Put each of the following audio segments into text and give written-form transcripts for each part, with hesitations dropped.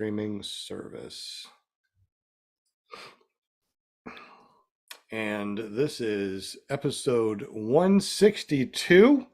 streaming service. And this is episode 162,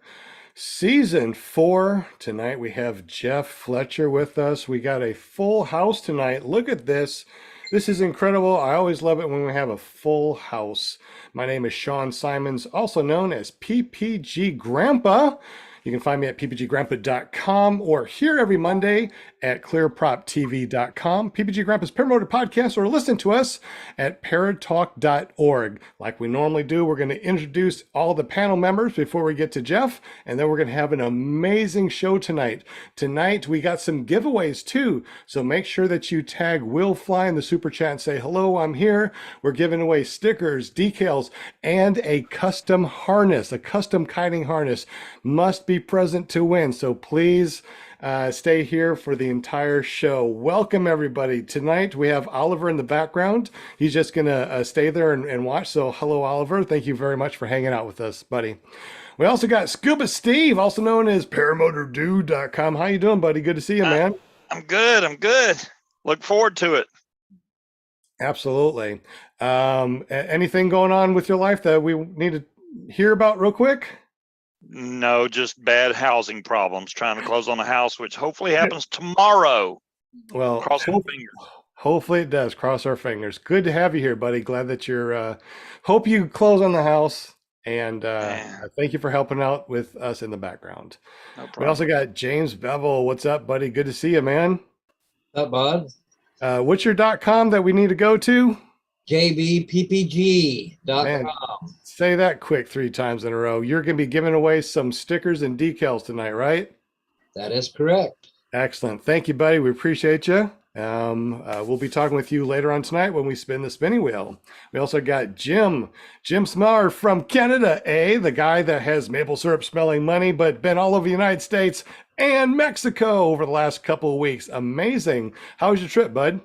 season 4. Tonight we have Jeff Fletcher with us. We got a full house tonight. Look at this. This is incredible. I always love it when we have a full house. My name is Sean Symons, also known as PPG Grandpa. You can find me at ppggrandpa.com or here every Monday at ClearPropTV.com, PPG Grandpa's Paramotor Podcast, or listen to us at paratalk.org. Like we normally do, we're going to introduce all the panel members before we get to Jeff, and then we're going to have an amazing show tonight. Tonight, we got some giveaways too, so make sure that you tag Will Fly in the Super Chat and say, hello, I'm here. We're giving away stickers, decals, and a custom harness, a custom kiting harness. Must be present to win, so please stay here for the entire show. Welcome everybody. Tonight we have Oliver in the background. He's just gonna stay there and watch. So hello Oliver, thank you very much for hanging out with us, buddy. We also got Scuba Steve, also known as paramotordude.com. How you doing, buddy? Good to see you, man. I'm good. Look forward to it. Absolutely. Anything going on with your life that we need to hear about real quick? No, just bad housing problems. Trying to close on a house, which hopefully happens tomorrow. Well, cross our fingers. Hopefully it does. Cross our fingers. Good to have you here, buddy. Glad that you're. Hope you close on the house, and thank you for helping out with us in the background. No problem. We also got James Bevel. What's up, buddy? Good to see you, man. What's up, bud? What's your .com that we need to go to? jbppg.com. Say that quick 3 times in a row. You're going to be giving away some stickers and decals tonight, right? That is correct. Excellent. Thank you, buddy. We appreciate you. We'll be talking with you later on tonight when we spin the spinning wheel. We also got Jim Smeller from Canada, the guy that has maple syrup smelling money, but been all over the United States and Mexico over the last couple of weeks. Amazing. How was your trip, bud?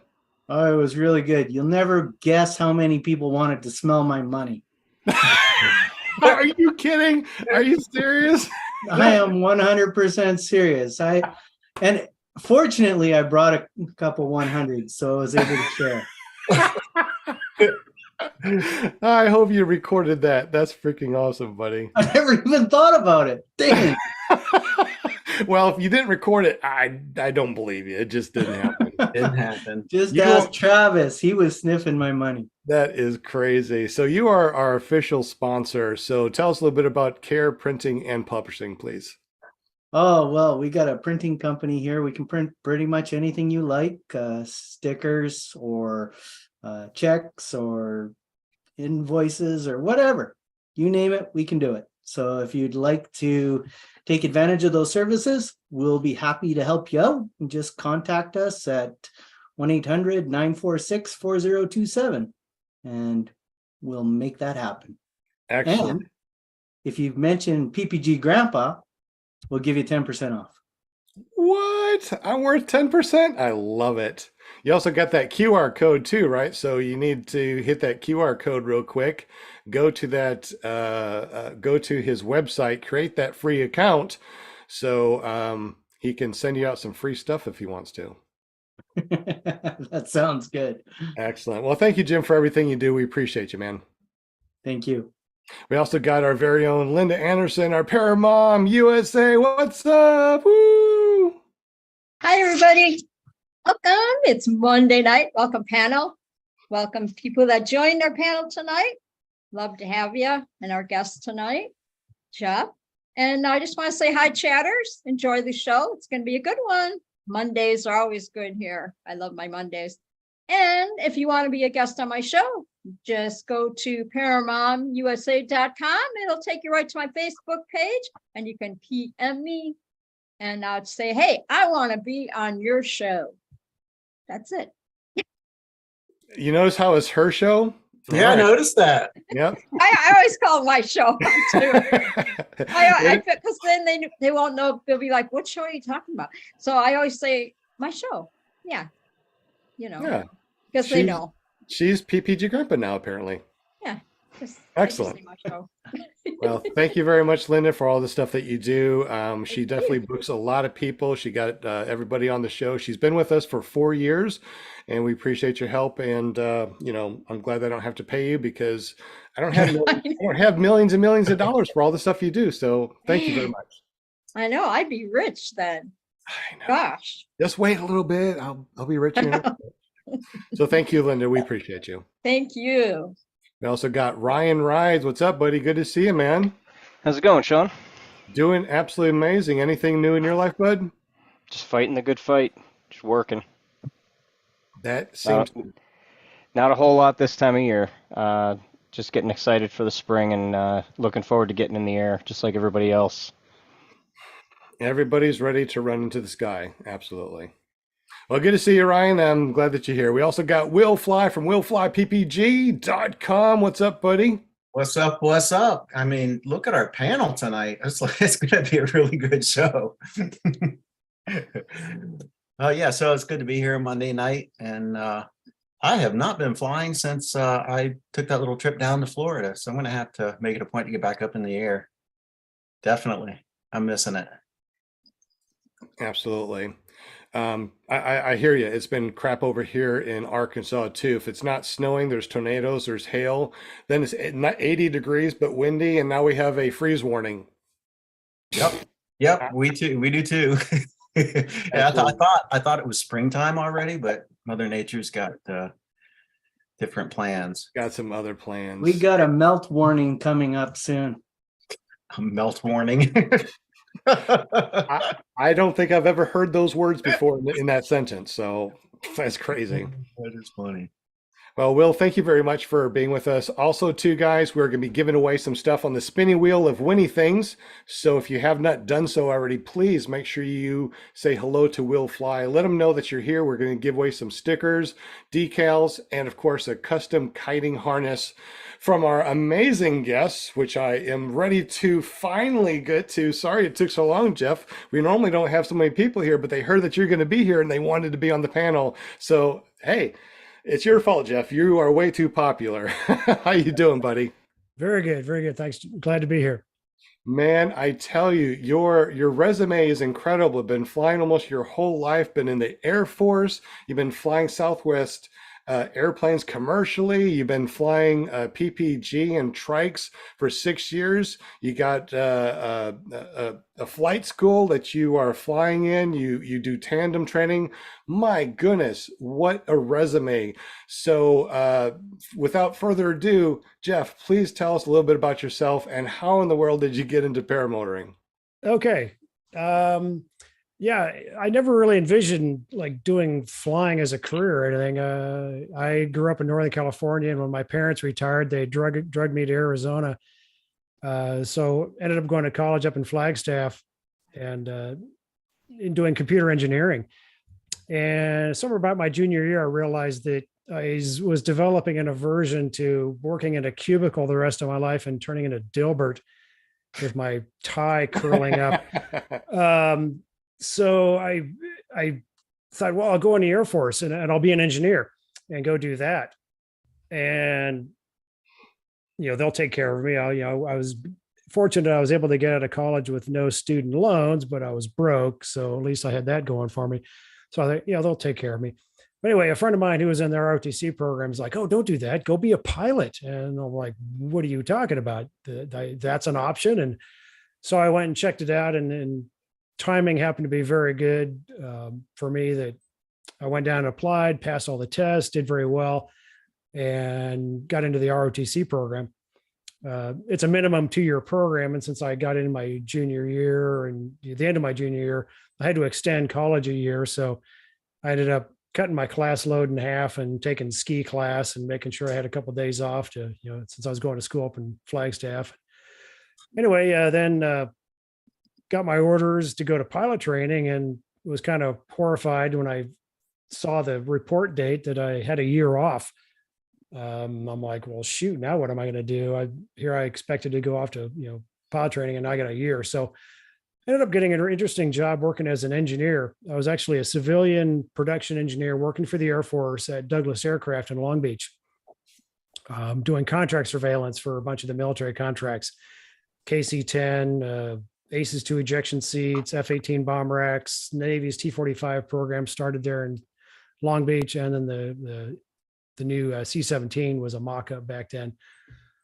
Oh, it was really good. You'll never guess how many people wanted to smell my money. Are you kidding? Are you serious? I am 100% serious. And fortunately, I brought a couple 100s, so I was able to share. I hope you recorded that. That's freaking awesome, buddy. I never even thought about it. Dang it. Well, if you didn't record it, I don't believe you. It just didn't happen. Didn't happen. Just ask Travis. He was sniffing my money. That is crazy. So you are our official sponsor. So tell us a little bit about Care Printing and Publishing, please. Oh, well, we got a printing company here. We can print pretty much anything you like, stickers or checks or invoices or whatever. You name it, we can do it. So if you'd like to take advantage of those services, we'll be happy to help you out. Just contact us at 1-800-946-4027 and we'll make that happen. Excellent. And if you've mentioned PPG Grandpa, we'll give you 10% off. What? I'm worth 10%? I love it. You also got that QR code too, right? So you need to hit that QR code real quick. Go to that, go to his website, create that free account so he can send you out some free stuff if he wants to. That sounds good. Excellent. Well, thank you, Jim, for everything you do. We appreciate you, man. Thank you. We also got our very own Linda Anderson, our Paramom USA. What's up? Woo! Hi, everybody. Welcome. It's Monday night. Welcome, panel. Welcome, people that joined our panel tonight. Love to have you and our guest tonight, Jeff. And I just want to say hi, chatters. Enjoy the show. It's going to be a good one. Mondays are always good here. I love my Mondays. And if you want to be a guest on my show, just go to paramomusa.com. It'll take you right to my Facebook page and you can PM me and I'll say, hey, I want to be on your show. That's it. You notice how it's her show? Yeah, I noticed that. Yep. I always call it my show too. Because then they won't know. They'll be like, what show are you talking about? So I always say my show. Yeah. You know, because they know. She's PPG Grandpa now, apparently. Yeah. Excellent. I just say much, Well, thank you very much, Linda, for all the stuff that you do. She Thank definitely you. books a lot of people. She got everybody on the show. She's been with us for 4 years, and we appreciate your help. And I'm glad I don't have to pay you because I don't have millions and millions of dollars for all the stuff you do. So thank you very much. I know, I'd be rich then. I know. Gosh. Just wait a little bit. I'll be rich. So thank you, Linda. We appreciate you. Thank you. We also got Ryan Rides. What's up, buddy? Good to see you, man. How's it going, Sean? Doing absolutely amazing. Anything new in your life, bud? Just fighting the good fight. Just working. That seems Not a whole lot this time of year. Just getting excited for the spring and looking forward to getting in the air, just like everybody else. everybody's ready to run into the sky. Absolutely. Well, good to see you, Ryan. I'm glad that you're here. We also got Will Fly from willflyppg.com. What's up, buddy? What's up? What's up? I mean, look at our panel tonight. It's going to be a really good show. Oh, yeah. So it's good to be here Monday night. And I have not been flying since I took that little trip down to Florida. So I'm going to have to make it a point to get back up in the air. Definitely. I'm missing it. Absolutely. I hear you. It's been crap over here in Arkansas too. If it's not snowing, there's tornadoes, there's hail. Then it's not 80 degrees but windy, and now we have a freeze warning. Yep. We do too. Yeah, I thought it was springtime already, but Mother Nature's got different plans. Got some other plans. We got a melt warning coming up soon. A melt warning. I don't think I've ever heard those words before in that sentence. So that's crazy. That is funny. Well, Will, thank you very much for being with us. Also, too, guys, we're going to be giving away some stuff on the spinning wheel of winning things. So if you have not done so already, please make sure you say hello to Will Fly. Let him know that you're here. We're going to give away some stickers, decals, and of course, a custom kiting harness from our amazing guests, which I am ready to finally get to. Sorry it took so long, Jeff. We normally don't have so many people here, but they heard that you're going to be here and they wanted to be on the panel. So, hey, it's your fault, Jeff. You are way too popular. How you doing, buddy? Very good. Very good. Thanks. Glad to be here. Man, I tell you, your resume is incredible. You've been flying almost your whole life, been in the Air Force. You've been flying Southwest airplanes commercially. You've been flying PPG and trikes for 6 years. You got a flight school that you are flying in. You do tandem training. My goodness, what a resume. So without further ado, Jeff, please tell us a little bit about yourself and how in the world did you get into paramotoring? Okay. Yeah, I never really envisioned like doing flying as a career or anything. I grew up in Northern California, and when my parents retired, they drugged me to Arizona. So ended up going to college up in Flagstaff and doing computer engineering. And somewhere about my junior year, I realized that I was developing an aversion to working in a cubicle the rest of my life and turning into Dilbert with my tie curling up. So I thought, well, I'll go in the Air Force and I'll be an engineer and go do that. And, they'll take care of me. I was fortunate I was able to get out of college with no student loans, but I was broke. So at least I had that going for me. So I thought, they'll take care of me. But anyway, a friend of mine who was in their ROTC program is like, oh, don't do that. Go be a pilot. And I'm like, what are you talking about? That's an option. And so I went and checked it out, and timing happened to be very good for me, that I went down and applied, passed all the tests, did very well, and got into the ROTC program. It's a minimum 2-year program. And since I got in my junior year and at the end of my junior year, I had to extend college a year. So I ended up cutting my class load in half and taking ski class and making sure I had a couple of days off to, since I was going to school up in Flagstaff. Anyway, then got my orders to go to pilot training and was kind of horrified when I saw the report date that I had a year off. I'm like, well, shoot, now what am I going to do? I expected to go off to, pilot training, and I got a year. So I ended up getting an interesting job working as an engineer. I was actually a civilian production engineer working for the Air Force at Douglas Aircraft in Long Beach. doing contract surveillance for a bunch of the military contracts, KC-10, ACES 2 ejection seats, F-18 bomb racks, Navy's T-45 program started there in Long Beach, and then the new C-17 was a mock-up back then.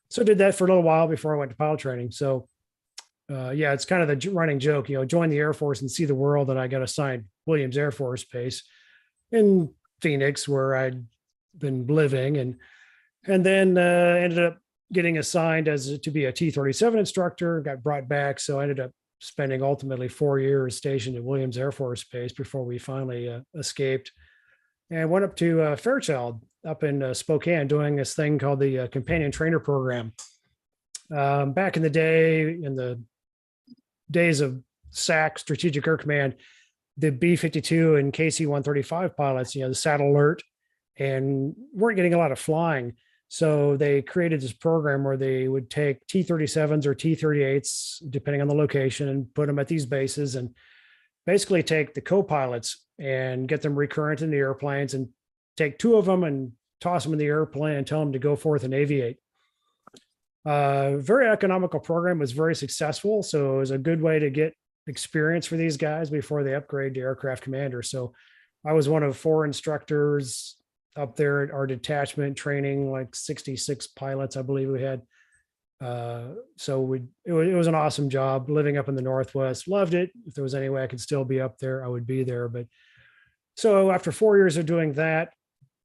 So I did that for a little while before I went to pilot training. So yeah, it's kind of the running joke, join the Air Force and see the world. And I got assigned Williams Air Force Base in Phoenix, where I'd been living, and then ended up getting assigned to be a T-37 instructor, got brought back. So I ended up spending ultimately 4 years stationed at Williams Air Force Base before we finally escaped, and went up to Fairchild up in Spokane, doing this thing called the Companion Trainer Program. Back in the day, in the days of SAC, Strategic Air Command, the B-52 and KC-135 pilots, the saddle alert, and weren't getting a lot of flying. So they created this program where they would take T-37s or T-38s, depending on the location, and put them at these bases and basically take the co-pilots and get them recurrent in the airplanes and take two of them and toss them in the airplane and tell them to go forth and aviate. Very economical program, was very successful. So it was a good way to get experience for these guys before they upgrade to aircraft commander. So I was one of 4 instructors up there at our detachment, training like 66 pilots, I believe we had. So it was an awesome job living up in the Northwest. Loved it. If there was any way I could still be up there, I would be there. But so after 4 years of doing that,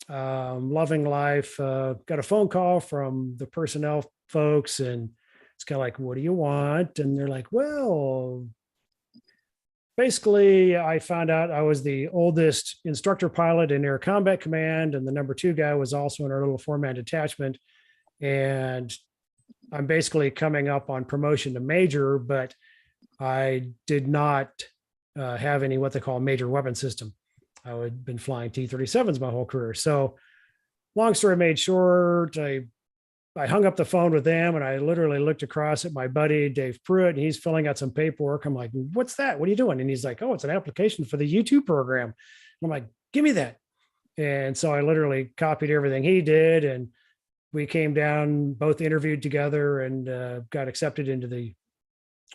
loving life, got a phone call from the personnel folks, and it's kind of like, what do you want? And they're like, well, basically I found out I was the oldest instructor pilot in Air Combat Command, and the number 2 guy was also in our little 4-man detachment. And I'm basically coming up on promotion to major, but I did not have any what they call major weapon system. I had been flying T-37s my whole career. So long story made short, I hung up the phone with them, and I literally looked across at my buddy, Dave Pruitt, and he's filling out some paperwork. I'm like, what's that? What are you doing? And he's like, oh, it's an application for the U-2 program. And I'm like, give me that. And so I literally copied everything he did, and we came down, both interviewed together, and got accepted into the,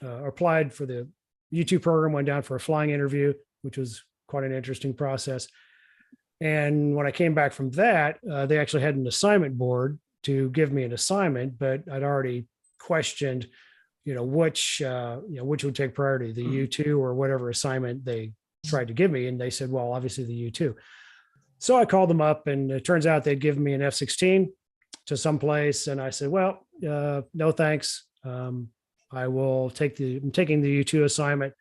applied for the U-2 program, went down for a flying interview, which was quite an interesting process. And when I came back from that, they actually had an assignment board to give me an assignment, but I'd already questioned, which would take priority, the U-2 or whatever assignment they tried to give me. And they said, well, obviously the U-2. So I called them up, and it turns out they'd given me an F-16 to someplace. And I said, well, no, thanks. I'm taking the U-2 assignment.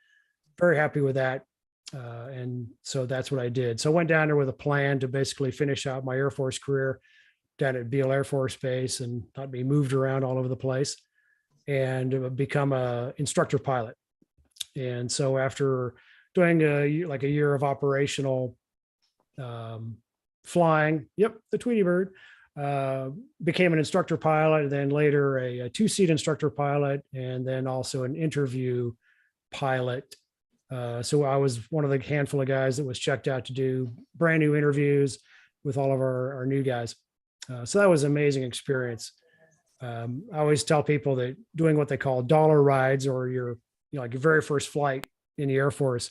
Very happy with that. And so that's what I did. So I went down there with a plan to basically finish out my Air Force career down at Beale Air Force Base and not be moved around all over the place, and become a instructor pilot. And so after doing a year of operational flying, the Tweety Bird, became an instructor pilot, and then later a 2-seat instructor pilot, and then also an interview pilot. So I was one of the handful of guys that was checked out to do brand new interviews with all of our new guys. So that was an amazing experience. I always tell people that doing what they call dollar rides, or your very first flight in the Air Force,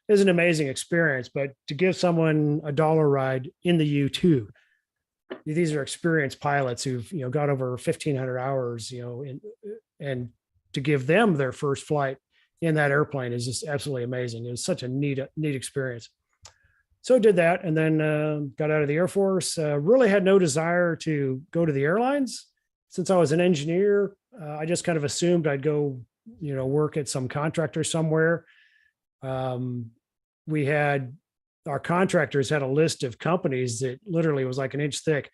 is an amazing experience. But to give someone a dollar ride in the U-2, these are experienced pilots who've got over 1,500 hours, and to give them their first flight in that airplane is just absolutely amazing. It was such a neat experience. So I did that, and then got out of the Air Force. Really had no desire to go to the airlines. Since I was an engineer, I just kind of assumed I'd go, work at some contractor somewhere. Our contractors had a list of companies that literally was like an inch thick,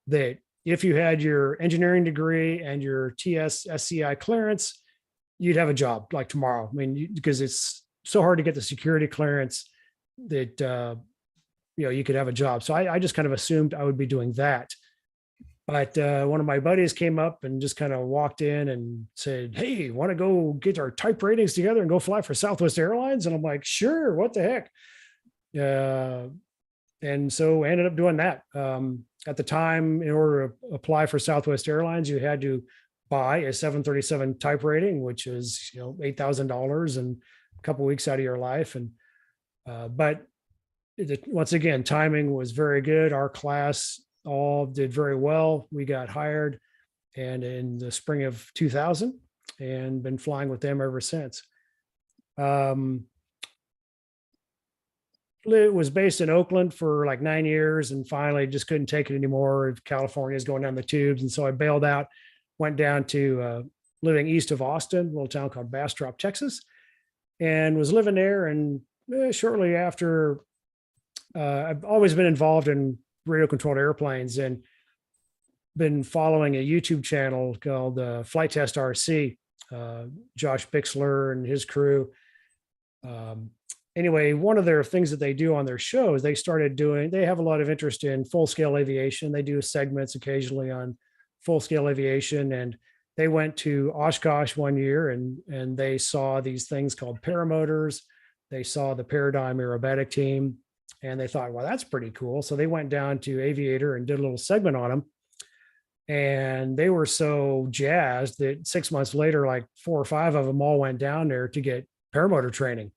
that if you had your engineering degree and your TS SCI clearance, you'd have a job like tomorrow. I mean, because it's so hard to get the security clearance that, you could have a job. So I just kind of assumed I would be doing that. But one of my buddies came up and just kind of walked in and said, hey, want to go get our type ratings together and go fly for Southwest Airlines? And I'm like, sure, what the heck? and so I ended up doing that. At the time, in order to apply for Southwest Airlines, you had to buy a 737 type rating, which is $8,000 and a couple weeks out of your life. And but once again, timing was very good. Our class all did very well. We got hired, and in the spring of 2000, and been flying with them ever since. It was based in Oakland for like 9 years, and finally just couldn't take it anymore. California is going down the tubes. And so I bailed out, went down to living east of Austin, a little town called Bastrop, Texas, and was living there. And shortly after, I've always been involved in radio controlled airplanes and been following a YouTube channel called Flight Test RC, Josh Bixler and his crew. Anyway, one of their things that they do on their show is they have a lot of interest in full scale aviation. They do segments occasionally on full scale aviation. And they went to Oshkosh one year and they saw these things called paramotors. They saw the Paradigm aerobatic team and they thought, well, that's pretty cool. So they went down to Aviator and did a little segment on them. And they were so jazzed that 6 months later, like 4 or 5 of them all went down there to get paramotor training.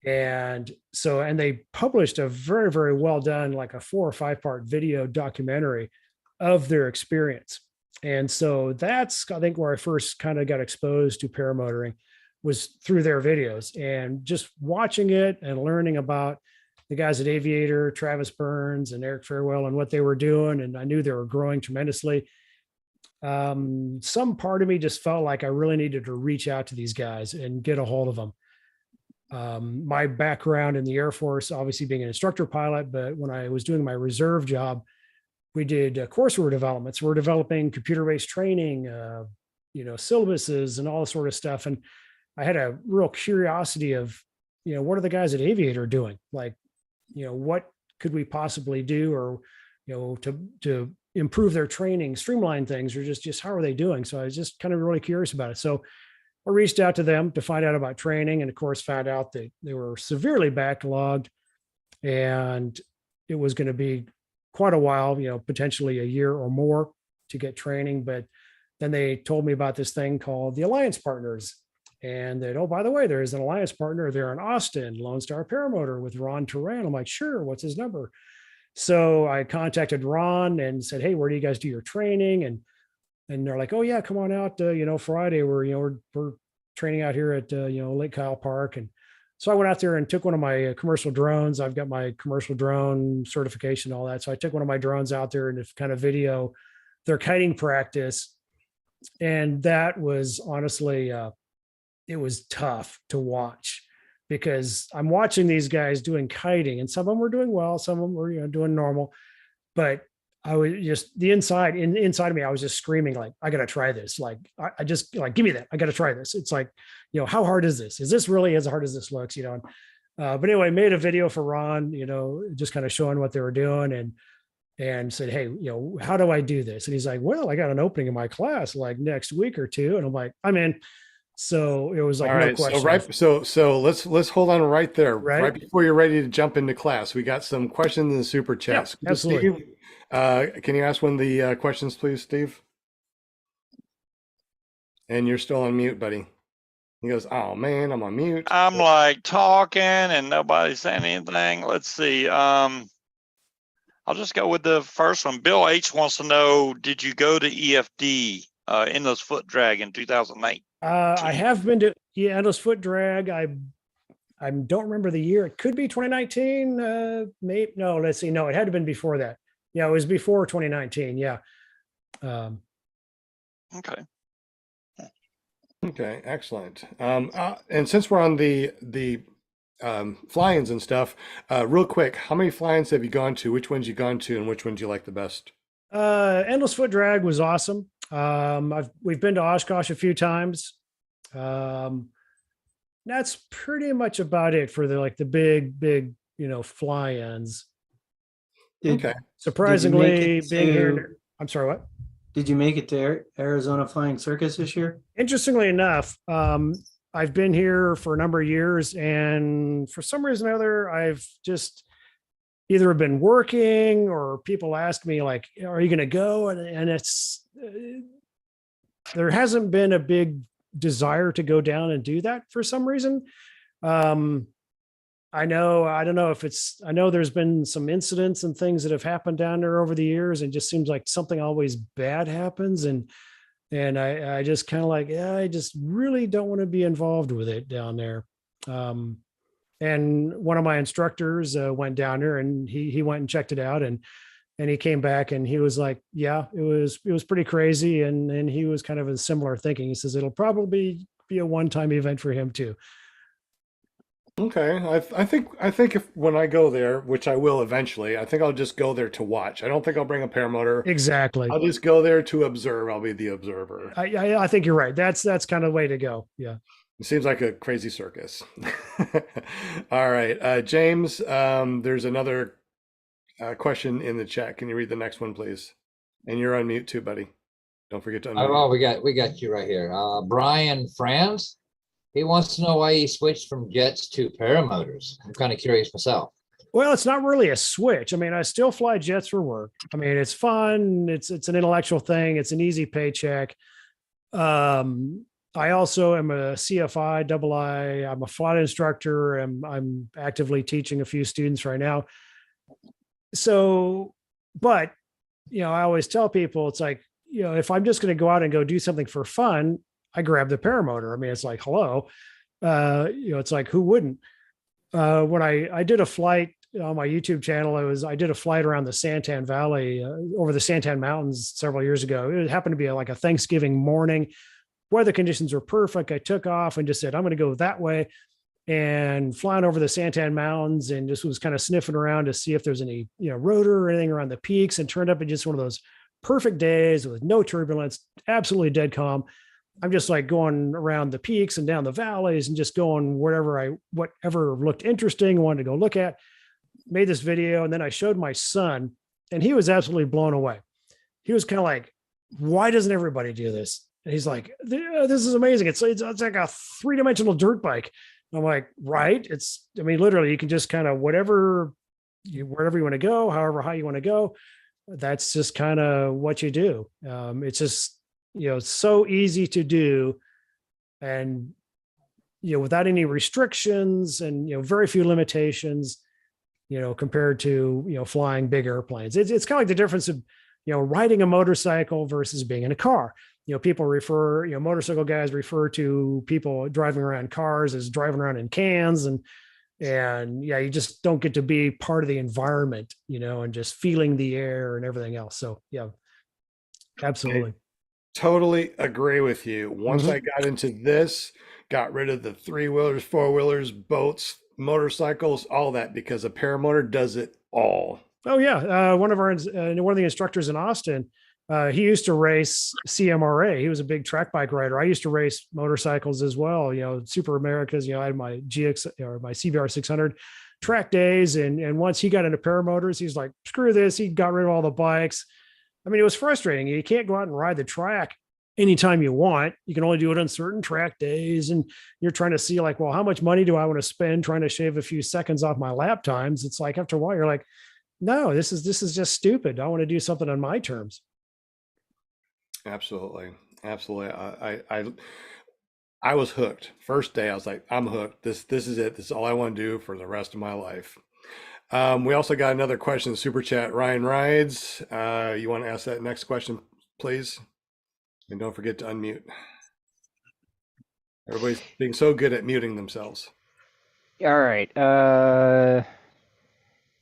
And they published a very, very well done, like a 4 or 5 part video documentary of their experience. And so that's, I think, where I first kind of got exposed to paramotoring was through their videos and just watching it and learning about the guys at Aviator, Travis Burns and Farewell and what they were doing. And I knew they were growing tremendously. Some part of me just felt like I really needed to reach out to these guys and get a hold of them. My background in the Air Force, obviously being an instructor pilot, but when I was doing my reserve job, we did courseware developments. We're developing computer-based training, syllabuses and all this sort of stuff. And I had a real curiosity of, what are the guys at Aviator doing? Like, what could we possibly do or, to improve their training, streamline things, or just how are they doing? So I was just kind of really curious about it. So I reached out to them to find out about training, and of course found out that they were severely backlogged and it was going to be quite a while, potentially a year or more to get training. But then they told me about this thing called the Alliance Partners, and that, oh, by the way, there is an Alliance partner there in Austin, Lone Star Paramotor with Ron Turan. I'm like, sure, what's his number? So I contacted Ron and said, hey, where do you guys do your training? And they're like, oh yeah, come on out, Friday, we're training out here at, Lake Kyle Park. And so I went out there and took one of my commercial drones. I've got my commercial drone certification, all that. So I took one of my drones out there and kind of video their kiting practice. And that was honestly, it was tough to watch because I'm watching these guys doing kiting, and some of them were doing well, some of them were, doing normal, but I was just inside of me, I was just screaming, like, I got to try this. Like, I just like, give me that. I got to try this. It's like, how hard is this? Is this really as hard as this looks, but anyway, made a video for Ron, just kind of showing what they were doing and said, hey, how do I do this? And he's like, well, I got an opening in my class like next week or two. And I'm like, I'm in. So it was like, all right, no question. So let's hold on right there. Right before you're ready to jump into class, we got some questions in the super chats. Yeah, absolutely. Steve, can you ask one of the questions, please, Steve? And you're still on mute, buddy. He goes, oh man, I'm on mute. I'm like talking and nobody's saying anything. Let's see. I'll just go with the first one. Bill H wants to know, did you go to EFD, Endless Foot Drag in 2008? I have been to Endless Foot Drag. I don't remember the year. It could be 2019. Maybe no. Let's see. No, it had to have been before that. Yeah, it was before 2019. Yeah. Okay. Okay, excellent. And since we're on the fly-ins and stuff, real quick, how many fly-ins have you gone to? Which ones you gone to, and which ones you like the best? Endless Foot Drag was awesome. We've been to Oshkosh a few times. That's pretty much about it for the big, fly-ins. Okay. Surprisingly, being here. I'm sorry, what? Did you make it to Arizona Flying Circus this year? Interestingly enough, I've been here for a number of years, and for some reason or other, I've just either have been working or people ask me like, are you going to go? And it's, there hasn't been a big desire to go down and do that for some reason. I don't know if I know there's been some incidents and things that have happened down there over the years, and just seems like something always bad happens. And I just kind of like, yeah, I just really don't want to be involved with it down there. And one of my instructors went down there, and he went and checked it out, and he came back and he was like, yeah, it was pretty crazy. And he was kind of in similar thinking. He says it'll probably be a one-time event for him too. Okay. I think if when I go there, which I will eventually, I think I'll just go there to watch. I don't think I'll bring a paramotor. Exactly. I'll just go there to observe. I'll be the observer. I think you're right. That's kind of the way to go. Yeah. It seems like a crazy circus. All right. James, there's another question in the chat. Can you read the next one, please? And you're on mute too, buddy. Don't forget to unmute. Oh, we got you right here. Brian Franz, he wants to know why he switched from jets to paramotors. I'm kind of curious myself. Well, it's not really a switch. I mean, I still fly jets for work. I mean, it's fun. It's an intellectual thing. It's an easy paycheck. I also am a CFI, double I. I'm a flight instructor. I'm actively teaching a few students right now. So, but, I always tell people, it's like, if I'm just going to go out and go do something for fun, I grab the paramotor. I mean, it's like, hello, it's like, who wouldn't? When I did a flight on my YouTube channel, I did a flight around the Santan Valley, over the Santan Mountains several years ago. It happened to be like a Thanksgiving morning. Weather conditions were perfect. I took off and just said, I'm going to go that way, and flying over the Santan Mountains, and just was kind of sniffing around to see if there's any, rotor or anything around the peaks, and turned up in just one of those perfect days with no turbulence, absolutely dead calm. I'm just like going around the peaks and down the valleys and just going whatever looked interesting, wanted to go look at. Made this video, and then I showed my son, and he was absolutely blown away. He was kind of like, why doesn't everybody do this? And he's like, this is amazing. It's like a 3-dimensional dirt bike. And I'm like, right. Literally you can just kind of wherever you want to go, however high you want to go. That's just kind of what you do. It's just, so easy to do, and, without any restrictions, and, very few limitations, compared to, flying big airplanes. It's kind of like the difference of, riding a motorcycle versus being in a car. People refer, motorcycle guys refer to people driving around cars as driving around in cans, and yeah, you just don't get to be part of the environment, and just feeling the air and everything else. So yeah, absolutely. Totally agree with you. Once I got into this, got rid of the 3-wheelers, 4-wheelers, boats, motorcycles, all that, because a paramotor does it all. Oh yeah. One of the instructors in Austin, he used to race CMRA. He was a big track bike rider. I used to race motorcycles as well. Super Americas. I had my GX or my CBR 600 track days, and once he got into paramotors, he's like, screw this. He got rid of all the bikes. I mean, it was frustrating. You can't go out and ride the track anytime you want. You can only do it on certain track days, and you're trying to see like, well, how much money do I want to spend trying to shave a few seconds off my lap times? It's like, after a while, you're like, no, this is just stupid. I want to do something on my terms. Absolutely. I was hooked. First day, I was like, I'm hooked. This is it. This is all I want to do for the rest of my life. We also got another question, super chat. Ryan Rides. You want to ask that next question, please? And don't forget to unmute. Everybody's being so good at muting themselves. All right.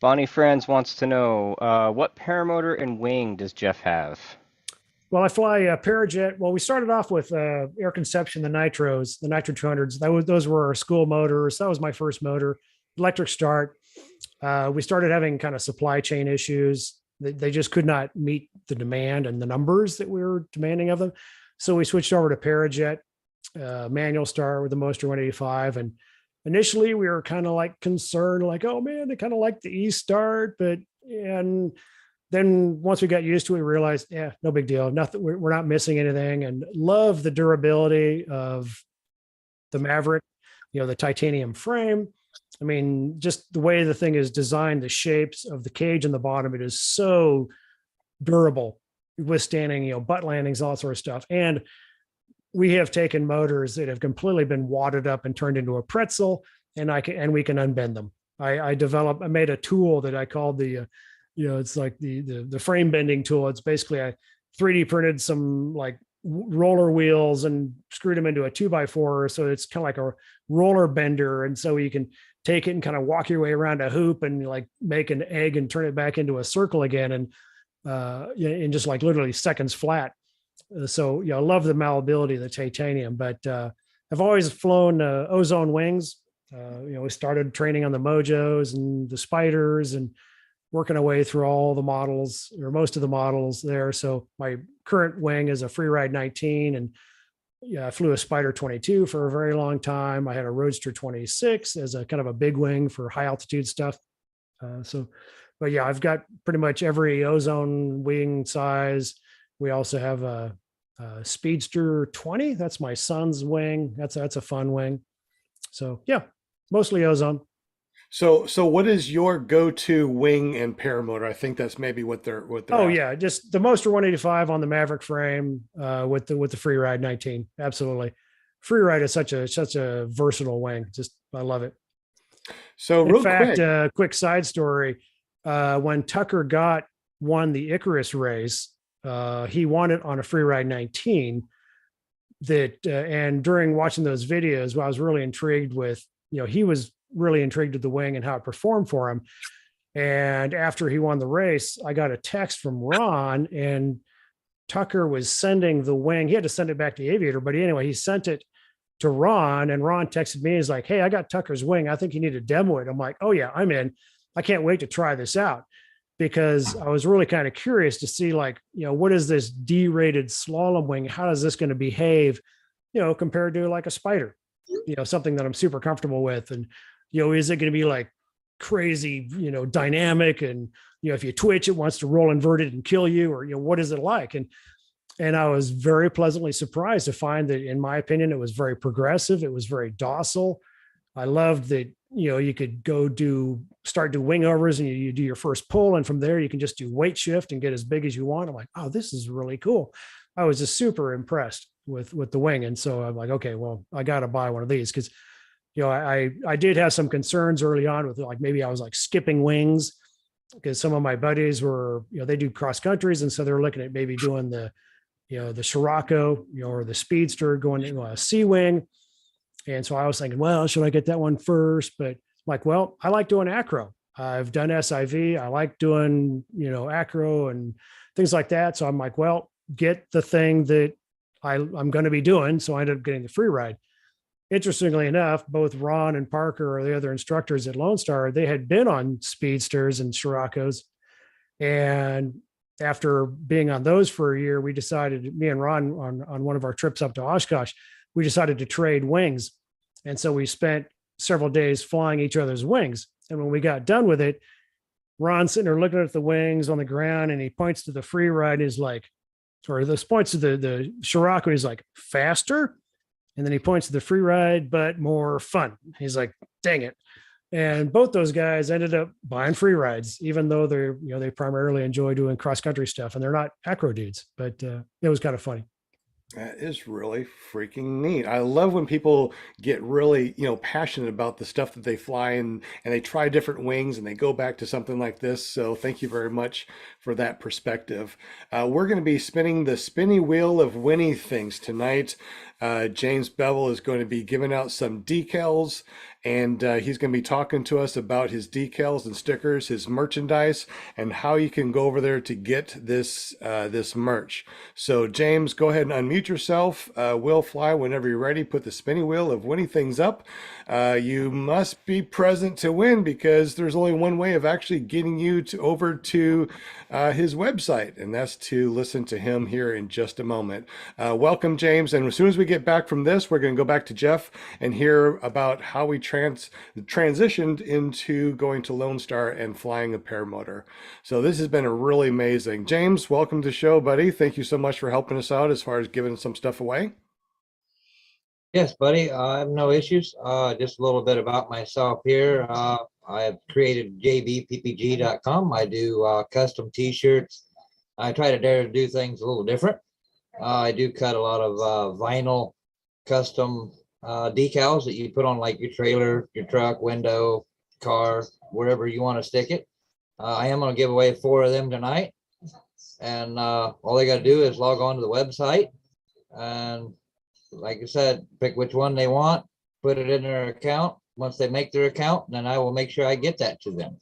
Bonnie Friends wants to know, what paramotor and wing does Jeff have? Well, I fly a Parajet. Well, we started off with Air Conception, the Nitro 200s. Those were our school motors. That was my first motor. Electric start. We started having kind of supply chain issues. They just could not meet the demand and the numbers that we were demanding of them. So we switched over to Parajet, manual start with the Moster 185. And initially we were kind of like concerned, like, oh man, they kind of like the E-start, and then once we got used to it, we realized, yeah, no big deal. Nothing. We're not missing anything, and love the durability of the Maverick, the titanium frame. I mean, just the way the thing is designed, the shapes of the cage and the bottom, it is so durable, withstanding, butt landings, all that sort of stuff. And we have taken motors that have completely been wadded up and turned into a pretzel, and we can unbend them. I made a tool that I called it's like the frame bending tool. It's basically I 3D printed some like roller wheels and screwed them into a 2x4. So it's kind of like a roller bender. And so you can take it and kind of walk your way around a hoop and like make an egg and turn it back into a circle again. And in just like literally seconds flat. So, I love the malleability of the titanium, but I've always flown ozone wings. We started training on the Mojos and the Spiders and working our way through all the models or most of the models there. So my current wing is a Freeride 19, and I flew a Spider 22 for a very long time. I had a Roadster 26 as a kind of a big wing for high altitude stuff. But yeah, I've got pretty much every ozone wing size. We also have a Speedster 20. That's my son's wing. That's a fun wing. So yeah, mostly ozone. So what is your go-to wing and paramotor? I think that's maybe what they're Oh after. yeah, just the Moster 185 on the Maverick frame with the Freeride 19. Absolutely. Freeride is such a versatile wing. Just I love it. So In real fact, quick, quick side story. When Tucker won the Icarus race, he won it on a Freeride 19. And during watching those videos, I was really intrigued with, he was really intrigued with the wing and how it performed for him. And after he won the race, I got a text from Ron, and Tucker was sending the wing. He had to send it back to the aviator, but anyway, he sent it to Ron, and Ron texted me. He's like, "Hey, I got Tucker's wing. I think you need to demo it." I'm like, "Oh yeah, I'm in. I can't wait to try this out," because I was really kind of curious to see, like, what is this D-rated slalom wing? How is this going to behave, compared to like a Spider, something that I'm super comfortable with. And, is it going to be like crazy, dynamic? And, if you twitch, it wants to roll inverted and kill you, or, what is it like? And I was very pleasantly surprised to find that, in my opinion, it was very progressive. It was very docile. I loved that, you could start do wing overs, and you do your first pull. And from there, you can just do weight shift and get as big as you want. I'm like, oh, this is really cool. I was just super impressed with the wing. And so I'm like, okay, well, I got to buy one of these, because, I did have some concerns early on with, like, maybe I was like skipping wings, because some of my buddies were, they do cross countries. And so they're looking at maybe doing the Scirocco, or the Speedster, going to a C wing. And so I was thinking, well, should I get that one first? But like, well, I like doing acro. I've done SIV. I like doing, acro and things like that. So I'm like, well, get the thing that I'm going to be doing. So I ended up getting the Freeride. Interestingly enough, both Ron and Parker, or the other instructors at Lone Star, they had been on Speedsters and Scirocco's. And after being on those for a year, we decided, me and Ron, on one of our trips up to Oshkosh, we decided to trade wings. And so we spent several days flying each other's wings. And when we got done with it, Ron's sitting there looking at the wings on the ground, and he points to the Freeride. He's like, or this points to the Scirocco. He's like, faster. And then he points to the Freeride, but more fun. He's like, dang it. And both those guys ended up buying Freerides, even though they primarily enjoy doing cross-country stuff, and they're not acro dudes, but it was kind of funny. That is really freaking neat. I love when people get really, passionate about the stuff that they fly, and they try different wings, and they go back to something like this. So thank you very much for that perspective. We're going to be spinning the spinny wheel of winning things tonight. James Bevel is going to be giving out some decals, and he's going to be talking to us about his decals and stickers, his merchandise, and how you can go over there to get this merch. So James, go ahead and unmute yourself. We'll fly whenever you're ready. Put the spinning wheel of winning things up. You must be present to win, because there's only one way of actually getting you over to his website, and that's to listen to him here in just a moment. Welcome, James. And as soon as we get back from this, we're going to go back to Jeff and hear about how we transitioned into going to Lone Star and flying a paramotor. So this has been a really amazing. James, welcome to the show, buddy. Thank you so much for helping us out as far as giving some stuff away. Yes, buddy. I have no issues. Just a little bit about myself here. I have created jbppg.com. I do custom t-shirts. I try to dare to do things a little different. I do cut a lot of vinyl custom decals that you put on like your trailer, your truck, window, car, wherever you want to stick it. I am going to give away 4 of them tonight. And all they got to do is log on to the website and, like I said, pick which one they want, put it in their account. Once they make their account, then I will make sure I get that to them.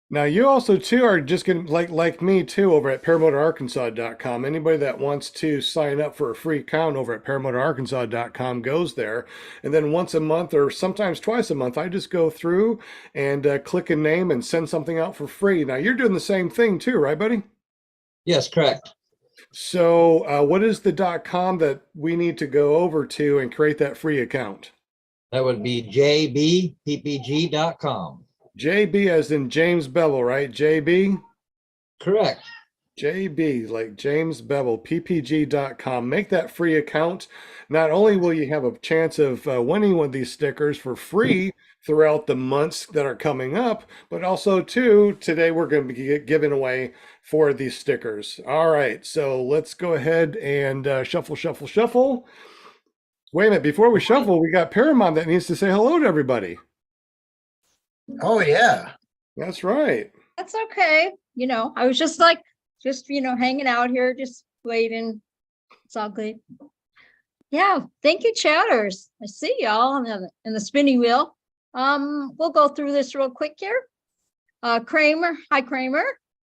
Now you also too are just going to like me too over at paramotorarkansas.com. Anybody that wants to sign up for a free account over at paramotorarkansas.com goes there. And then once a month or sometimes twice a month, I just go through and click a name and send something out for free. Now you're doing the same thing too, right, buddy? Yes, correct. So what is the .com that we need to go over to and create that free account? That would be jbppg.com. JB as in James Bevel, right? JB? Correct. JB, like James Bevel, ppg.com. Make that free account. Not only will you have a chance of winning one of these stickers for free throughout the months that are coming up, but also too, today we're going to be giving away 4 of these stickers. All right, so let's go ahead and shuffle. Wait a minute, before we shuffle, we got Paramount that needs to say hello to everybody. Oh, yeah. That's right. That's okay. I was just hanging out here, just waiting. It's all good. Yeah. Thank you, chatters. I see y'all in the spinning wheel. We'll go through this real quick here. Kramer. Hi, Kramer.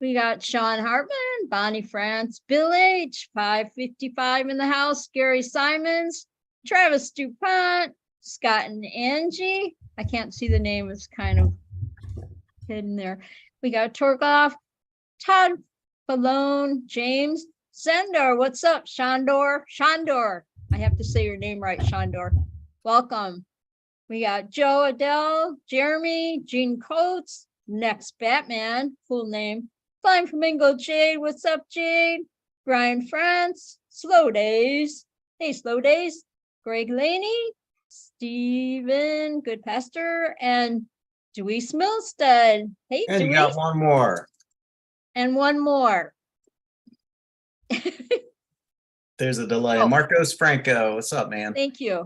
We got Sean Hartman, Bonnie France, Bill H, 555 in the house, Gary Symons, Travis DuPont, Scott and Angie. I can't see the name, it's kind of hidden there. We got Torgoff, Todd Falone, James Sendor. What's up, Shandor? I have to say your name right, Shandor. Welcome. We got Joe Adele, Jeremy, Gene Coates, Next Batman, full name. Flying Flamingo Jade. What's up, Jade? Brian France, Slow Days. Hey, Slow Days. Greg Laney, Stephen, Good Pastor, and Dewey Milstead. Hey, And Dewey. you got one more. And one more. There's a delay. Oh. Marcos Franco. What's up, man? Thank you.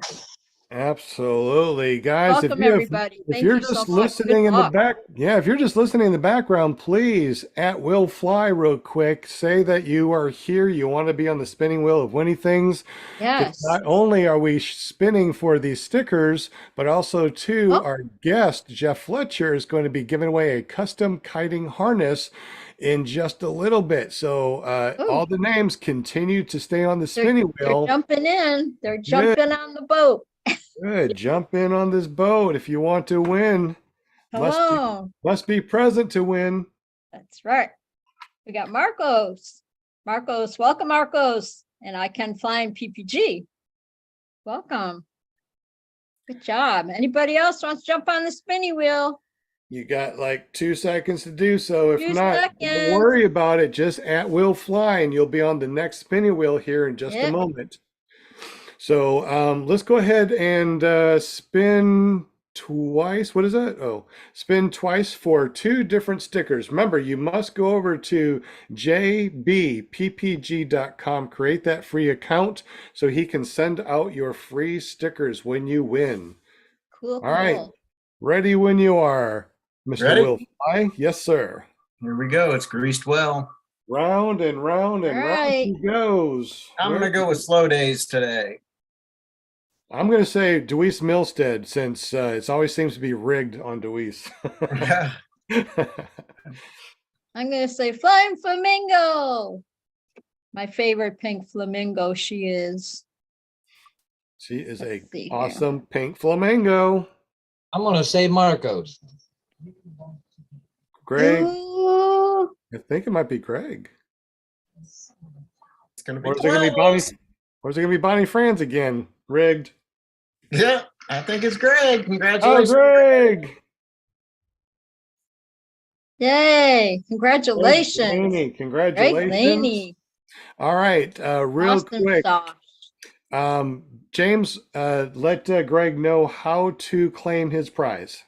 Absolutely, guys. Welcome, everybody. If Thank you're you so just much. listening Good in the luck. back, if you're just listening in the background, please at Will Fly real quick. Say that you are here. You want to be on the spinning wheel of winning things. 'Cause Yes. Not only are we spinning for these stickers, but also too, Oh. our guest Jeff Fletcher is going to be giving away a custom kiting harness in just a little bit. So all the names continue to stay on the spinning They're wheel. jumping in. They're jumping on the boat. Good. Jump in on this boat if you want to win. Hello. Must be present to win. That's right. We got Marcos. Welcome, Marcos. And I can find PPG. Welcome. Good job. Anybody else wants to jump on the spinning wheel? You got like 2 seconds to do so. If 2 not, seconds. don't worry about it. Just at Will Fly and you'll be on the next spinning wheel here in just a Yep. moment. So let's go ahead and spin twice. What is that? Oh, spin twice for 2 different stickers. Remember, you must go over to jbppg.com, create that free account so he can send out your free stickers when you win. Cool. All right. Ready when you are, Mr. Ready? Will Fly. Yes, sir. Here we go. It's greased well. Round and round and All round right. he goes. I'm going to go with slow days today. I'm going to say Deweese Milstead since it always seems to be rigged on Deweese. I'm going to say Flying Flamingo. My favorite pink flamingo she is. She is Let's see here. awesome pink flamingo. I'm going to say Marcos. Greg, Ooh, I think it might be Greg. It's going to be Or is it going to be Bonnie? close. Or is it going to be Bonnie Franz again? Rigged. Yeah, I think it's Greg. Oh, Congratulations. Greg! yay. Congratulations. Laney, Greg congratulations. Laney. All right, real Austin quick. sauce. James, let Greg know how to claim his prize.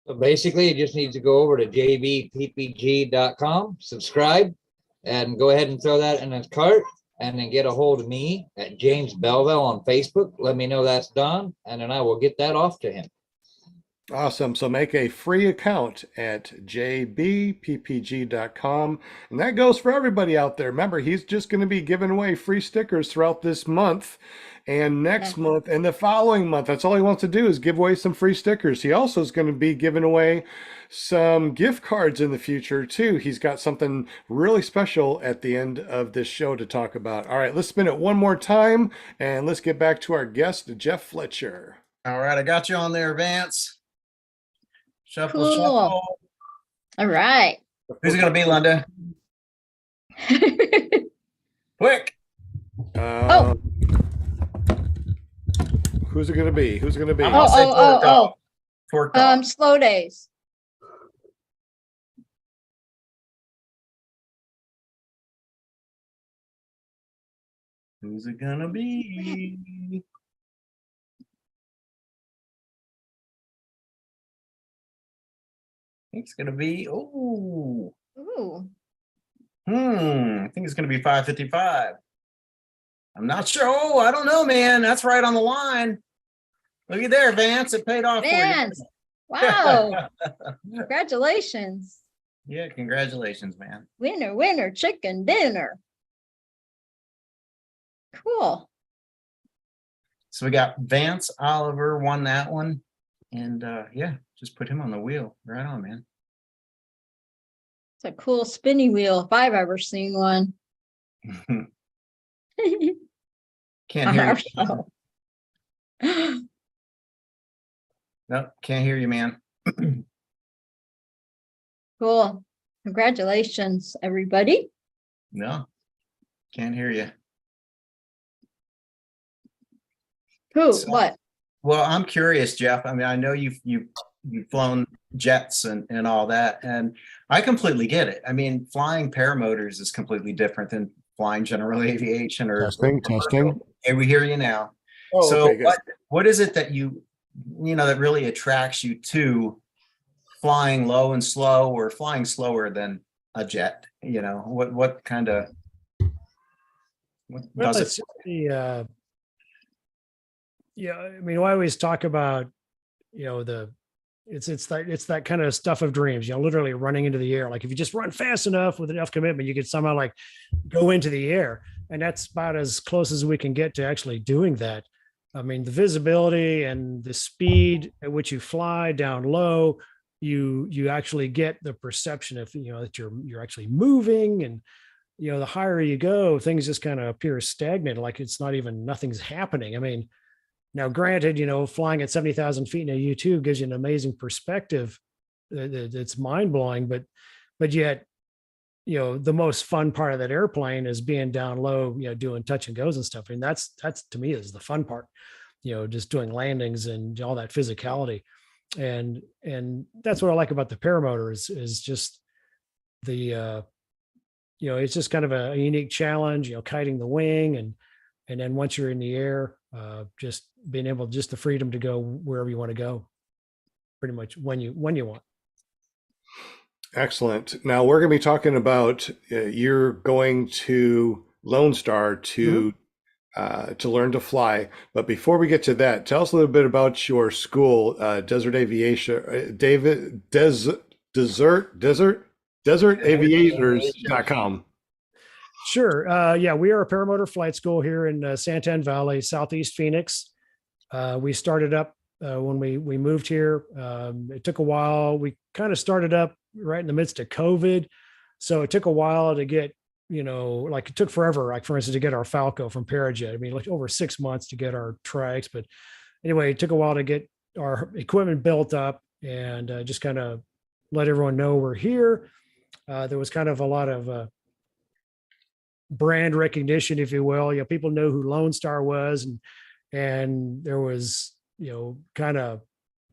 So basically, you just need to go over to jbppg.com, subscribe, and go ahead and throw that in his cart, and then get a hold of me at James Belville on Facebook. Let me know that's done, and then I will get that off to him. Awesome. So make a free account at jbppg.com. And that goes for everybody out there. Remember, he's just going to be giving away free stickers throughout this month and next month and the following month. That's all he wants to do is give away some free stickers. He also is going to be giving away some gift cards in the future too. He's got something really special at the end of this show to talk about. All right, let's spin it one more time and let's get back to our guest, Jeff Fletcher. All right, I got you on there, Vance. Shuffle, Cool. shuffle. All right. Who's it going to be, Linda? Quick. Oh. Who's it going to be? Who's it going to be? I'm gonna say Torque off. Slow days. Who's it going to be? I think it's going to be, Ooh. I think it's going to be 555. I'm not sure. Oh, I don't know, man. That's right on the line. Look at there, Vance. It paid off Vance. for you. Wow. Congratulations. Yeah, congratulations, man. Winner, winner, chicken dinner. Cool. So we got Vance Oliver won that one. And yeah, just put him on the wheel. Right on, man. It's a cool spinny wheel if I've ever seen one. Can't hear you. Nope, can't hear you, man. Cool. Congratulations, everybody. No, can't hear you. Who? So- What? Well, I'm curious, Jeff. I mean, I know you've flown jets and all that, and I completely get it. I mean, flying paramotors is completely different than flying general aviation or Testing. Hey, we hear you now. Oh, So okay, good. what is it that you know that really attracts you to flying low and slow or flying slower than a jet? You know, what kind of what Well, does it's it? the yeah, I mean, I always talk about, you know, it's that kind of stuff of dreams, you know, literally running into the air. Like if you just run fast enough with enough commitment, you could somehow like go into the air. And that's about as close as we can get to actually doing that. I mean, the visibility and the speed at which you fly down low, you actually get the perception of, you know, that you're actually moving. And, you know, the higher you go, things just kind of appear stagnant, like it's not even, nothing's happening. I mean, now, granted, you know, flying at 70,000 feet in a U-2 gives you an amazing perspective. It's mind blowing, but yet, you know, the most fun part of that airplane is being down low, you know, doing touch and goes and stuff. And that's to me is the fun part, you know, just doing landings and all that physicality. And that's what I like about the paramotor is just the, you know, it's just kind of a unique challenge, you know, kiting the wing and then once you're in the air, just being able just the freedom to go wherever you want to go, pretty much when you want. Excellent. Now we're going to be talking about you're going to Lone Star to learn to fly. But before we get to that, tell us a little bit about your school, Desert Aviation, desertaviators.com. Sure. Yeah, we are a paramotor flight school here in Santan Valley, Southeast Phoenix. We started up when we moved here. It took a while. We kind of started up right in the midst of COVID. So it took a while to get, you know, like it took forever, like for instance, to get our Falco from Parajet. I mean, like over 6 months to get our trikes. But anyway, it took a while to get our equipment built up and just kind of let everyone know we're here. There was kind of a lot of brand recognition, if you will. You know, people know who Lone Star was, and there was, you know, kind of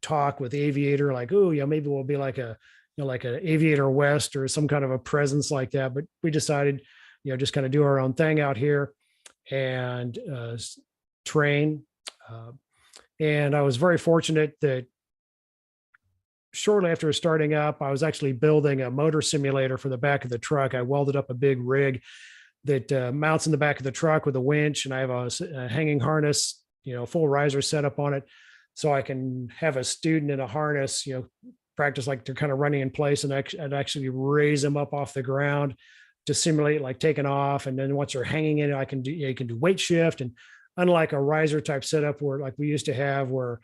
talk with Aviator, like, oh, yeah, maybe we'll be like a, you know, like an Aviator West or some kind of a presence like that. But we decided, you know, just kind of do our own thing out here. And train. And I was very fortunate that shortly after starting up, I was actually building a motor simulator for the back of the truck. I welded up a big rig that mounts in the back of the truck with a winch, and I have a hanging harness, full riser setup on it. So I can have a student in a harness, practice like they're kind of running in place, and actually raise them up off the ground to simulate like taking off. And then once they're hanging in it, you can do weight shift. And unlike a riser type setup where like we used to have where,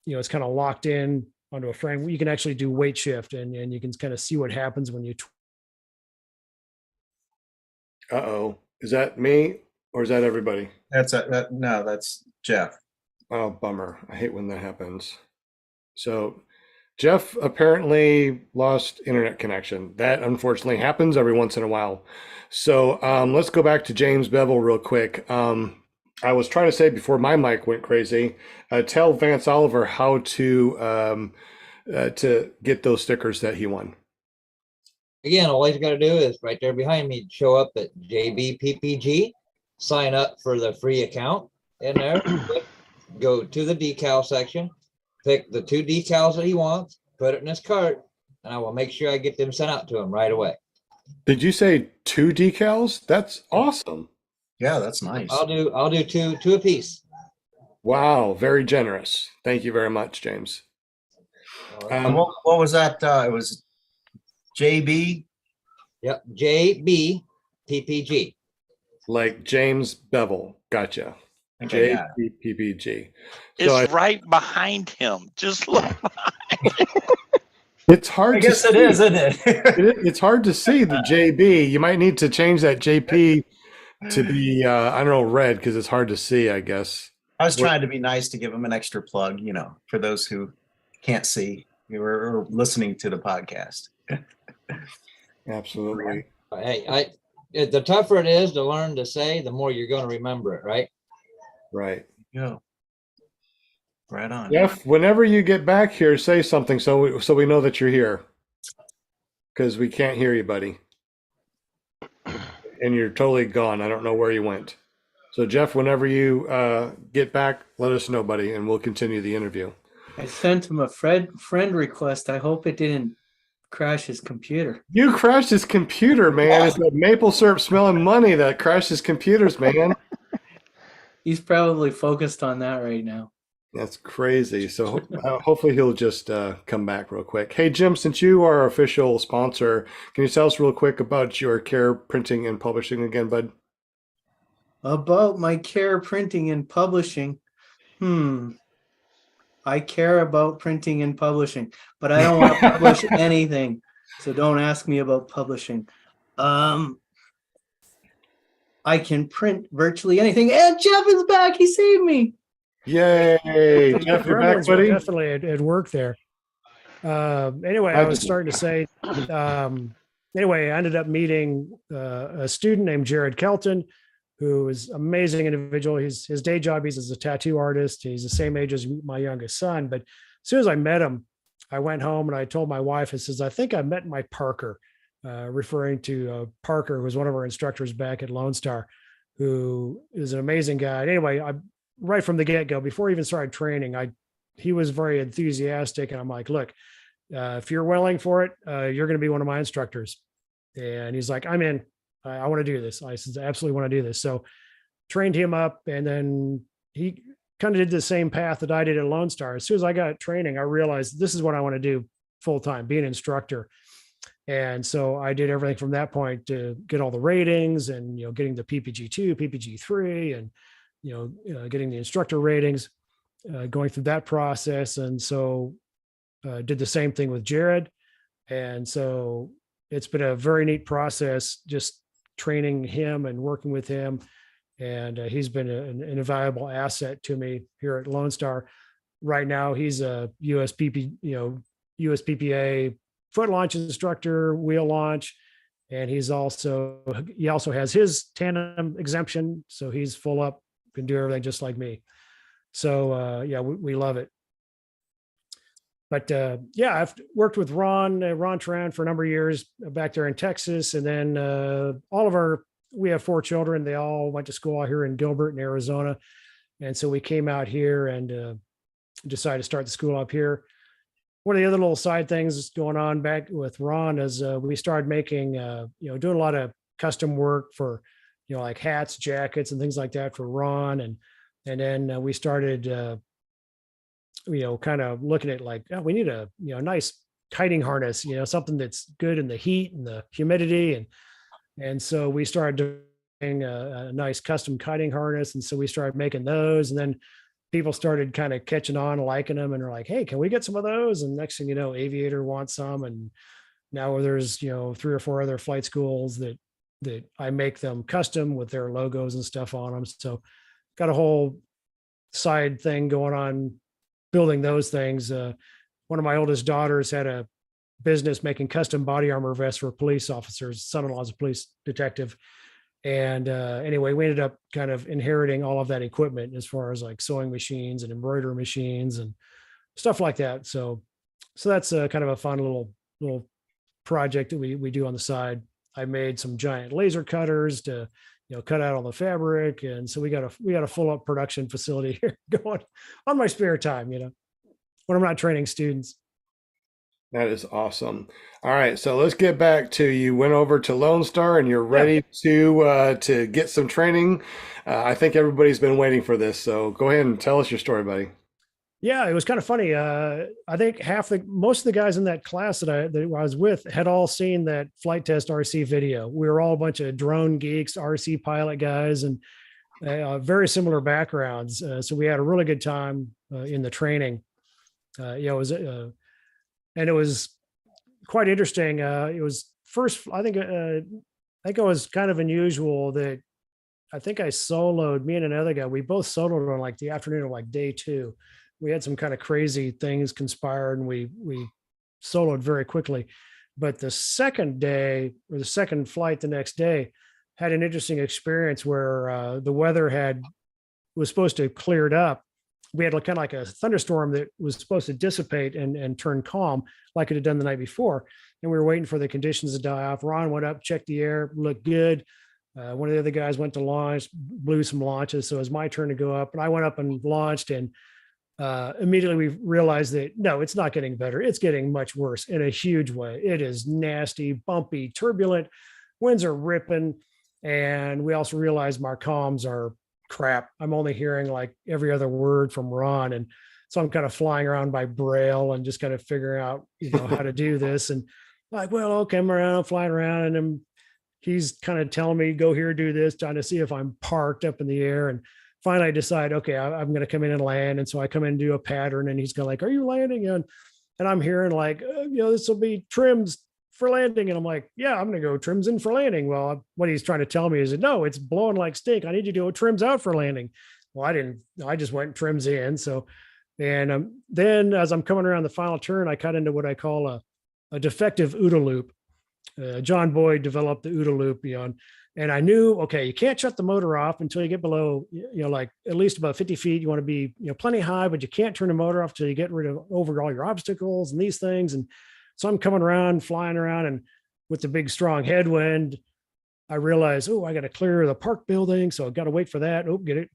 it's kind of locked in onto a frame, you can actually do weight shift and you can kind of see what happens when you. Uh-oh. Is that me or is that everybody? No, that's Jeff. Oh, bummer. I hate when that happens. So Jeff apparently lost internet connection. That unfortunately happens every once in a while. So let's go back to James Bevel real quick. I was trying to say before my mic went crazy, tell Vance Oliver how to get those stickers that he won. Again, all he's got to do is right there behind me, show up at JBPPG, sign up for the free account in there, go to the decal section, pick the 2 decals that he wants, put it in his cart, and I will make sure I get them sent out to him right away. Did you say 2 decals? That's awesome. Yeah, that's nice. I'll do two apiece. Wow, very generous. Thank you very much, James. What was that? It was JB. Yep, JBPPG. Like James Bevel. Gotcha. Okay, yeah. JPPG. It's right behind him. Just look behind him. It's hard I guess it is, isn't it? It's hard to see the JB. You might need to change that JP to be, I don't know, red, because it's hard to see, I guess. I was trying to be nice to give him an extra plug, for those who can't see or listening to the podcast. Absolutely. Hey, the tougher it is to learn to say, the more you're going to remember it, right? Right. Yeah. Right on. Jeff, whenever you get back here, say something so we know that you're here, because we can't hear you, buddy. And you're totally gone. I don't know where you went. So Jeff, whenever you get back, let us know, buddy, and we'll continue the interview. I sent him a friend request. I hope it didn't crash his computer. You crashed his computer, man. It's that maple syrup smelling money that crashed his computers, man. He's probably focused on that right now. That's crazy. So hopefully he'll just come back real quick. Hey, Jim, since you are our official sponsor, can you tell us real quick about your Care Printing and Publishing again, bud? About my Care Printing and Publishing. I care about printing and publishing, but I don't want to publish anything. So don't ask me about publishing. I can print virtually anything. And Jeff is back. He saved me. Yay. Jeff, you're back, buddy. Definitely it worked there. Anyway, I was starting to say, anyway, I ended up meeting a student named Jared Kelton, who is an amazing individual. His day job, he's as a tattoo artist. He's the same age as my youngest son. But as soon as I met him, I went home and I told my wife, I says, I think I met my Parker, referring to Parker, who was one of our instructors back at Lone Star, who is an amazing guy. Anyway, right from the get-go, before I even started training, he was very enthusiastic. And I'm like, look, if you're willing for it, you're going to be one of my instructors. And he's like, I'm in. I want to do this. I said, I absolutely want to do this. So trained him up, and then he kind of did the same path that I did at Lone Star. As soon as I got training, I realized this is what I want to do full time, be an instructor. And so I did everything from that point to get all the ratings and, getting the PPG2, PPG3, and, getting the instructor ratings, going through that process. And so did the same thing with Jared. And so it's been a very neat process, just training him and working with him. And he's been an invaluable asset to me here at Lone Star. Right now, he's a USPPA foot launch instructor, wheel launch, and he also has his tandem exemption, so he's full up, can do everything just like me. So we love it. But I've worked with Ron Tran for a number of years back there in Texas, and then we have 4 children. They all went to school out here in Gilbert in Arizona. And so we came out here and decided to start the school up here. One of the other little side things going on back with Ron is we started making, doing a lot of custom work for, like hats, jackets, and things like that for Ron. And then we started, kind of looking at like, oh, we need a, nice kiting harness, something that's good in the heat and the humidity. And so we started doing a nice custom kiting harness. And so we started making those, and then people started kind of catching on, liking them, and are like, hey, can we get some of those? And next thing you know, Aviator wants some. And now there's, 3 or 4 other flight schools that I make them custom with their logos and stuff on them. So got a whole side thing going on building those things. One of my oldest daughters had a business making custom body armor vests for police officers. Son-in-law's a police detective. And anyway, we ended up kind of inheriting all of that equipment as far as like sewing machines and embroidery machines and stuff like that. So that's kind of a fun little project that we do on the side. I made some giant laser cutters to, cut out all the fabric. And so we got a full up production facility here going on my spare time, when I'm not training students. That is awesome. All right, so let's get back to, you went over to Lone Star and you're ready to get some training. I think everybody's been waiting for this, so go ahead and tell us your story, buddy. Yeah, it was kind of funny. I think most of the guys in that class that I was with had all seen that flight test RC video. We were all a bunch of drone geeks, RC pilot guys, and very similar backgrounds. So we had a really good time in the training. It was quite interesting. It was first, I think it was kind of unusual that I think I soloed, me and another guy, we both soloed on like the afternoon of like day 2. We had some kind of crazy things conspired and we soloed very quickly. But the second day, or the second flight the next day, had an interesting experience where the weather was supposed to clear it up. We had kind of like a thunderstorm that was supposed to dissipate and turn calm like it had done the night before. And we were waiting for the conditions to die off. Ron went up, checked the air, looked good. One of the other guys went to launch, blew some launches. So it was my turn to go up, and I went up and launched, and immediately we realized that, no, it's not getting better. It's getting much worse in a huge way. It is nasty, bumpy, turbulent. Winds are ripping. And we also realized my comms are crap. I'm only hearing like every other word from Ron. And so I'm kind of flying around by braille and just kind of figuring out, how to do this. And like, well, okay, I'm flying around, and he's kind of telling me, go here, do this, trying to see if I'm parked up in the air. And finally I decide, okay, I'm going to come in and land. And so I come in and do a pattern, and he's going like, are you landing? And I'm hearing like, this will be trims for landing. And I'm like, yeah, I'm going to go trims in for landing. Well, what he's trying to tell me is that, no, it's blowing like stink. I need you to go trims out for landing. Well, I just went trims in. So, and then as I'm coming around the final turn, I cut into what I call a defective OODA loop. John Boyd developed the OODA loop, and I knew, okay, you can't shut the motor off until you get below, like at least about 50 feet. You want to be, plenty high, but you can't turn the motor off till you get rid of over all your obstacles and these things. And so I'm coming around, flying around, and with the big strong headwind, I realized, I got to clear the park building. So I got to wait for that.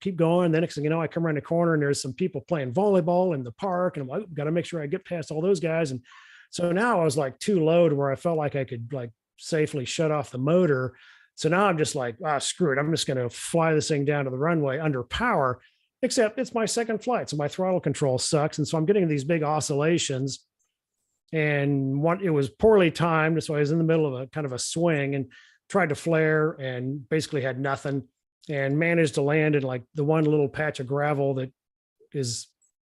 Keep going. The next thing you know, I come around the corner and there's some people playing volleyball in the park. And I'm like, got to make sure I get past all those guys. And so now I was like too low to where I felt like I could like safely shut off the motor. So now I'm just like, screw it. I'm just going to fly this thing down to the runway under power, except it's my second flight. So my throttle control sucks. And so I'm getting these big oscillations, and it was poorly timed. So I was in the middle of a kind of a swing and tried to flare and basically had nothing, and managed to land in like the one little patch of gravel that is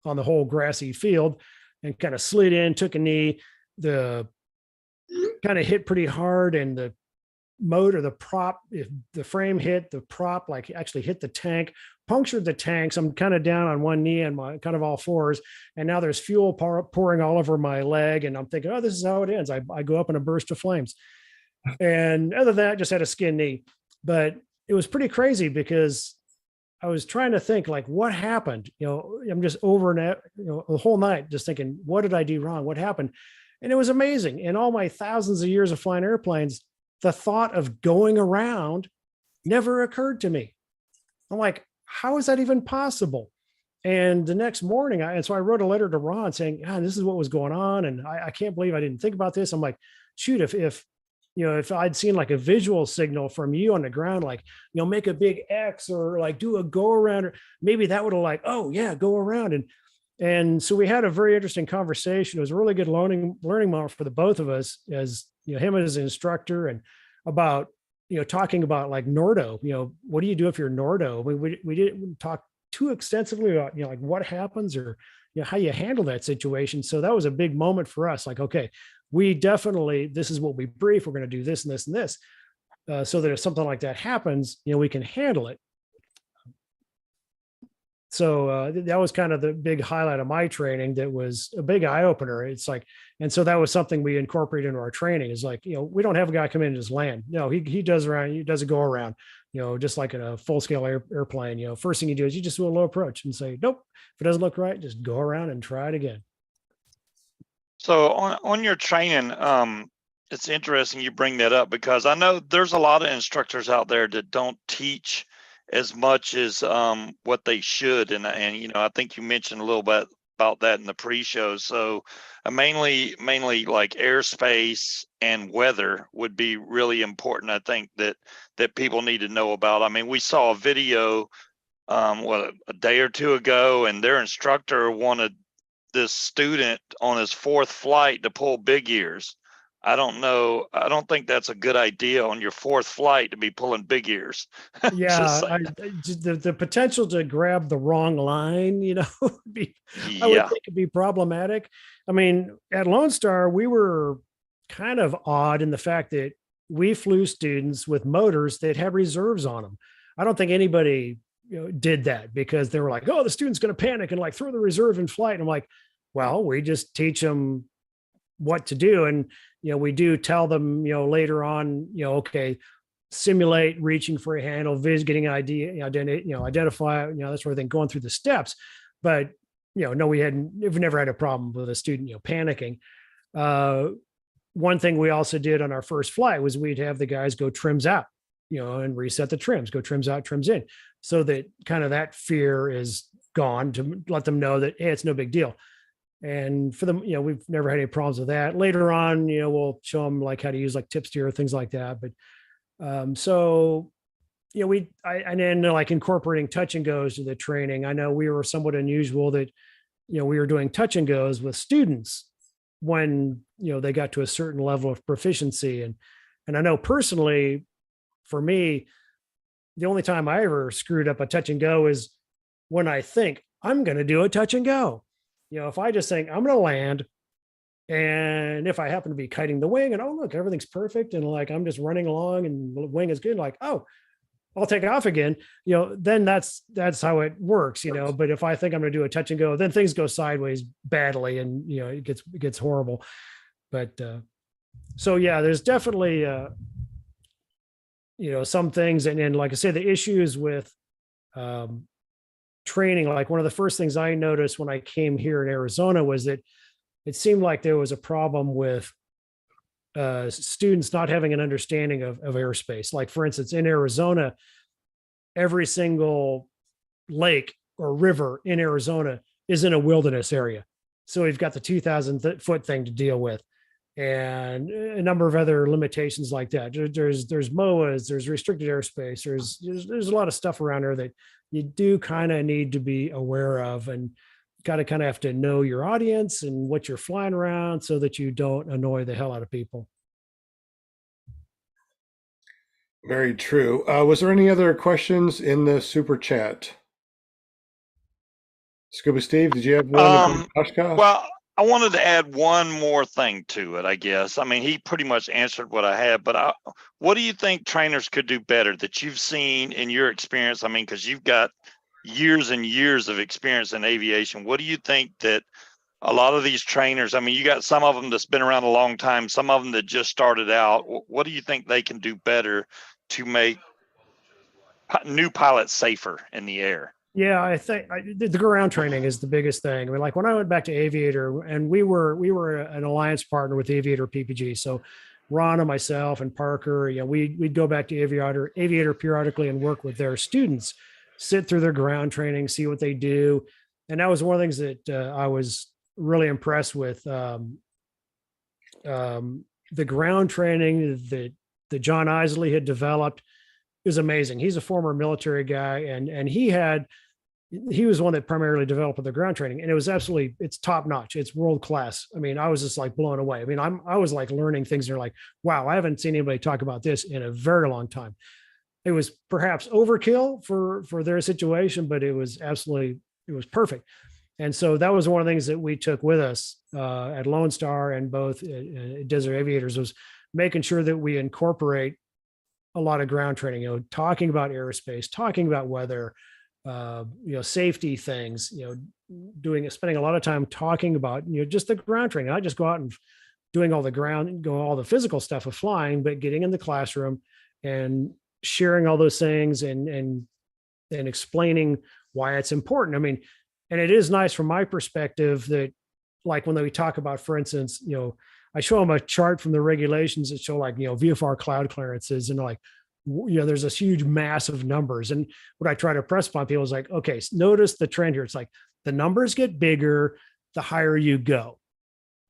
on the whole grassy field, and kind of slid in, took a knee, the kind of hit pretty hard, and the motor, the prop, if the frame hit the prop, like actually hit the tank, punctured the tank. So I'm kind of down on one knee and my kind of all fours. And now there's fuel pouring all over my leg. And I'm thinking, this is how it ends. I go up in a burst of flames. And other than that, just had a skin knee. But it was pretty crazy because I was trying to think like, what happened? I'm just over the whole night just thinking, what did I do wrong? What happened? And it was amazing. In all my thousands of years of flying airplanes, the thought of going around never occurred to me. I'm like, how is that even possible? And the next morning, so I wrote a letter to Ron saying, this is what was going on. And I can't believe I didn't think about this. I'm like, shoot, if I'd seen like a visual signal from you on the ground, like, make a big X or like do a go around, or maybe that would have like, oh yeah, go around. And so we had a very interesting conversation. It was a really good learning moment for the both of us, as him as an instructor, and about, talking about like Nordo, what do you do if you're Nordo? We didn't talk too extensively about, like what happens, or, how you handle that situation. So that was a big moment for us. Like, okay, we definitely, this is what we brief. We're going to do this and this and this, so that if something like that happens, we can handle it. So that was kind of the big highlight of my training. That was a big eye opener. It's like, and so that was something we incorporated into our training, is like, we don't have a guy come in and just land. No, he does a go around, just like in a full scale airplane. First thing you do is you just do a low approach and say, nope, if it doesn't look right, just go around and try it again. So on your training, it's interesting you bring that up, because I know there's a lot of instructors out there that don't teach as much as what they should, and I think you mentioned a little bit about that in the pre-show. So mainly like airspace and weather would be really important. I think that people need to know about. I mean, we saw a video a day or two ago, and their instructor wanted this student on his fourth flight to pull big ears. I don't know. I don't think that's a good idea on your fourth flight to be pulling big ears. Yeah, the potential to grab the wrong line, would be, I would think it'd be problematic. I mean, at Lone Star, we were kind of odd in the fact that we flew students with motors that had reserves on them. I don't think anybody did that, because they were like, oh, the student's going to panic and like throw the reserve in flight. And I'm like, well, we just teach them what to do. And, we do tell them, later on, okay, simulate reaching for a handle, getting an idea, identify, that sort of thing, going through the steps. But, no, we've never had a problem with a student, panicking. One thing we also did on our first flight was we'd have the guys go trims out, and reset the trims, go trims out, trims in, so that kind of that fear is gone, to let them know that, hey, it's no big deal. And for them, we've never had any problems with that. Later on, we'll show them like how to use like tip steer, things like that. But so, and then like incorporating touch and goes to the training. I know we were somewhat unusual that, we were doing touch and goes with students when, they got to a certain level of proficiency. And I know personally, for me, the only time I ever screwed up a touch and go is when I think I'm going to do a touch and go. If I just think I'm going to land, and if I happen to be kiting the wing and, oh, look, everything's perfect, and like I'm just running along and the wing is good, like, oh, I'll take off again, then that's how it works, But if I think I'm going to do a touch and go, then things go sideways badly, and, it gets horrible. But so, yeah, there's definitely, some things. And like I say, the issues with training, like one of the first things I noticed when I came here in Arizona was that it seemed like there was a problem with students not having an understanding of airspace. Like, for instance, in Arizona, every single lake or river in Arizona is in a wilderness area. So we've got the 2,000-foot thing to deal with, and a number of other limitations like that. There's MOAs, there's restricted airspace, there's a lot of stuff around there that you do kind of need to be aware of, and got to kind of have to know your audience and what you're flying around, so that you don't annoy the hell out of people. Very true. Was there any other questions in the super chat? Scuba Steve, did you have one? Well, I wanted to add one more thing to it, I guess. I mean, he pretty much answered what I had, but what do you think trainers could do better that you've seen in your experience? I mean, because you've got years and years of experience in aviation. What do you think that a lot of these trainers, I mean, you got some of them that's been around a long time, some of them that just started out. What do you think they can do better to make new pilots safer in the air? Yeah, I think the ground training is the biggest thing. I mean, like when I went back to Aviator, and we were an alliance partner with geriatricPPG. So Ron and myself and Parker, we'd go back to Aviator periodically and work with their students sit through their ground training, see what they do. And that was one of the things that I was really impressed with. The ground training that John Isley had developed is amazing. He's a former military guy, and he was one that primarily developed the ground training, and it's top notch. It's world class. I mean, I was just like blown away. I mean, I was like learning things. And you're like, wow, I haven't seen anybody talk about this in a very long time. It was perhaps overkill for their situation, but it was perfect. And so that was one of the things that we took with us at Lone Star and both Desert Aviators, was making sure that we incorporate a lot of ground training, talking about aerospace, talking about weather, safety things, spending a lot of time talking about, just the ground training, not just go out and doing all the physical stuff of flying, but getting in the classroom and sharing all those things and explaining why it's important. I mean, and it is nice from my perspective that, like, when we talk about, for instance, I show them a chart from the regulations that show, like, VFR cloud clearances, and like, there's this huge mass of numbers. And what I try to press upon people is like, okay, notice the trend here. It's like the numbers get bigger the higher you go.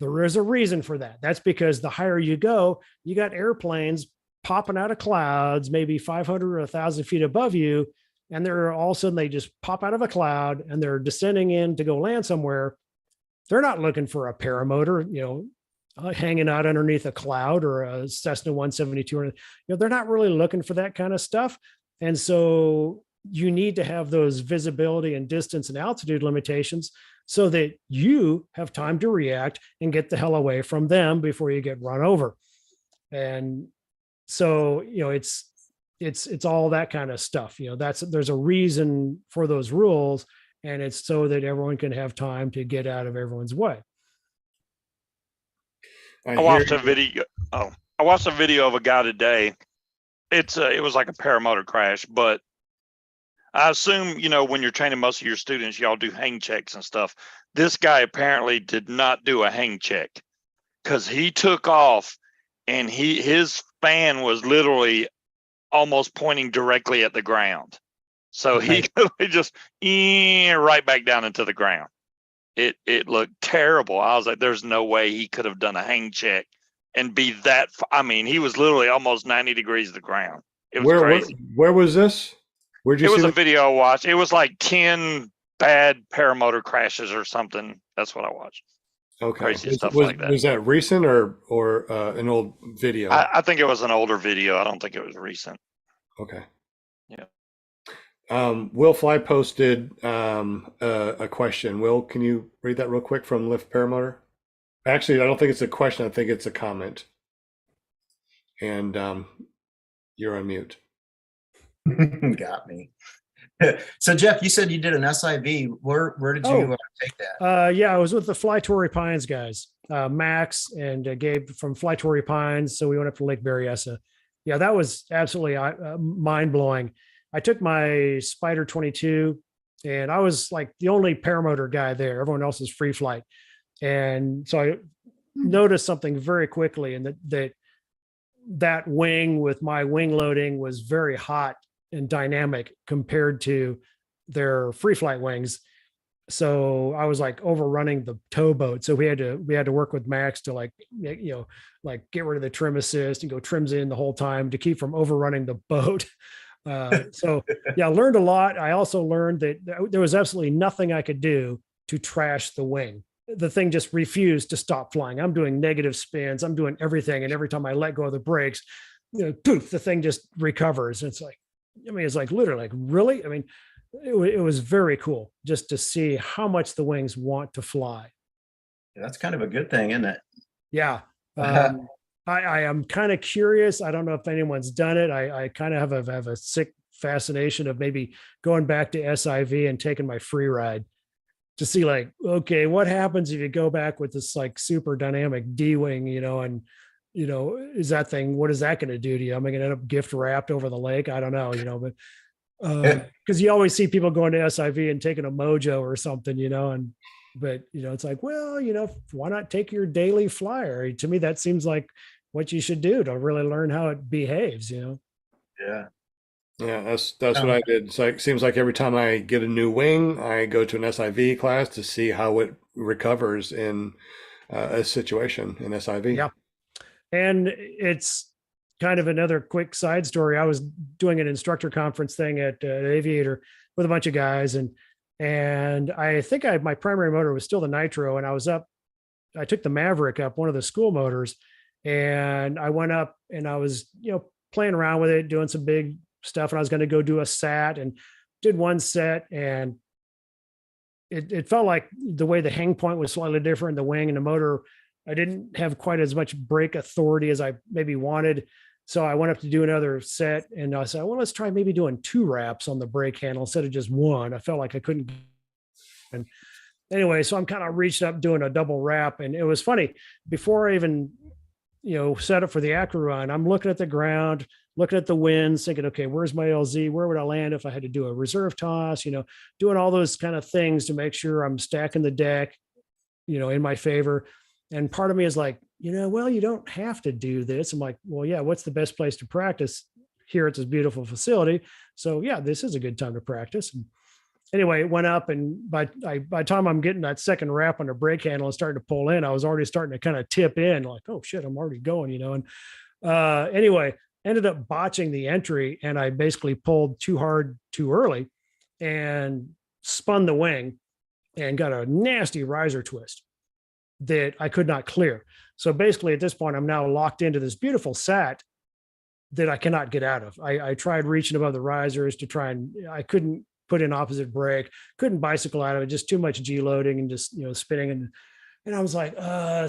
There is a reason for that. That's because the higher you go, you got airplanes popping out of clouds, maybe 500 or 1,000 feet above you. And they're all of a sudden, they just pop out of a cloud and they're descending in to go land somewhere. They're not looking for a paramotor, hanging out underneath a cloud or a Cessna 172. They're not really looking for that kind of stuff. And so you need to have those visibility and distance and altitude limitations so that you have time to react and get the hell away from them before you get run over. And so, it's all that kind of stuff. There's a reason for those rules, and it's so that everyone can have time to get out of everyone's way. I watched a video. I watched a video of a guy today. It was like a paramotor crash, but I assume, when you're training most of your students, y'all do hang checks and stuff. This guy apparently did not do a hang check, because he took off and his fan was literally almost pointing directly at the ground. So he just right back down into the ground. It looked terrible. I was like, there's no way he could have done a hang check and be that. I mean, he was literally almost 90 degrees to the ground. It was crazy. Where was this? Where'd you see it? It was a video I watched. It was like 10 bad paramotor crashes or something. That's what I watched. Okay. Crazy stuff like that. Was that recent or an old video? I think it was an older video. I don't think it was recent. Okay. Yeah. Will Fly posted a question. Will, can you read that real quick from Lift Paramotor? Actually, I don't think it's a question. I think it's a comment. And you're on mute. Got me. So Jeff, you said you did an SIV. Where did you take that? Yeah, I was with the Fly Torrey Pines guys, Max and Gabe from Fly Torrey Pines. So we went up to Lake Berryessa. Yeah, that was absolutely mind blowing. I took my Spider 22, and I was like the only paramotor guy there. Everyone else is free flight, and so I noticed something very quickly, and that wing with my wing loading was very hot and dynamic compared to their free flight wings. So I was like overrunning the towboat. So we had to work with Max to like get rid of the trim assist and go trims in the whole time to keep from overrunning the boat. So yeah, I learned a lot. I also learned that there was absolutely nothing I could do to trash the wing. The thing just refused to stop flying. I'm doing negative spins. I'm doing everything. And every time I let go of the brakes, poof, the thing just recovers. And it's like, it's like literally like, really? I mean, it was very cool just to see how much the wings want to fly. Yeah, that's kind of a good thing, isn't it? Yeah. I am kind of curious. I don't know if anyone's done it. I kind of have a sick fascination of maybe going back to SIV and taking my free ride to see like, okay, what happens if you go back with this like super dynamic D-wing, and is that thing, what is that going to do to you? Am I going to end up gift wrapped over the lake? I don't know, but because you always see people going to SIV and taking a Mojo or something, but it's like, well, why not take your daily flyer? To me, that seems like what you should do to really learn how it behaves, Yeah. Yeah, that's what I did. So it seems like every time I get a new wing, I go to an SIV class to see how it recovers in a situation in SIV. Yeah. And it's kind of another quick side story. I was doing an instructor conference thing at Aviator with a bunch of guys, and I think my primary motor was still the Nitro, and I took the Maverick up, one of the school motors, and I went up and I was, playing around with it, doing some big stuff, and I was going to go do a sat and did one set, and it felt like the way the hang point was slightly different, the wing and the motor, I didn't have quite as much brake authority as I maybe wanted. So I went up to do another set, and I said, well, let's try maybe doing 2 wraps on the brake handle instead of just 1. I felt like I couldn't. And anyway, so I'm kind of reached up doing a double wrap, and it was funny. Before I even, set up for the acro run, I'm looking at the ground, looking at the winds, thinking, okay, where's my LZ? Where would I land if I had to do a reserve toss? Doing all those kind of things to make sure I'm stacking the deck, in my favor. And part of me is like, well, you don't have to do this. I'm like, well, yeah, what's the best place to practice? Here it's this beautiful facility. So yeah, this is a good time to practice. And anyway, it went up, and by the time I'm getting that second wrap on the brake handle and starting to pull in, I was already starting to kind of tip in, like, oh shit, I'm already going, And anyway, ended up botching the entry, and I basically pulled too hard too early and spun the wing and got a nasty riser twist that I could not clear. So basically at this point, I'm now locked into this beautiful sat that I cannot get out of. I tried reaching above the risers to try, and I couldn't put in opposite brake, couldn't bicycle out of it, just too much G loading and just, spinning. And I was like,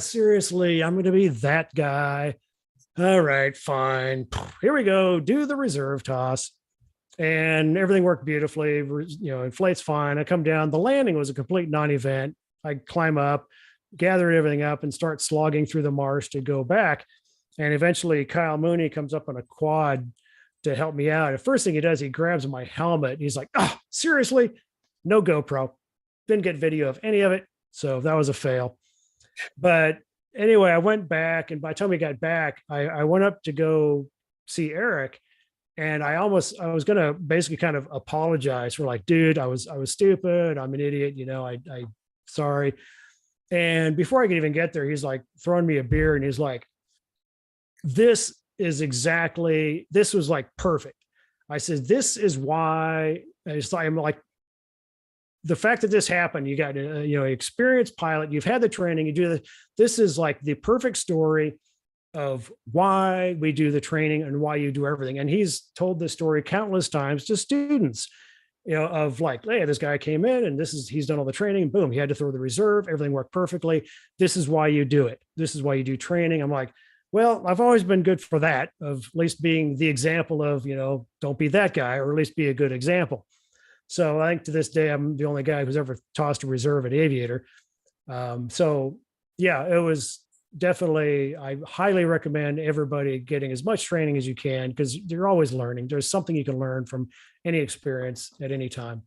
seriously, I'm going to be that guy. All right, fine. Here we go. Do the reserve toss. And everything worked beautifully. Inflate's fine. I come down. The landing was a complete non-event. I climb up, gather everything up, and start slogging through the marsh to go back. And eventually Kyle Mooney comes up on a quad to help me out. The first thing he does, he grabs my helmet. And he's like, oh, seriously? No GoPro. Didn't get video of any of it. So that was a fail. But anyway, I went back, and by the time we got back, I went up to go see Erik. And I was going to basically kind of apologize for, like, dude, I was stupid. I'm an idiot. I sorry. And before I could even get there, he's like throwing me a beer, and he's like, this was like perfect. I said, this is why I'm like, the fact that this happened, you got an experienced pilot, you've had the training, you do this is like the perfect story of why we do the training and why you do everything. And he's told this story countless times to students, of like, hey, this guy came in and he's done all the training, boom, he had to throw the reserve, everything worked perfectly. This is why you do it. This is why you do training. I'm like, well, I've always been good for that, of at least being the example of, don't be that guy, or at least be a good example. So I think to this day, I'm the only guy who's ever tossed a reserve at Aviator. So yeah, it was definitely, I highly recommend everybody getting as much training as you can, because you're always learning. There's something you can learn from any experience at any time.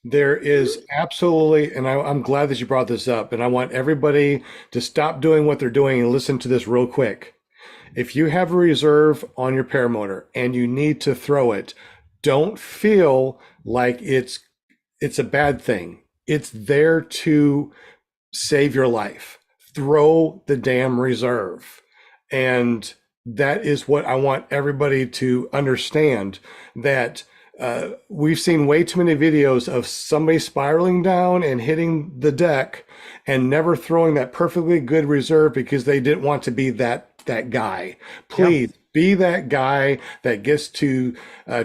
There is absolutely, and I'm glad that you brought this up, and I want everybody to stop doing what they're doing and listen to this real quick. If you have a reserve on your paramotor and you need to throw it, don't feel like it's a bad thing. It's there to save your life. Throw the damn reserve. And that is what I want everybody to understand, that we've seen way too many videos of somebody spiraling down and hitting the deck and never throwing that perfectly good reserve because they didn't want to be that guy. Please be that guy that gets to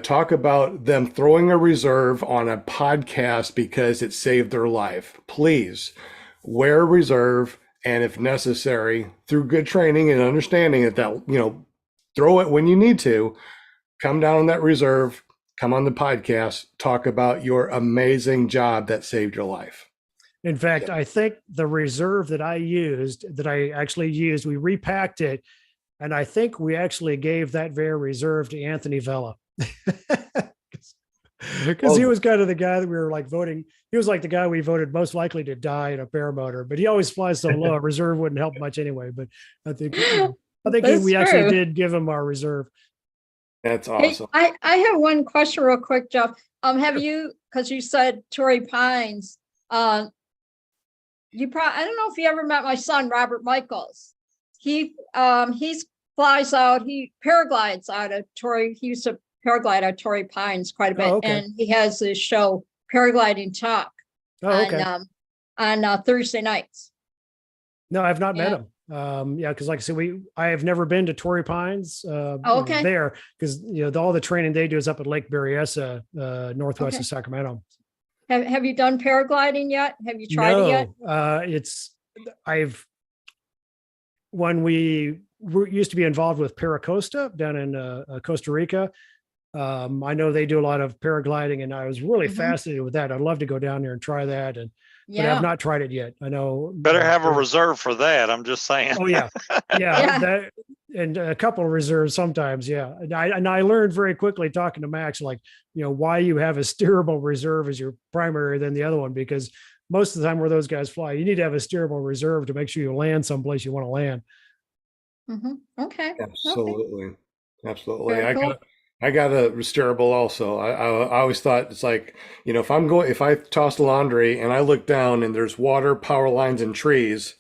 talk about them throwing a reserve on a podcast because it saved their life. Please wear a reserve, and if necessary, through good training and understanding that throw it when you need to, come down on that reserve, come on the podcast, talk about your amazing job that saved your life. In fact, I think the reserve that I actually used, we repacked it. And I think we actually gave that very reserve to Anthony Vella. Because he was kind of the guy that we were like voting. He was like the guy we voted most likely to die in a paramotor, but he always flies so low, a reserve wouldn't help much anyway. But I think we actually did give him our reserve. That's Hey, awesome. I have one question real quick, Jeff. Have you, because you said Torrey Pines, I don't know if you ever met my son, Robert Michaels. He's flies out, he paraglides out of Torrey, he used to paraglide at Torrey Pines quite a bit. Oh, okay. And he has this show, Paragliding Talk, Oh, okay. on Thursday nights. No, I've not met Yeah. him. Yeah, because like I said, I have never been to Torrey Pines. Okay. There, because all the training they do is up at Lake Berryessa, northwest Okay. of Sacramento. Have you done paragliding yet? Have you tried it yet? No, when we used to be involved with Paracosta down in Costa Rica. I know they do a lot of paragliding, and I was really Mhm. fascinated with that. I'd love to go down there and try that, but Yeah. I've not tried it yet. I know. Better have a reserve for that. I'm just saying. Oh yeah, Yeah. that, and a couple of reserves sometimes. Yeah, and I learned very quickly talking to Max, like why you have a steerable reserve as your primary than the other one, because most of the time where those guys fly, you need to have a steerable reserve to make sure you land someplace you want to land. Mhm. Okay. Absolutely. Absolutely. Very cool. I got a steerable also. I always thought it's like, if I toss laundry and I look down and there's water, power lines, and trees,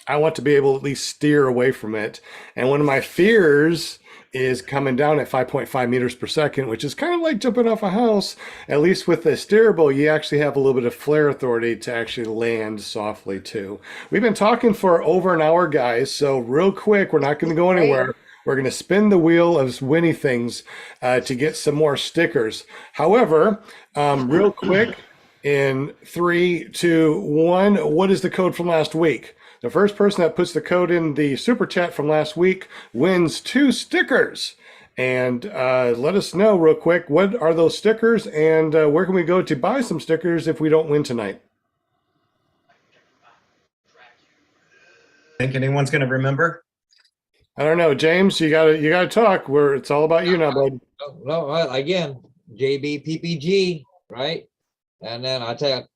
I want to be able to at least steer away from it. And one of my fears is coming down at 5.5 meters per second, which is kind of like jumping off a house. At least with the steerable, you actually have a little bit of flare authority to actually land softly too. We've been talking for over an hour, guys. So real quick, we're not going to go anywhere. We're going to spin the wheel of Winnie things to get some more stickers. However, real quick, in 3, 2, 1, what is the code from last week? The first person that puts the code in the super chat from last week wins 2 stickers. And let us know real quick, what are those stickers, and where can we go to buy some stickers if we don't win tonight? Think anyone's going to remember? I don't know, James. You gotta talk. It's all about you now, bud. No, again, JBPPG, right? And then I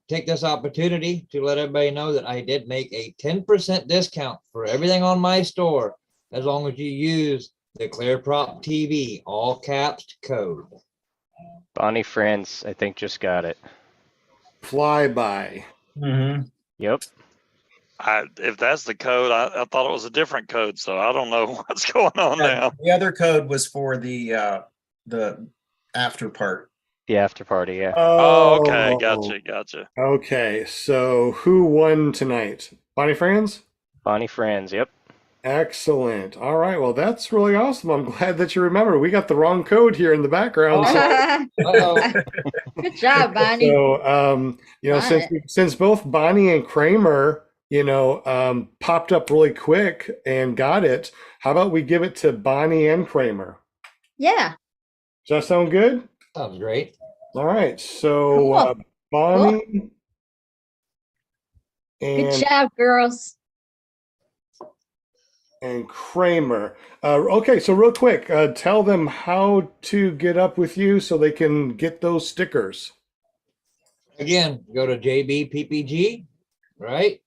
take this opportunity to let everybody know that I did make a 10% discount for everything on my store, as long as you use the ClearPropTV all caps code. Bonnie Friends, I think, just got it. Flyby. Mm-hmm. Yep. If that's the code, I thought it was a different code, so I don't know what's going on now. The other code was for the after part. The after party, yeah. Oh, okay, gotcha. Okay, so who won tonight? Bonnie Franz? Bonnie Friends, yep. Excellent. All right, well, that's really awesome. I'm glad that you remember. We got the wrong code here in the background. Uh-oh. Good job, Bonnie. So, since both Bonnie and Kramer, popped up really quick and got it, how about we give it to Bonnie and Kramer? Yeah. Does that sound good? Sounds great. All right, so Cool. Bonnie Good and job, girls. Kramer. Okay, so real quick, tell them how to get up with you so they can get those stickers. Again, go to JBPPG, right?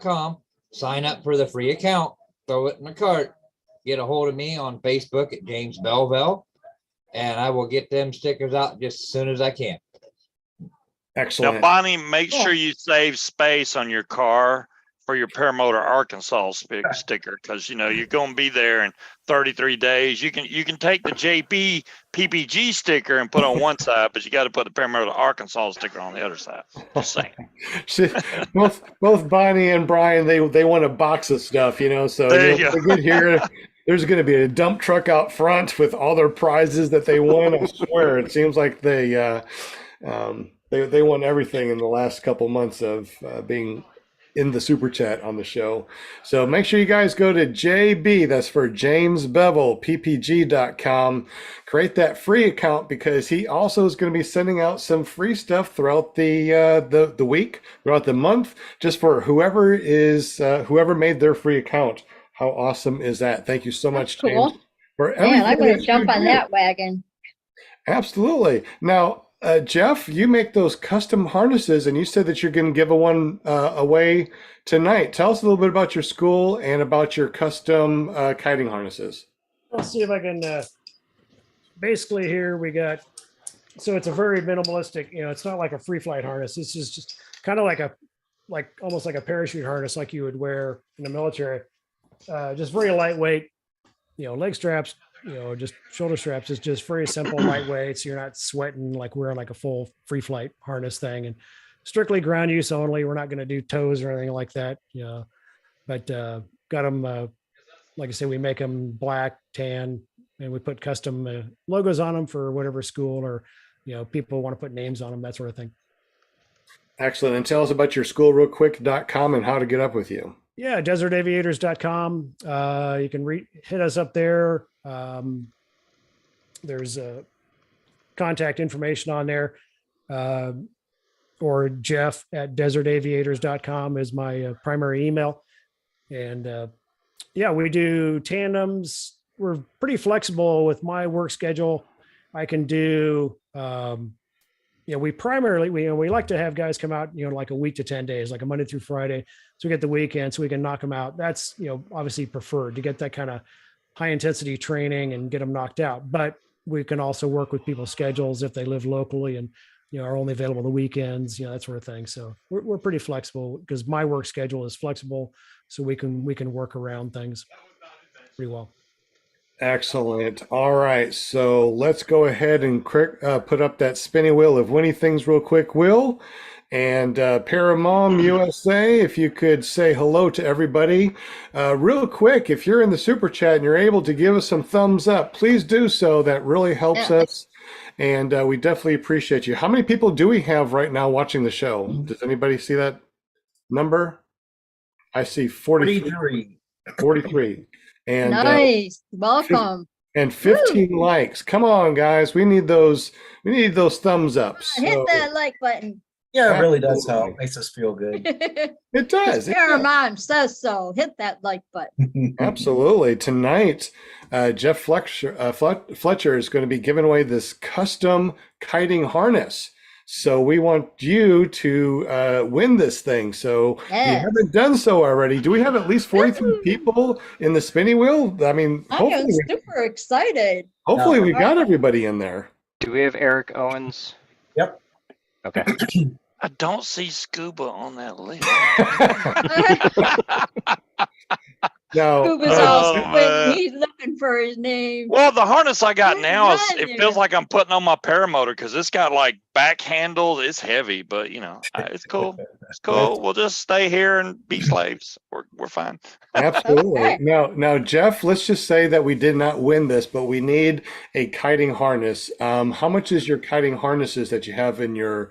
.com, sign up for the free account, throw it in the cart, get a hold of me on Facebook at James Belville, and I will get them stickers out just as soon as I can. Excellent. Now, Bonnie, make sure you save space on your car for your Paramotor Arkansas sticker, because you're going to be there in 33 days. You can take the JP PPG sticker and put on one side, but you got to put the Paramotor Arkansas sticker on the other side. Just saying. both Bonnie and Brian, they want a box of stuff, so There you they go. get here. There's going to be a dump truck out front with all their prizes that they won. I swear, it seems like they won everything in the last couple months of being in the super chat on the show. So make sure you guys go to JB, that's for James Bevel, ppg.com. Create that free account, because he also is going to be sending out some free stuff throughout the week, throughout the month, just for whoever made their free account. How awesome is that? Thank you so much, Cool. James, for Man, I'm everything going that to jump you on do. that wagon. Absolutely. Now, Jeff, you make those custom harnesses, and you said that you're going to give one away tonight. Tell us a little bit about your school and about your custom kiting harnesses. Let's see if I can basically here we got, so it's a very minimalistic, it's not like a free flight harness. This is just kind of like almost like a parachute harness like you would wear in the military. Just very lightweight, leg straps, just shoulder straps. It's just very simple, lightweight. So you're not sweating like wearing like a full free flight harness thing, and strictly ground use only. We're not going to do toes or anything like that. But got them, like I said, we make them black, tan, and we put custom logos on them for whatever school or, people want to put names on them, that sort of thing. Excellent. And tell us about your schoolrealquick.com and how to get up with you. Yeah, desertaviators.com. You can hit us up there. There's contact information on there. Or Jeff at desertaviators.com is my primary email. And we do tandems. We're pretty flexible with my work schedule. I can do, we primarily, we like to have guys come out, like a week to 10 days, like a Monday through Friday. So we get the weekend so we can knock them out. That's, obviously preferred to get that kind of high intensity training and get them knocked out. But we can also work with people's schedules if they live locally and, are only available the weekends, that sort of thing. So we're pretty flexible because my work schedule is flexible. So we can work around things pretty well. Excellent. All right. So let's go ahead and put up that spinning wheel of winning things real quick, Will. And Paramom USA, if you could say hello to everybody. Real quick, if you're in the super chat and you're able to give us some thumbs up, please do so. That really helps us. And we definitely appreciate you. How many people do we have right now watching the show? Does anybody see that number? I see 43. 43. And nice. Welcome. And 15 likes. Come on, guys. We need those thumbs up. Hit that like button. Yeah, it really does help. Makes us feel good. It does. Paramount says so. Hit that like button. Absolutely. Tonight, Jeff Fletcher is going to be giving away this custom kiting harness. So we want you to win this thing. So if you haven't done so already, do we have at least 43 people in the spinning wheel? I mean, I'm super excited. Hopefully we got everybody in there. Do we have Erik Owens? Yep. Okay. I don't see scuba on that list. No, Scuba's all he's looking for his name. Well, the harness I got now it feels like I'm putting on my paramotor because it's got like back handles. It's heavy, but it's cool. It's cool. We'll just stay here and be slaves. We're fine. Absolutely. Now, Jeff, let's just say that we did not win this, but we need a kiting harness. How much is your kiting harnesses that you have in your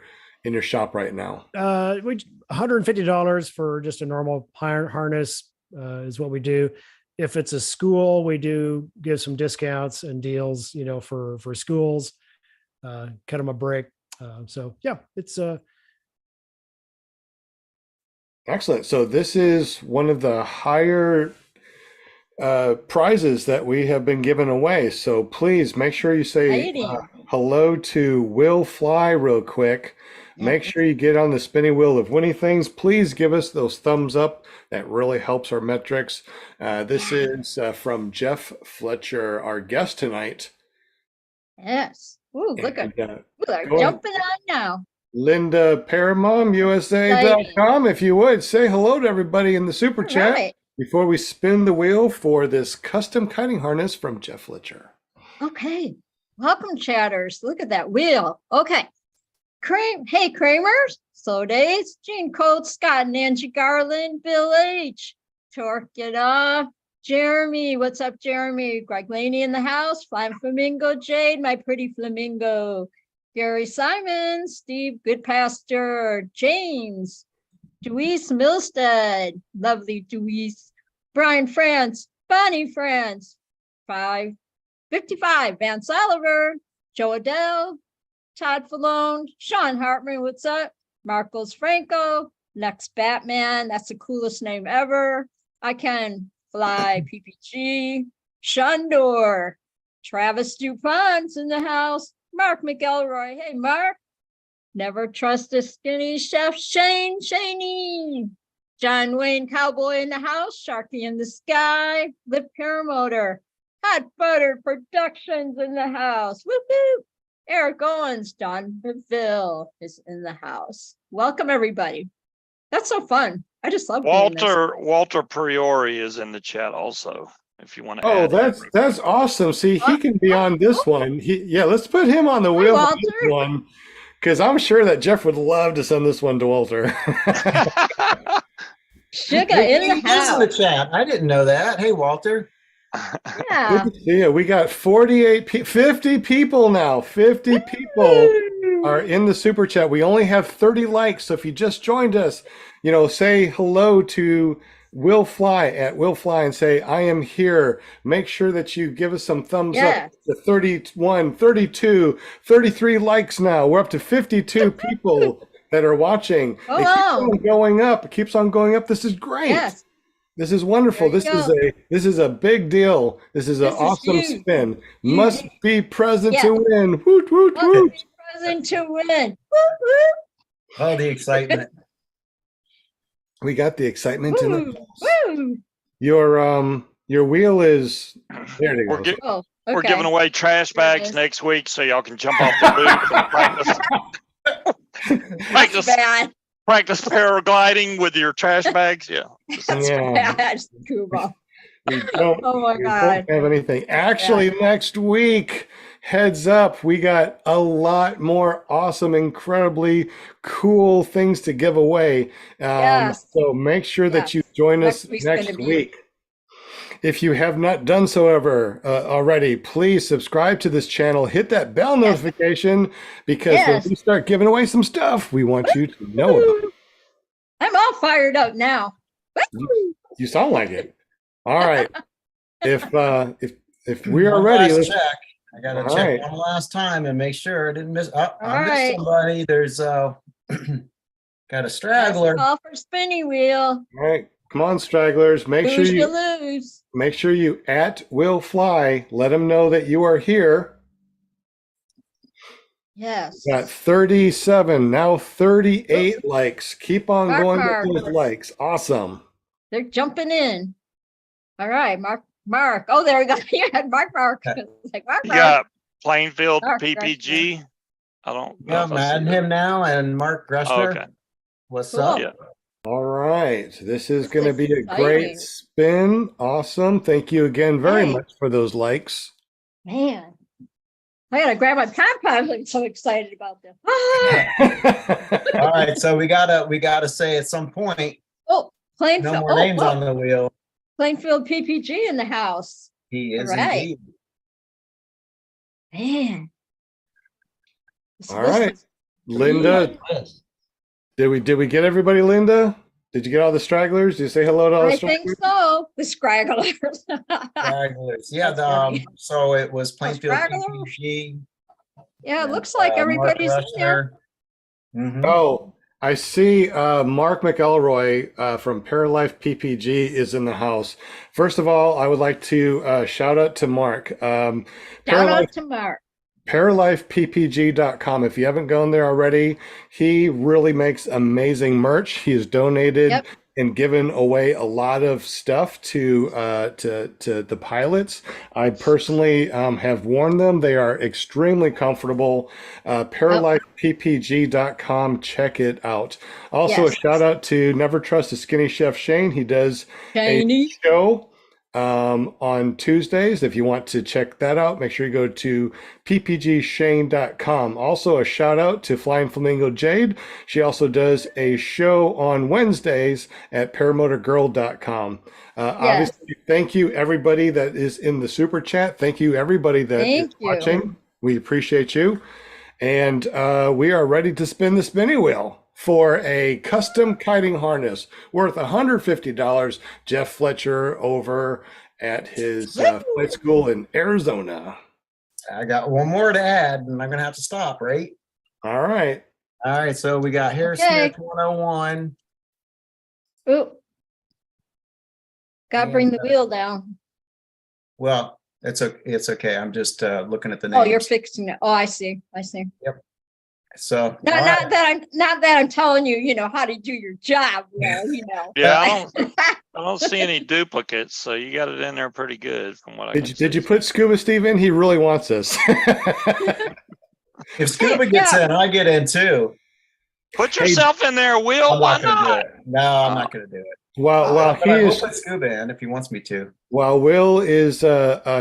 shop right now? $150 for just a normal harness. Is what we do. If it's a school, we do give some discounts and deals, for schools, cut them a break. So yeah, it's excellent. So this is one of the higher prizes that we have been giving away. So please make sure you say hello to Will Fly real quick. Make sure you get on the spinning wheel of winning things. Please give us those thumbs up. That really helps our metrics. This is from Jeff Fletcher, our guest tonight. Yes. Ooh, look at they're jumping on now. Linda Paramom, USA.com. If you would, say hello to everybody in the super chat before we spin the wheel for this custom kiting harness from Jeff Fletcher. Okay. Welcome, chatters. Look at that wheel. Okay. Hey, Kramers, Slow Days, Gene Coates, Scott and Angie Garland, Bill H, Torque It Off, Jeremy, what's up, Jeremy? Greg Laney in the house, Flying Flamingo, Jade, my pretty flamingo, Gary Symons, Steve Goodpasture, James, Deweese Milstead, lovely Deweese, Brian France, Bonnie France, 555, Vance Oliver, Joe Adele, Todd Falone, Sean Hartman, what's up? Marcos Franco, Lex Batman, that's the coolest name ever. I Can Fly, PPG, Shundor, Travis DuPont's in the house, Mark McElroy, hey Mark, Never Trust a Skinny Chef, Shaney, John Wayne Cowboy in the house, Sharky in the Sky, Lip Paramotor, Hot Butter Productions in the house. Woo-hoo. Erik Owens, Don Beville is in the house. Welcome, everybody. That's so fun. I just love doing this. Walter Priori is in the chat also, if you want to Oh, add him. that's awesome. See, he can be on this one. Yeah, let's put him on the wheel for this Walter. one, because I'm sure that Jeff would love to send this one to Walter. Sugar in the He's in house. the chat. I didn't know that. Hey, Walter. Yeah. Yeah, we got 50 people now. 50 people are in the super chat. We only have 30 likes. So if you just joined us, say hello to Will Fly at Will Fly and say, I am here. Make sure that you give us some thumbs up. The 31, 32, 33 likes now. We're up to 52 people that are watching. Oh, it keeps wow. on going up. It keeps on going up. This is great. Yes. This is wonderful. There you This is a big deal. This is an This is awesome huge. spin. Huge. Must be present Yeah. to win. Woot, woot, Must woot. be present to win. Woo, Oh, the excitement. We got the excitement in woo, the woo. your wheel is there it We're, goes. gi- Oh, we're okay. giving away trash There it bags is. next week, so y'all can jump off the roof and That's bad. practice paragliding with your trash bags. Yeah. That's Yeah. bad, Scuba. We don't, Oh my we God. don't have anything. Actually, next week, heads up, we got a lot more awesome, incredibly cool things to give away. Yes. So make sure that Yes. you join Next us week's next gonna be- week. If you have not done so already, please subscribe to this channel. Hit that bell notification because Yes. when we start giving away some stuff, we want you to know about it. I'm all fired up now. Woo. You sound like it. All right. If we are One ready, last let's check. I gotta All check right. one last time and make sure I didn't miss. Oh, I missed right. somebody. There's got a straggler. Call for spinny wheel. All right. Come on, stragglers. Make sure Lose, you you lose. make sure you at Will Fly. Let him know that you are here. Yes. Got 37, now 38 likes. Keep on Mark, going Mark. with those likes. Awesome. They're jumping in. All right, Mark. Oh, there we go. You had Mark. It's like Mark. You got Plainfield Mark, PPG. I don't know. Yeah, if I I'm adding see him now and Mark that. Gressner. Oh, okay. What's Cool. up? Yeah. All right. This is This going to is be a exciting. great spin. Awesome. Thank you again very Hey. much for those likes. Man, I gotta grab my pom-poms. I'm so excited about this. Ah! All right, so we gotta say at some point, Oh, Plainfield. no more names on the wheel. Plainfield PPG in the house. He is All right. indeed. Man. All right. Linda, Yes. did we get everybody, Linda? Did you get all the stragglers? Did you say hello to all the I think stragglers? so. The scragglers. Stragglers. Yeah, That's funny. so it was Plainfield stragglers? PPG. Yeah, it and, looks like Mark everybody's in there. Gressner. Mhm. Oh, I see Mark McElroy from Paralife PPG is in the house. First of all, I would like to shout out to Mark. Shout Paralife out to Mark. ParalifePPG.com. If you haven't gone there already, he really makes amazing merch. He has donated Yep. and given away a lot of stuff to the pilots. I personally have worn them. They are extremely comfortable. ParalifePPG.com. Check it out. Also, Yes. a shout out to Never Trust a Skinny Chef Shane. He does Shiny. a show on Tuesdays. If you want to check that out, make sure you go to ppgshane.com. Also, a shout out to Flying Flamingo Jade. She also does a show on Wednesdays at paramotorgirl.com. Obviously, thank you everybody that is in the super chat. Thank you everybody that is Thank you. watching. We appreciate you. And we are ready to spin the spinning wheel for a custom kiting harness worth $150. Jeff Fletcher over at his flight school in Arizona. I got one more to add, and I'm gonna have to stop, right? All right. All right, so we got Harris Okay. Smith 101. Ooh. Gotta bring the And, wheel down. So Not that I'm telling you, how to do your job well. Yeah, I don't see any duplicates, so you got it in there pretty good from what I can Did you see. put Scuba Steve in? He really wants this. if Scuba gets in, I get in too. Put yourself in there, Will. I'm Why not gonna do not? it. No, I'm not gonna do it. While But I will he put is Scuba in if he wants me to. while Will is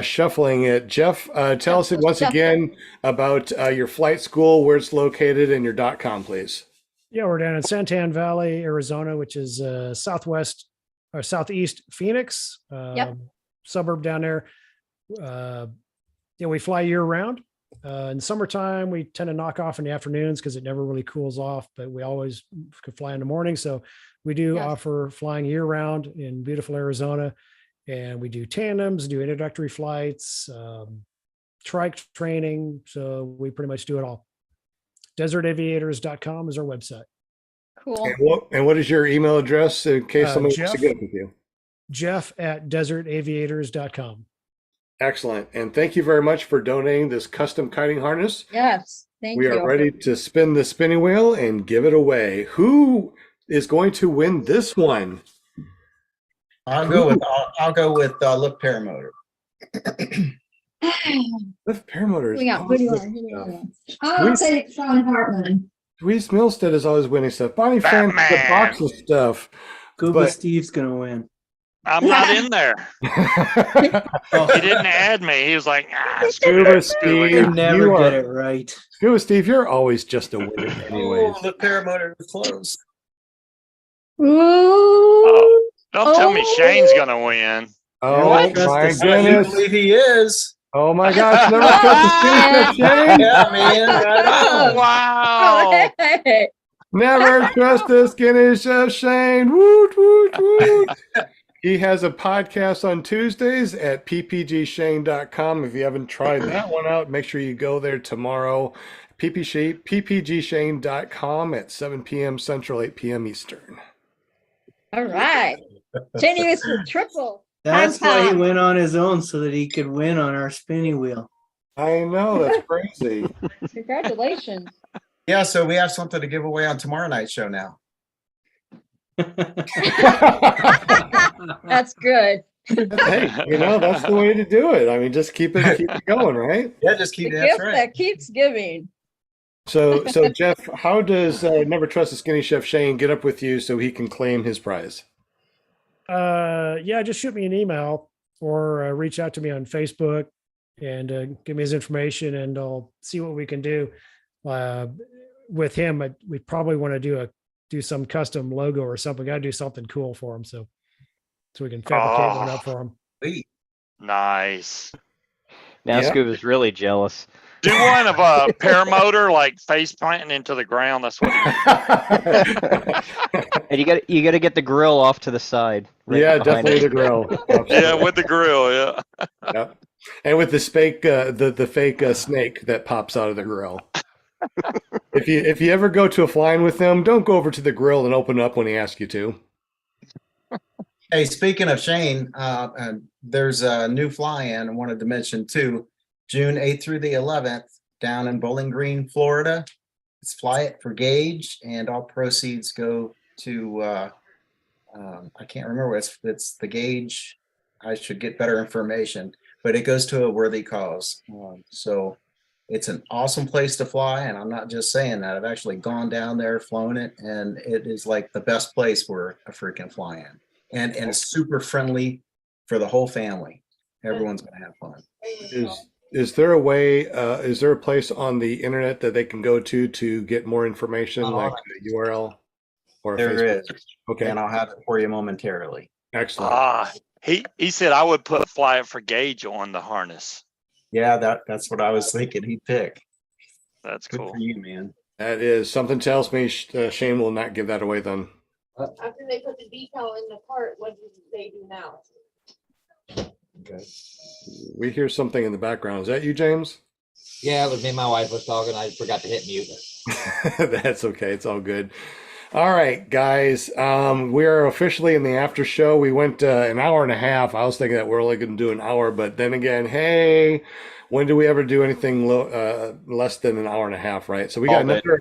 shuffling it, Jeff, tell us once Jeff. again about your flight school, where it's located, and your .com, please. Yeah, we're down in Santan Valley, Arizona, which is southwest or southeast Phoenix, suburb down there. We fly year round. In summertime, we tend to knock off in the afternoons because it never really cools off, but we always could fly in the morning. So we do Yes. offer flying year round in beautiful Arizona, and we do tandems, do introductory flights, trike training. So we pretty much do it all. DesertAviators.com is our website. Cool. And what is your email address in case somebody wants to Jeff. get with you? Jeff@DesertAviators.com. Excellent. And thank you very much for donating this custom kiting harness. Yes. Thank We you. are ready to spin the spinning wheel and give it away. Who is going to win this one? I'll go with Look Paramotor. With paramotors. We got, Oh, what do you this want? Who do you stuff. want? I'll take Sean Hartman. Louise Milstead is always winning stuff. Bonnie Fan has the Batman. box of stuff. Scuba But- Steve's gonna win. I'm not in there. Oh, He didn't add me. He was like, Scuba Scuba Steve. you guy. never you get are- it right. Scuba Steve, you're always just a winner anyways. Oh, Look Paramotor is close. Ooh. Don't tell me Oh. Shane's going to win. Oh What? my Just I do goodness. believe he is. Oh my gosh. Never trust the skinny chef, Shane. Yeah, man. Right on. Wow. Hey. Never trust the skinny chef, Shane. Woot, woot, woot. He has a podcast on Tuesdays at ppgshane.com. If you haven't tried that one out, make sure you go there tomorrow. ppgshane.com at 7 p.m. Central, 8 p.m. Eastern. All right. Shane was with triple. That's why he Tom. went on his own so that he could win on our spinning wheel. I know, that's crazy. Congratulations. Yeah, so we have something to give away on tomorrow night's show now. That's good. Hey, that's the way to do it. I mean, just keep it going, right? Yeah, just The keep gift that's right. that keeps giving. So Jeff, how does Never Trust the Skinny Chef Shane get up with you so he can claim his prize? Just shoot me an email or reach out to me on Facebook and give me his information, and I'll see what we can do with him. We probably want to do some custom logo or something. Got to do something cool for him, so we can fabricate one up for him. Sweet. Nice. Now Yeah. Scuba's really jealous. Do one of a paramotor like face planting into the ground. That's what. And you got to get the grill off to the side. right Yeah, behind definitely it. the grill. Yeah, with the grill. Yeah. Yep. And with the fake the fake snake that pops out of the grill. If you ever go to a flying with them, don't go over to the grill and open it up when he asks you to. Hey, speaking of Shane, there's a new fly-in I wanted to mention too. June 8th through the 11th down in Bowling Green, Florida. It's Fly It for Gauge, and all proceeds go to I can't remember what it's the Gauge. I should get better information, but it goes to a worthy cause. So it's an awesome place to fly, and I'm not just saying that. I've actually gone down there, flown it, and it is like the best place for a freaking fly-in. And it's super friendly for the whole family. Everyone's gonna have fun. Is there a way? Is there a place on the internet that they can go to get more information, like a URL or a There Facebook? is, Okay, and I'll have it for you momentarily. excellent. He said I would put Fly It for Gauge on the harness. Yeah, that's what I was thinking he'd pick. That's Good cool. for you, man. That is something tells me Shane will not give that away then. After they put the decal in the part, what do they do now? Okay. We hear something in the background. Is that you, James? Yeah, it was me. My wife was talking. I forgot to hit mute. That's okay. It's all good. All right, guys. We are officially in the after show. We went an hour and a half. I was thinking that we're only going to do an hour, but then again, hey, when do we ever do anything less than an hour and a half, right? So we got All day. another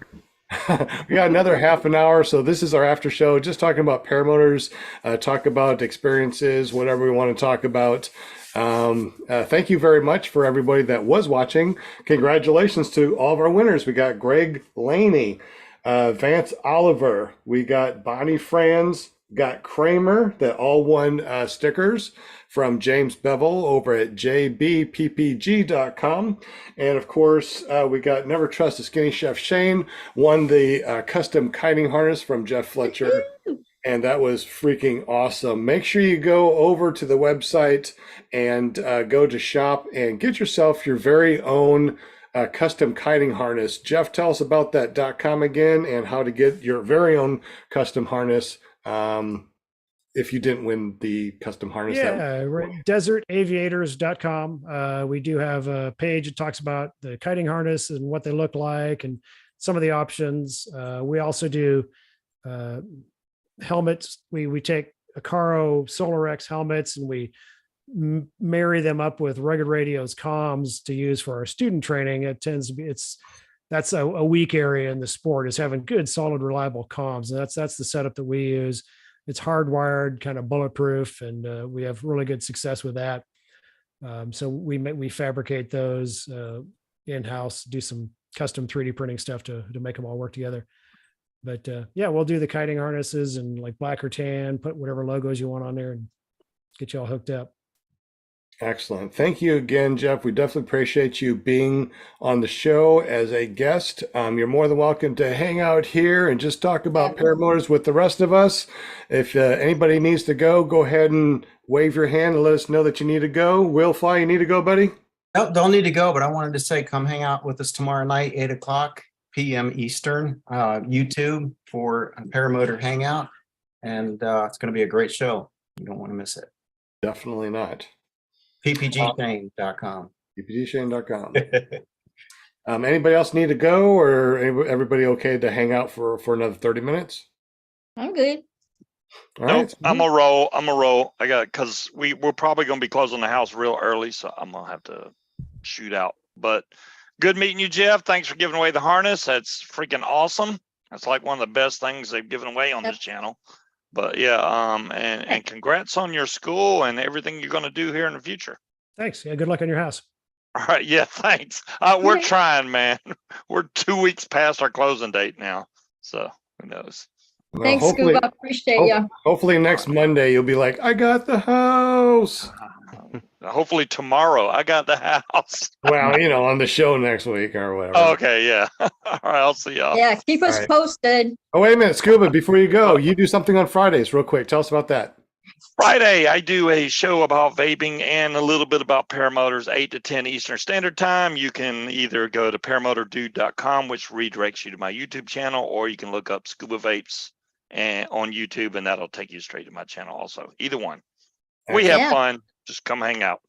we got another half an hour. So this is our after show, just talking about paramotors, talk about experiences, whatever we want to talk about. Thank you very much for everybody that was watching. Congratulations to all of our winners. We got Greg Laney, Vance Oliver, we got Bonnie Franz, got Kramer that all won stickers from James Bevel over at jbppg.com. And of course, we got Never Trust a Skinny Chef Shane, won the custom kiting harness from Jeff Fletcher. And that was freaking awesome. Make sure you go over to the website and go to shop and get yourself your very own custom kiting harness. Jeff, tell us about that .com again and how to get your very own custom harness if you didn't win the custom harness. Yeah, right. Desertaviators.com. We do have a page that talks about the kiting harness and what they look like and some of the options. We also do helmets. We take Acaro SolarX helmets and we marry them up with Rugged Radio's comms to use for our student training. It tends to be that's a weak area in the sport, is having good, solid, reliable comms. And that's the setup that we use. It's hardwired, kind of bulletproof, and we have really good success with that. So we fabricate those in-house, do some custom 3D printing stuff to make them all work together. But yeah, we'll do the kiting harnesses and like black or tan, put whatever logos you want on there and get you all hooked up. Excellent. Thank you again, Jeff. We definitely appreciate you being on the show as a guest. You're more than welcome to hang out here and just talk about paramotors with the rest of us. If anybody needs to go ahead and wave your hand and let us know that you need to go. Will Fly, you need to go, buddy? No, don't need to go, but I wanted to say, come hang out with us tomorrow night, 8:00 p.m. Eastern, YouTube for a Paramotor Hangout. And it's going to be a great show. You don't want to miss it. Definitely not. ppgshane.com. ppgshane.com. Anybody else need to go, or everybody okay to hang out for another 30 minutes? I'm good. All Nope, right. I'm a roll. I got, because we're probably going to be closing the house real early, so I'm going to have to shoot out. But good meeting you, Jeff. Thanks for giving away the harness. That's freaking awesome. That's like one of the best things they've given away on this channel. But yeah, and congrats on your school and everything you're going to do here in the future. Thanks. Yeah, good luck on your house. All right. Yeah, thanks. We're trying, man. We're 2 weeks past our closing date now. So who knows? Well, Thanks, hopefully- Scuba. Appreciate you. Hopefully next Monday you'll be like, I got the house. Hopefully tomorrow I got the house. Well, on the show next week or whatever. Okay, yeah. All right, I'll see y'all. Yeah, keep us All right. posted. Oh, wait a minute, Scuba, before you go, you do something on Fridays real quick. Tell us about that. Friday, I do a show about vaping and a little bit about paramotors, 8 to 10 Eastern Standard Time. You can either go to paramotordude.com, which redirects you to my YouTube channel, or you can look up Scuba Vapes on YouTube, and that'll take you straight to my channel also. Either one. We have Yeah. fun. Just come hang out.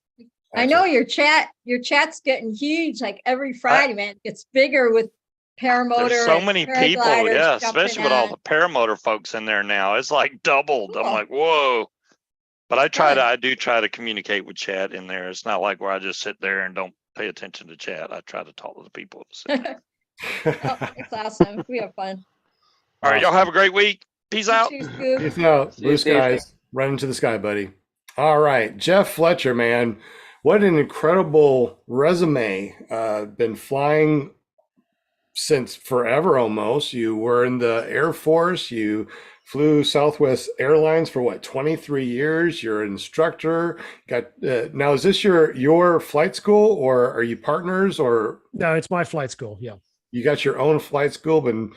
I know your chat's getting huge. Like every Friday, man, it gets bigger with paramotor. There's so and many people, paragliders yeah, jumping especially with all on. the paramotor folks in there now. It's like doubled. I'm Cool. like, whoa. But I Good. do try to communicate with chat in there. It's not like where I just sit there and don't pay attention to chat. I try to talk to the people. Oh, it's awesome. We have fun. All right, y'all have a great week. Peace out. You too, Scoop. Peace out. See Blue you Tuesday. skies. Run into the sky, buddy. All right. Jeff Fletcher, man. What an incredible resume. Been flying since forever almost. You were in the Air Force. You flew Southwest Airlines for 23 years. You're an instructor. Now, is this your flight school, or are you partners, or No, it's my flight school. Yeah. you got your own flight school? Been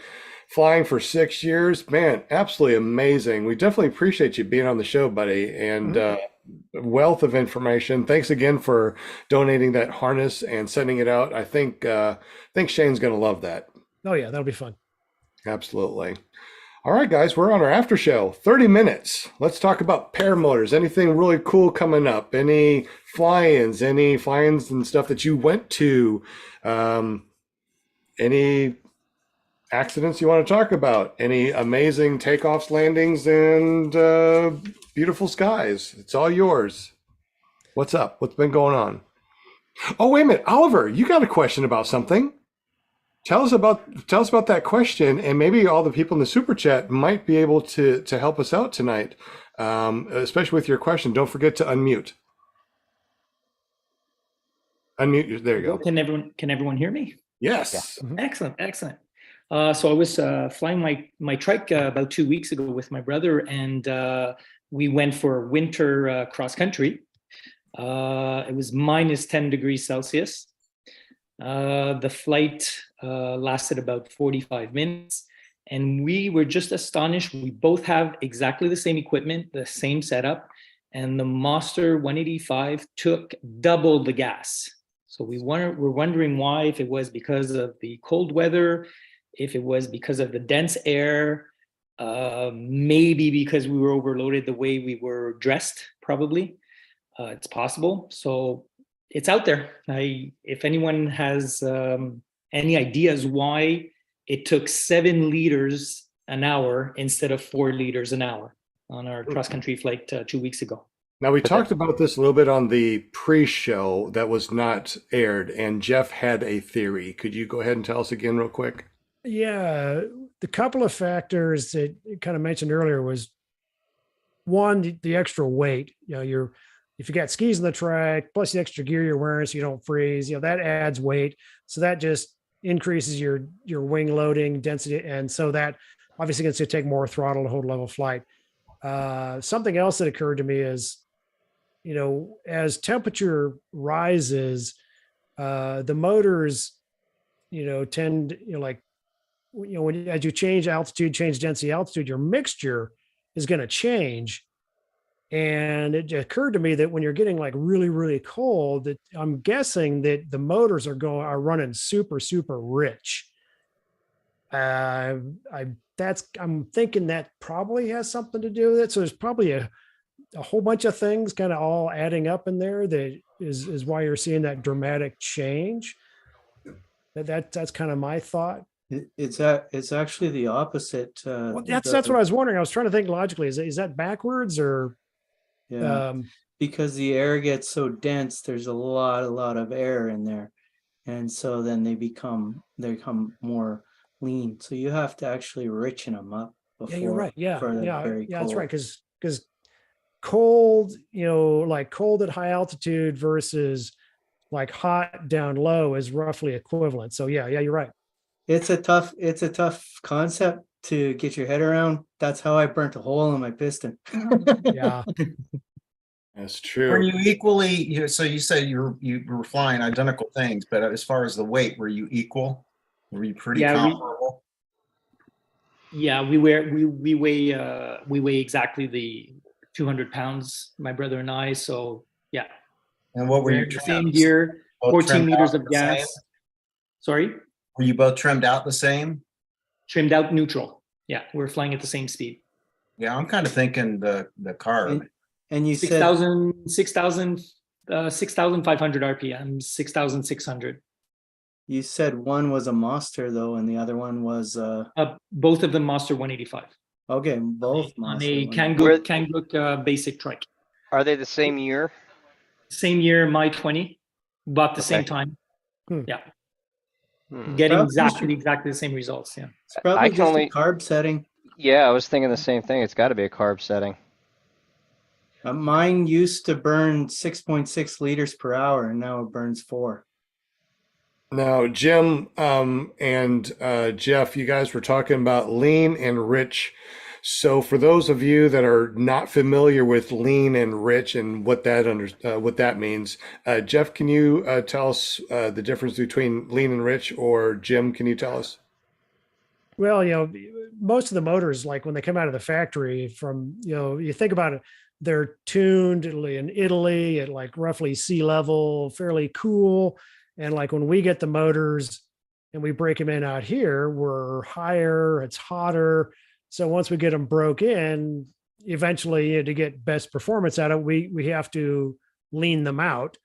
flying for 6 years, man. Absolutely amazing. We definitely appreciate you being on the show, buddy, and wealth of information. Thanks again for donating that harness and sending it out. I think Shane's going to love that. Oh yeah, that'll be fun. Absolutely. All right, guys, we're on our after show. 30 minutes. Let's talk about paramotors. Anything really cool coming up? Any fly-ins and stuff that you went to? Any accidents you want to talk about? Any amazing takeoffs, landings, and beautiful skies? It's all yours. What's up? What's been going on? Oh, wait a minute, Oliver, you got a question about something. Tell us about that question, and maybe all the people in the super chat might be able to help us out tonight, especially with your question. Don't forget to unmute. Unmute. There you go. Can everyone hear me? Yes. Yeah. Excellent, excellent. So I was flying my trike about 2 weeks ago with my brother, and we went for winter cross country. It was minus 10 degrees Celsius. The flight lasted about 45 minutes, and we were just astonished. We both have exactly the same equipment, the same setup, and the Monster 185 took double the gas. So we're wondering why, if it was because of the cold weather, if it was because of the dense air, maybe because we were overloaded the way we were dressed, probably. It's possible. So it's out there. If anyone has any ideas why it took 7 liters an hour instead of 4 liters an hour on our cross-country flight 2 weeks ago. Now, we talked about this a little bit on the pre-show that was not aired, and Jeff had a theory. Could you go ahead and tell us again real quick? Yeah, the couple of factors that you kind of mentioned earlier was one, the extra weight. If you got skis on the track, plus the extra gear you're wearing so you don't freeze, that adds weight. So that just increases your wing loading density, and so that obviously going to take more throttle to hold level flight. Something else that occurred to me is, as temperature rises, the motors, tend, as you change altitude, change density altitude, your mixture is going to change. And it occurred to me that when you're getting like really, really cold, that I'm guessing that the motors are running super, super rich. I'm thinking that probably has something to do with it. So there's probably a whole bunch of things kind of all adding up in there that is why you're seeing that dramatic change. That's kind of my thought. It's actually the opposite. That's what I was wondering. I was trying to think logically. Is that backwards or? Yeah, because the air gets so dense, there's a lot of air in there, and so then they become more lean. So you have to actually richen them up before. Yeah, you're right. Yeah, Very that's cold. right. Because cold, like cold at high altitude versus like hot down low is roughly equivalent. So yeah, you're right. It's a tough concept to get your head around. That's how I burnt a hole in my piston. Yeah. That's true. Were you equally, so you said you were flying identical things, but as far as the weight, were you equal? Were you pretty comparable? We weigh exactly the 200 pounds, my brother and I. So yeah. And what were We're your in the trims? same gear, Both 14 trimmed liters out of the gas. same? Sorry? Were you both trimmed out the same? Trimmed out neutral. Yeah, we're flying at the same speed. Yeah, I'm kind of thinking the carb. And you said 6,500 RPM, 6,600. You said one was a Monster though, and the other one was Both of them Monster 185. okay, both On Monster. a Kangook basic trike. Are they the same year? Same year, my 20, about the same Okay. time. Yeah. Hmm. Getting Probably exactly the same results. Yeah. It's probably I can just only- a carb setting. Yeah, I was thinking the same thing. It's got to be a carb setting. Mine used to burn 6.6 liters per hour, and now it burns 4. Now, Jim and Jeff, you guys were talking about lean and rich. So for those of you that are not familiar with lean and rich and what that means, Jeff, can you tell us the difference between lean and rich, or Jim, can you tell us? Well, most of the motors, like when they come out of the factory from, you think about it, they're tuned in Italy at like roughly sea level, fairly cool. And like when we get the motors and we break them in out here, we're higher, it's hotter. So once we get them broke in, eventually to get best performance out of it, we have to lean them out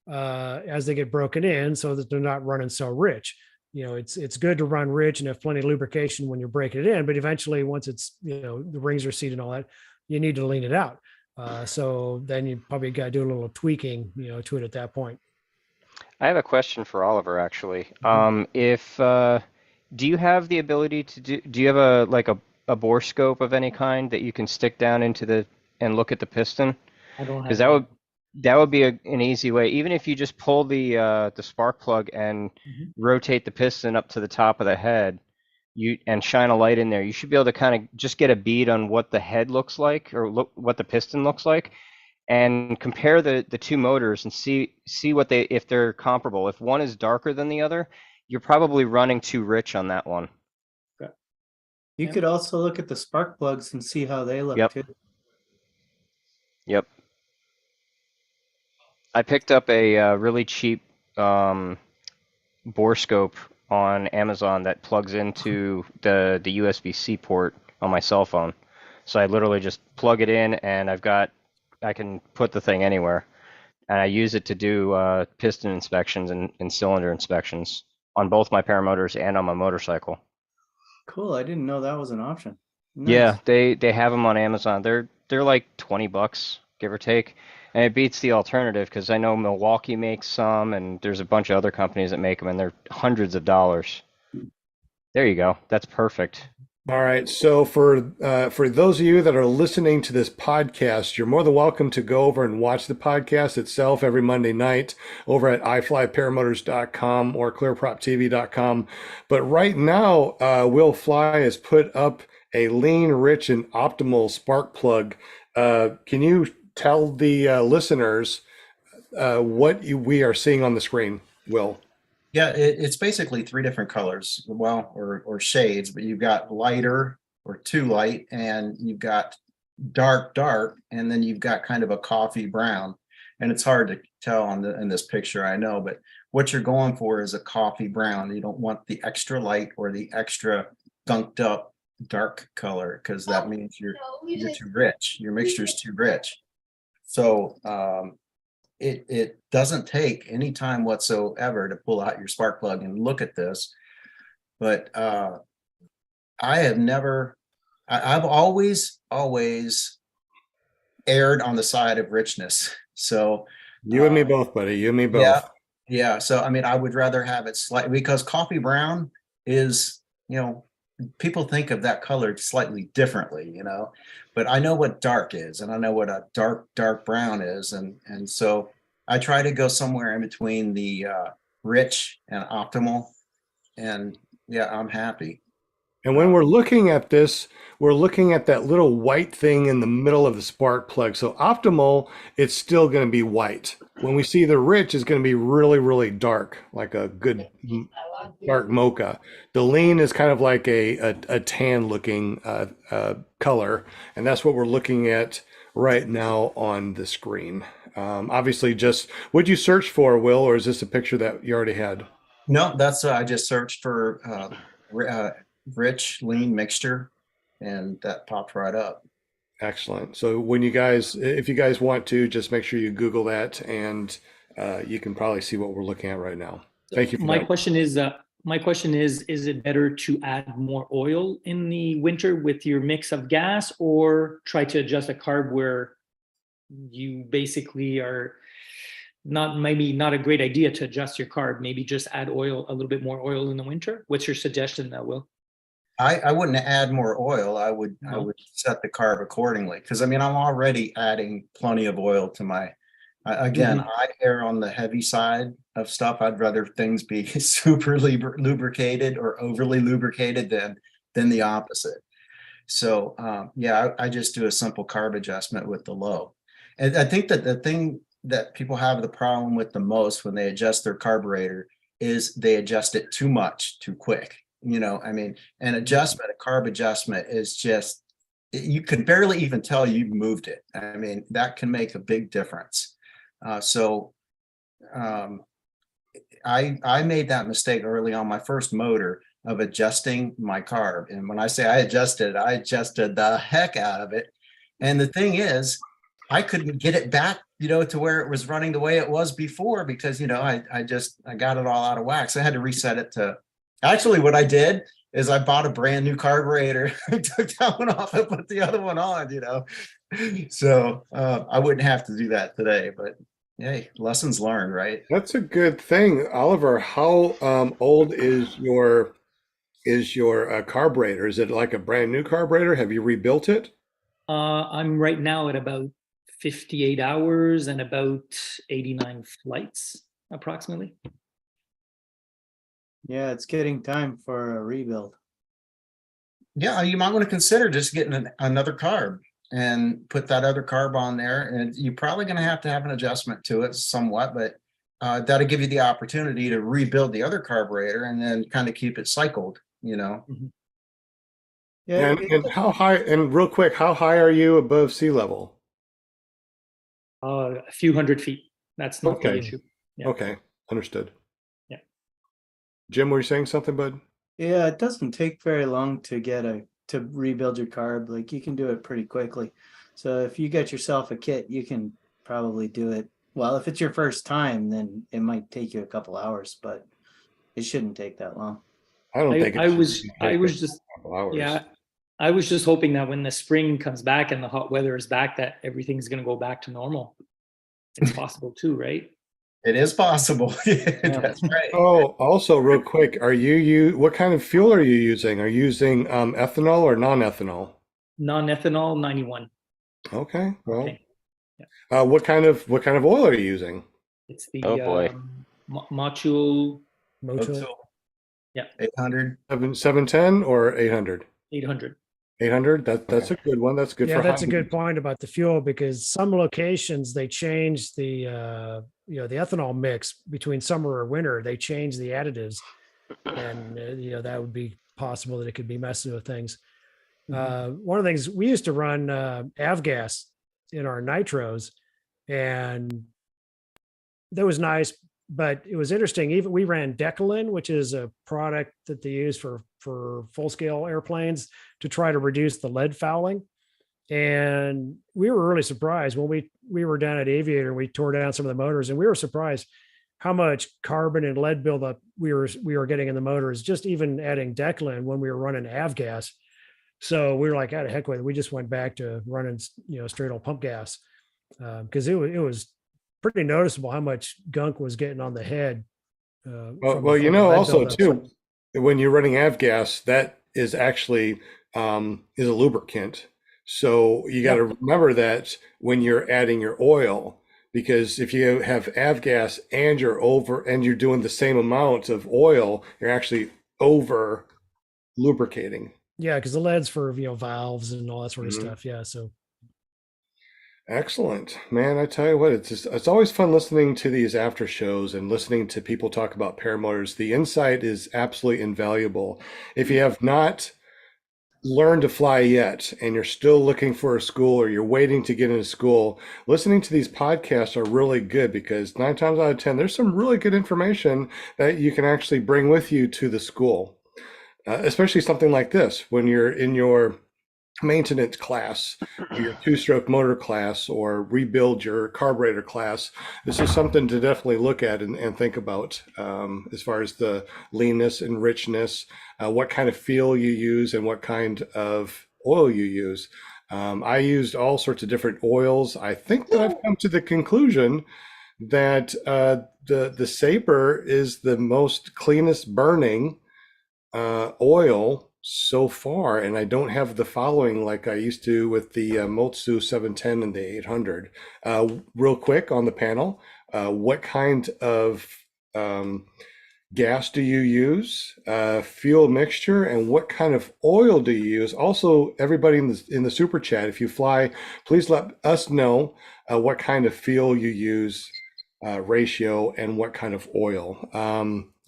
as they get broken in so that they're not running so rich. It's good to run rich and have plenty of lubrication when you're breaking it in, but eventually once it's, the rings are seated and all that, you need to lean it out. So then you probably got to do a little tweaking, to it at that point. I have a question for Oliver, actually. If do you have the ability to do you have a bore scope of any kind that you can stick down into and look at the piston? I don't Because have. that would be an easy way. Even if you just pull the spark plug and Mhm. rotate the piston up to the top of the head, and shine a light in there, you should be able to kind of just get a bead on what the head looks like or what the piston looks like, and compare the two motors and see if they're comparable. If one is darker than the other, you're probably running too rich on that one. You could also look at the spark plugs and see how they look Yep. too. Yep. I picked up a really cheap bore scope on Amazon that plugs into the USB-C port on my cell phone. So I literally just plug it in, and I can put the thing anywhere, and I use it to do piston inspections and cylinder inspections on both my paramotors and on my motorcycle. Cool. I didn't know that was an option. Yeah, Nice. they have them on Amazon. They're like $20, give or take, and it beats the alternative because I know Milwaukee makes some, and there's a bunch of other companies that make them, and they're hundreds of dollars. There you go. That's perfect. All right. So for those of you that are listening to this podcast, you're more than welcome to go over and watch the podcast itself every Monday night over at iflyparamotors.com or clearproptv.com. But right now, Will Fly has put up a lean, rich, and optimal spark plug. Can you tell the listeners what we are seeing on the screen, Will? Yeah, it's basically three different colors, well, or shades, but you've got lighter or too light, and you've got dark, and then you've got kind of a coffee brown. And it's hard to tell in this picture, I know, but what you're going for is a coffee brown. You don't want the extra light or the extra gunked up dark color, because that means you're too rich. Your mixture is too rich. So it doesn't take any time whatsoever to pull out your spark plug and look at this. But I've always erred on the side of richness. So You and me both, buddy. You and me both. yeah, yeah. So I mean, I would rather have it slightly, because coffee brown is, people think of that color slightly differently, but I know what dark is, and I know what a dark brown is. And so I try to go somewhere in between the rich and optimal, and yeah, I'm happy. And when we're looking at this, we're looking at that little white thing in the middle of the spark plug. So optimal, it's still going to be white. When we see the rich, it's going to be really, really dark, like a good dark mocha. The lean is kind of like a tan looking color. And that's what we're looking at right now on the screen. Obviously, just what'd you search for, Will, or is this a picture that you already had? No, that's I just searched for rich lean mixture, and that popped right up. Excellent. So when if you guys want to, just make sure you Google that, and you can probably see what we're looking at right now. Thank you for My that. question is, is it better to add more oil in the winter with your mix of gas, or try to adjust a carb where you basically are maybe not a great idea to adjust your carb, maybe just add a little bit more oil in the winter? What's your suggestion, Will? I wouldn't add more oil. I would set the carb accordingly, because I mean, I'm already adding plenty of oil to my, again, I err on the heavy side of stuff. I'd rather things be super lubricated or overly lubricated than the opposite. So yeah, I just do a simple carb adjustment with the low. And I think that the thing that people have the problem with the most when they adjust their carburetor is they adjust it too much, too quick. I mean, a carb adjustment is just, you can barely even tell you've moved it. I mean, that can make a big difference. So I made that mistake early on my first motor of adjusting my carb. And when I say I adjusted the heck out of it. And the thing is, I couldn't get it back, to where it was running the way it was before, because, I got it all out of whack. So I had to reset it to, actually what I did is I bought a brand new carburetor. I took that one off and put the other one on, So I wouldn't have to do that today, but Yay, lessons learned, right? That's a good thing. Oliver, how old is your carburetor? Is it like a brand new carburetor? Have you rebuilt it? I'm right now at about 58 hours and about 89 flights, approximately. Yeah, it's getting time for a rebuild. Yeah, you might want to consider just getting another carb and put that other carb on there. And you're probably going to have an adjustment to it somewhat, but that'll give you the opportunity to rebuild the other carburetor and then kind of keep it cycled, you know. Yeah, And how high, and real quick, how high are you above sea level? A few hundred feet. That's not the Okay. issue. Yeah. Okay, understood. Yeah. Jim, were you saying something, bud? yeah, it doesn't take very long to to rebuild your carb. Like you can do it pretty quickly. So if you get yourself a kit, you can probably do it. Well, if it's your first time, then it might take you a couple hours, but it shouldn't take that long. I don't think I it was should I take was a just couple hours. yeah, I was just hoping that when the spring comes back and the hot weather is back, that everything's going to go back to normal. It's possible too, right? It is possible. That's right. Oh, also real quick, what kind of fuel are you using? Are you using ethanol or non-ethanol? Non-ethanol 91. Okay, well, Okay. Yeah. what kind of oil are you using? It's the Oh, boy. Macho Motul. 800. 710 or 800? 800. 800. That's a good one. That's good Yeah, for that's a high good heat. point about the fuel because some locations they change the the ethanol mix between summer or winter. They change the additives, and that would be possible that it could be messing with things. One of the things we used to run avgas in our nitros, and that was nice, but it was interesting. Even we ran Decalin, which is a product that they use for full scale airplanes to try to reduce the lead fouling. And we were really surprised when we were down at Aviator and we tore down some of the motors, and we were surprised how much carbon and lead buildup we were getting in the motors, just even adding Decalin when we were running avgas. So we were like, out of heck with it. We just went back to running, straight old pump gas because it was pretty noticeable how much gunk was getting on the head. Well, from the lead also buildup. too, when you're running avgas, that is actually is a lubricant. So you got to remember that when you're adding your oil, because if you have avgas and you're doing the same amount of oil, you're actually over lubricating. Yeah, because the lead's for valves and all that sort of Mhm. stuff. Yeah, so Excellent, man. I tell you what, it's always fun listening to these after shows and listening to people talk about paramotors. The insight is absolutely invaluable. If you have not learned to fly yet and you're still looking for a school or you're waiting to get into school, listening to these podcasts are really good because 9 times out of 10, there's some really good information that you can actually bring with you to the school. Especially something like this when you're in your maintenance class or your 2-stroke motor class or rebuild your carburetor class. This is something to definitely look at and think about as far as the leanness and richness, what kind of fuel you use and what kind of oil you use. I used all sorts of different oils. I think that I've come to the conclusion that the Sabre is the most cleanest burning oil so far, and I don't have the following like I used to with the Motsu 710 and the 800. Real quick on the panel, what kind of gas do you use, fuel mixture, and what kind of oil do you use? Also, everybody in the super chat, if you fly, please let us know what kind of fuel you use, ratio, and what kind of oil.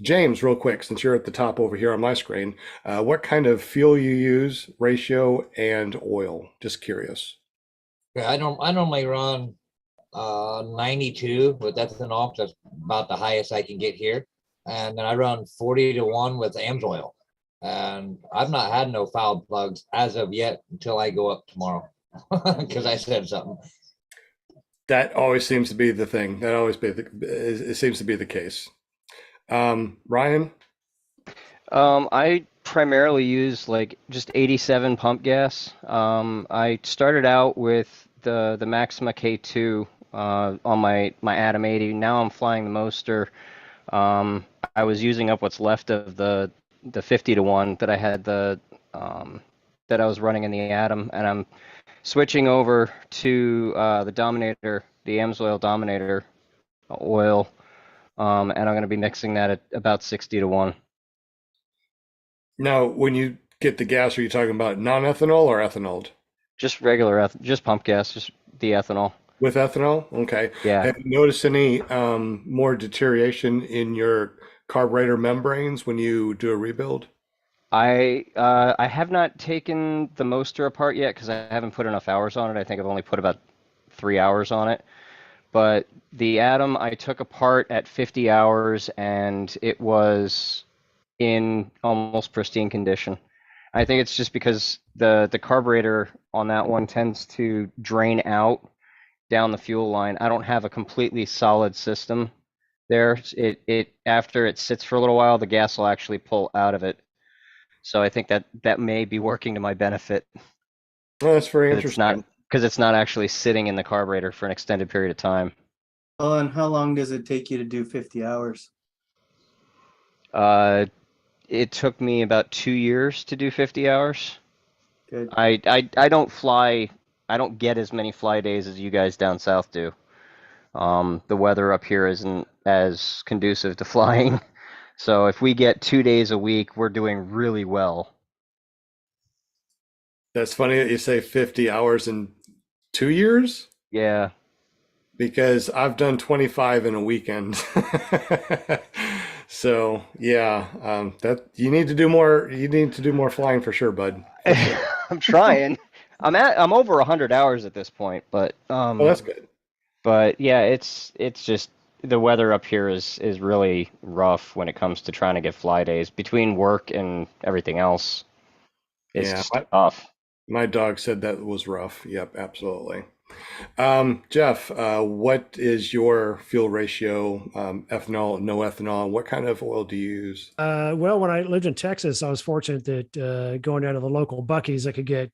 James, real quick, since you're at the top over here on my screen, what kind of fuel you use, ratio, and oil? Just curious. Yeah, I normally run 92 with ethanol. That's about the highest I can get here. And then I run 40-1 with AMSOIL. And I've not had no foul plugs as of yet until I go up tomorrow because I said something. That always seems to be the thing. That always it seems to be the case. Ryan? I primarily use like just 87 pump gas. I started out with the Maxima K2 on my Atom 80. Now I'm flying the Moster. I was using up what's left of the 50-to-1 that I had that I was running in the Atom, and I'm switching over to the Dominator, the AMSOIL Dominator oil, and I'm going to be mixing that at about 60-to-1. Now, when you get the gas, are you talking about non-ethanol or ethanol? Just regular, just pump gas, just the ethanol. With ethanol? Okay. Yeah. Have you noticed any more deterioration in your carburetor membranes when you do a rebuild? I have not taken the Moster apart yet because I haven't put enough hours on it. I think I've only put about 3 hours on it. But the Atom I took apart at 50 hours, and it was in almost pristine condition. I think it's just because the carburetor on that one tends to drain out down the fuel line. I don't have a completely solid system there. It after it sits for a little while, the gas will actually pull out of it. So I think that may be working to my benefit. Well, that's very interesting. Because it's not actually sitting in the carburetor for an extended period of time. Well, and how long does it take you to do 50 hours? It took me about 2 years to do 50 hours. Good. I don't fly. I don't get as many fly days as you guys down south do. The weather up here isn't as conducive to flying. So if we get 2 days a week, we're doing really well. That's funny that you say 50 hours in 2 years. Yeah. Because I've done 25 in a weekend. So yeah, that you need to do more. You need to do more flying for sure, bud. For sure. I'm trying. I'm over 100 hours at this point, but Oh, that's good. But yeah, it's just the weather up here is really rough when it comes to trying to get fly days between work and everything else. It's Yeah, just tough. My dog said that was rough. Yep, absolutely. Jeff, what is your fuel ratio? Ethanol, no ethanol. What kind of oil do you use? Well, when I lived in Texas, I was fortunate that going down to the local Buc-ee's, I could get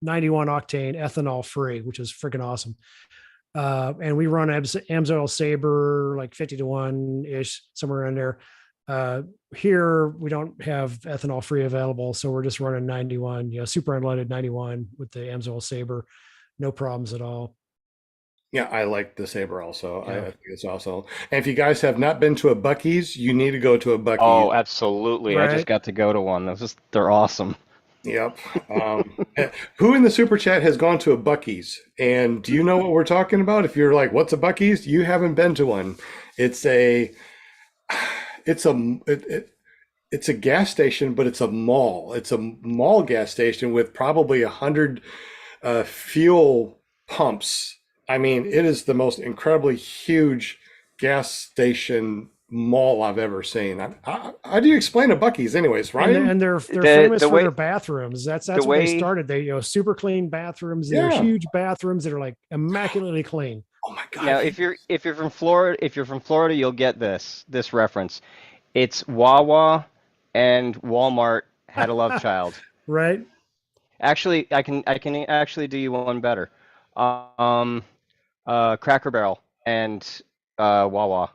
91 octane ethanol free, which is freaking awesome. And we run AMSOIL Sabre like 50-to-1 ish, somewhere in there. Here we don't have ethanol free available, so we're just running 91, super unleaded 91 with the AMSOIL Sabre. No problems at all. Yeah, I like the Sabre also. Yeah. I think it's awesome. And if you guys have not been to a Buc-ee's, you need to go to a Buc-ee's. Oh, absolutely. Right. I just got to go to one. They're awesome. Yep. Who in the super chat has gone to a Buc-ee's? And do you know what we're talking about? If you're like, what's a Buc-ee's? You haven't been to one. It's a gas station, but it's a mall. It's a mall gas station with probably 100 fuel pumps. I mean, it is the most incredibly huge gas station mall I've ever seen. How do you explain a Buc-ee's anyways, Ryan? And they're famous for their bathrooms. That's what they started. They super clean bathrooms. Yeah. They're huge bathrooms that are like immaculately clean. Oh my God. Yeah, if you're from Florida, you'll get this reference. It's Wawa and Walmart had a love child. Right. Actually, I can actually do you one better. Cracker Barrel and Wawa.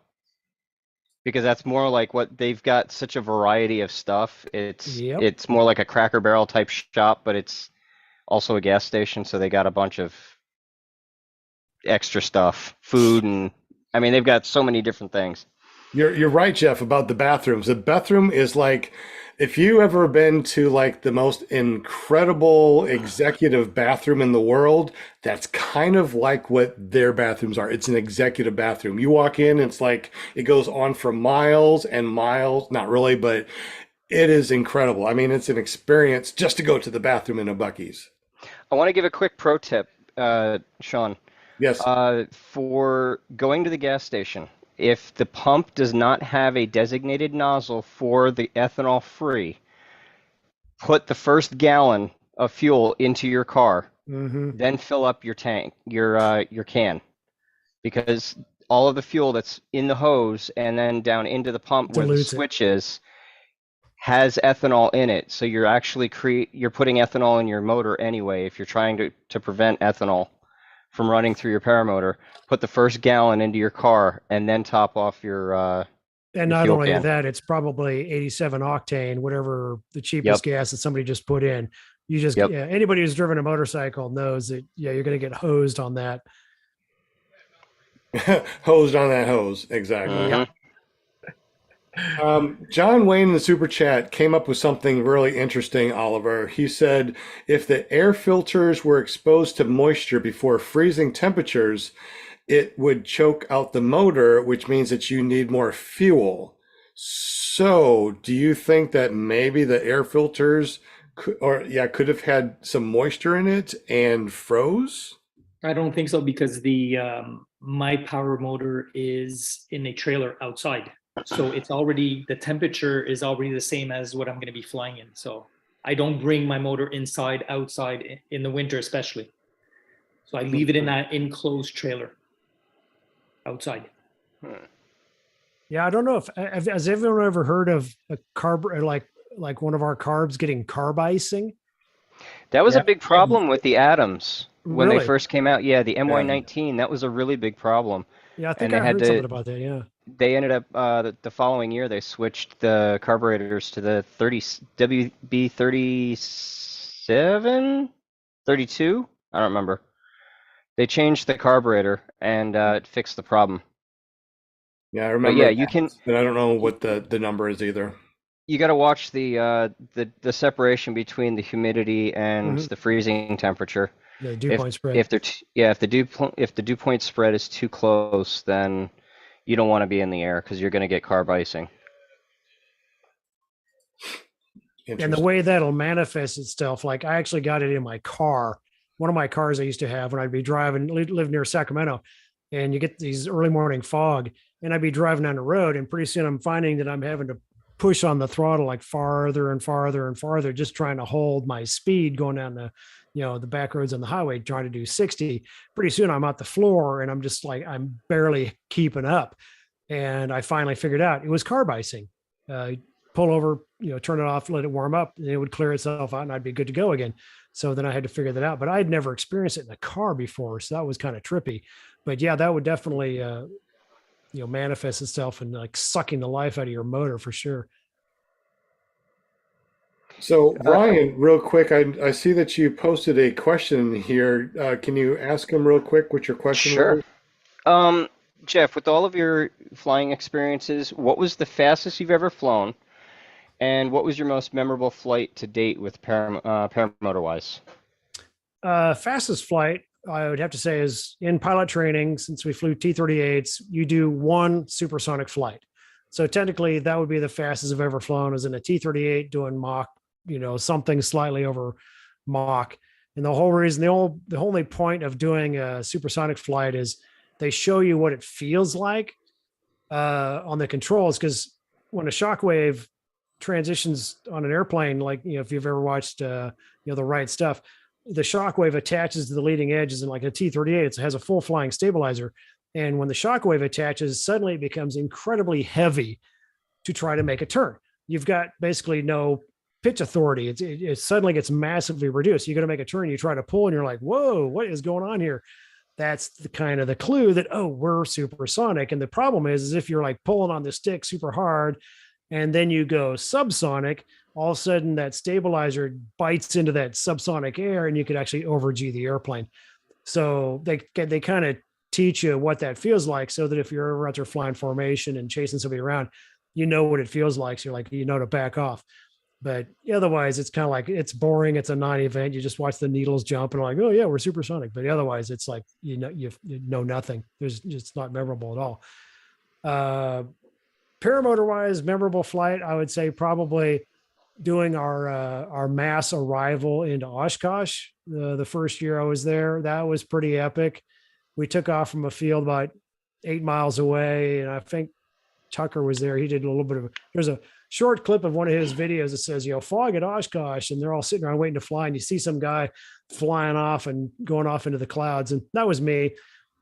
Because that's more like what they've got such a variety of stuff. It's more like a Cracker Barrel type shop, but it's also a gas station, so they got a bunch of extra stuff, food, and I mean they've got so many different things. You're right, Jeff, about the bathrooms. The bathroom is like, if you ever been to like the most incredible executive bathroom in the world, that's kind of like what their bathrooms are. It's an executive bathroom. You walk in, it's like it goes on for miles and miles. Not really, but it is incredible. I mean, it's an experience just to go to the bathroom in a Buc-ee's. I want to give a quick pro tip, Sean. Yes. For going to the gas station. If the pump does not have a designated nozzle for the ethanol free, put the first gallon of fuel into your car, then fill up your tank, your can, because all of the fuel that's in the hose and then down into the pump where the switch is has ethanol in it. So you're actually you're putting ethanol in your motor anyway if you're trying to prevent ethanol from running through your paramotor, put the first gallon into your car, and then top off your And your not fuel only can. that, it's probably 87 octane, whatever the cheapest Yep. gas that somebody just put in. You just, Yep. yeah, anybody who's driven a motorcycle knows that, yeah, you're going to get hosed on that. Hosed on that hose. Exactly. Mhm. John Wayne in the super chat came up with something really interesting, Oliver. He said if the air filters were exposed to moisture before freezing temperatures, it would choke out the motor, which means that you need more fuel. So, do you think that maybe the air filters could have had some moisture in it and froze? I don't think so because my power motor is in a trailer outside. So it's already, the temperature is already the same as what I'm going to be flying in. So I don't bring my motor inside, outside in the winter, especially. So I leave it in that enclosed trailer outside. Yeah, I don't know if has everyone ever heard of a carb, like one of our carbs getting carb icing? That was Yeah. a big problem with the Atoms when they Really? first came out. Yeah, the MY19, that was a really big problem. Yeah, I think And I they had heard to- something about that. Yeah. They ended up the following year they switched the carburetors to the 30 WB37, 32. I don't remember. They changed the carburetor and it fixed the problem. Yeah, I But remember. yeah, you can. But I don't know what the number is either. You got to watch the separation between the humidity and Mhm. the freezing temperature. The dew point spread. If the dew point spread is too close, then you don't want to be in the air because you're going to get carb icing. And the Interesting. way that'll manifest itself, like I actually got it in my car. One of my cars I used to have when I'd be driving, live near Sacramento, and you get these early morning fog, and I'd be driving down the road, and pretty soon I'm finding that I'm having to push on the throttle like farther and farther and farther, just trying to hold my speed going down the back roads on the highway, trying to do 60. Pretty soon I'm at the floor and I'm just like, I'm barely keeping up. And I finally figured out it was carb icing. Pull over, turn it off, let it warm up, and it would clear itself out and I'd be good to go again. So then I had to figure that out, but I'd never experienced it in a car before. So that was kind of trippy, but yeah, that would definitely, manifest itself and like sucking the life out of your motor for sure. So, Ryan, real quick, I see that you posted a question here. Can you ask him real quick what your question Sure. was? Jeff, with all of your flying experiences, what was the fastest you've ever flown? And what was your most memorable flight to date with paramotor-wise? Fastest flight, I would have to say, is in pilot training. Since we flew T-38s, you do one supersonic flight. So technically, that would be the fastest I've ever flown, is in a T-38 doing Mach, something slightly over Mach. And the whole reason, the only point of doing a supersonic flight is they show you what it feels like on the controls, because when a shockwave transitions on an airplane, like if you've ever watched the Right Stuff, the shockwave attaches to the leading edges, and like a T-38, it has a full flying stabilizer. And when the shockwave attaches, suddenly it becomes incredibly heavy to try to make a turn. You've got basically no pitch authority. It suddenly gets massively reduced. You got to make a turn, you try to pull, and you're like, whoa, what is going on here? That's the kind of the clue that, oh, we're supersonic. And the problem is if you're like pulling on the stick super hard and then you go subsonic, all of a sudden that stabilizer bites into that subsonic air and you could actually over G the airplane. So they kind of teach you what that feels like, so that if you're ever out there flying formation and chasing somebody around, you know what it feels like. So you're like, to back off. But otherwise, it's kind of like, it's boring. It's a non-event. You just watch the needles jump and like, oh yeah, we're supersonic. But otherwise, it's like, you know nothing. It's not memorable at all. Paramotor wise, memorable flight, I would say probably doing our mass arrival into Oshkosh. The first year I was there, that was pretty epic. We took off from a field about 8 miles away, and I think Tucker was there. He did a little bit of, there's a short clip of one of his videos that says, fog at Oshkosh, and they're all sitting around waiting to fly, and you see some guy flying off and going off into the clouds. And that was me,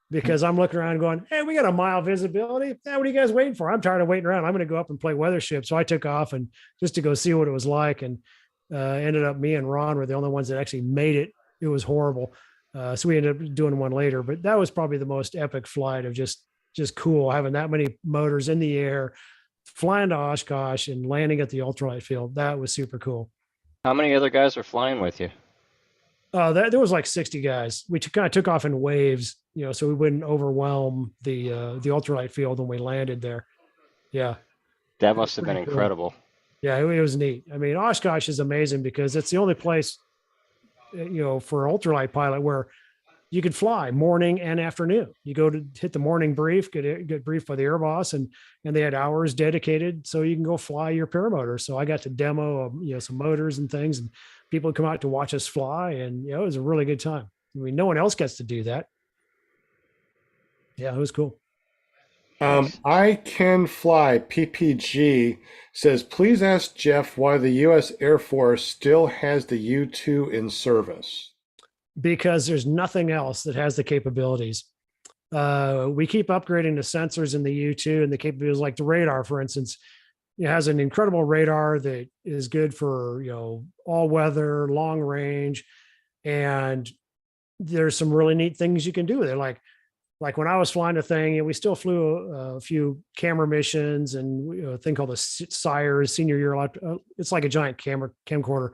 because I'm looking around going, hey, we got a mile visibility. Yeah, what are you guys waiting for? I'm tired of waiting around. I'm going to go up and play weather ship. So I took off and just to go see what it was like. And ended up me and Ron were the only ones that actually made it. It was horrible. So we ended up doing one later, but that was probably the most epic flight of just cool, having that many motors in the air, flying to Oshkosh and landing at the ultralight field. That was super cool. How many other guys are flying with you? There was like 60 guys. We kind of took off in waves, so we wouldn't overwhelm the ultralight field when we landed there. Yeah. That must have been pretty cool. incredible. Yeah, it was neat. I mean, Oshkosh is amazing because it's the only place, for ultralight pilot where you could fly morning and afternoon. You go to hit the morning brief, get briefed by the air boss, and they had hours dedicated so you can go fly your paramotor. So I got to demo, some motors and things, and people would come out to watch us fly, and it was a really good time. I mean, no one else gets to do that. Yeah, it was cool. I Can Fly PPG says, please ask Jeff why the U.S. Air Force still has the U-2 in service. Because there's nothing else that has the capabilities. We keep upgrading the sensors in the U-2 and the capabilities, like the radar, for instance. It has an incredible radar that is good for, all weather, long range. And there's some really neat things you can do with it. Like when I was flying the thing, we still flew a few camera missions and a thing called the SIRE, Senior Year. It's like a giant camcorder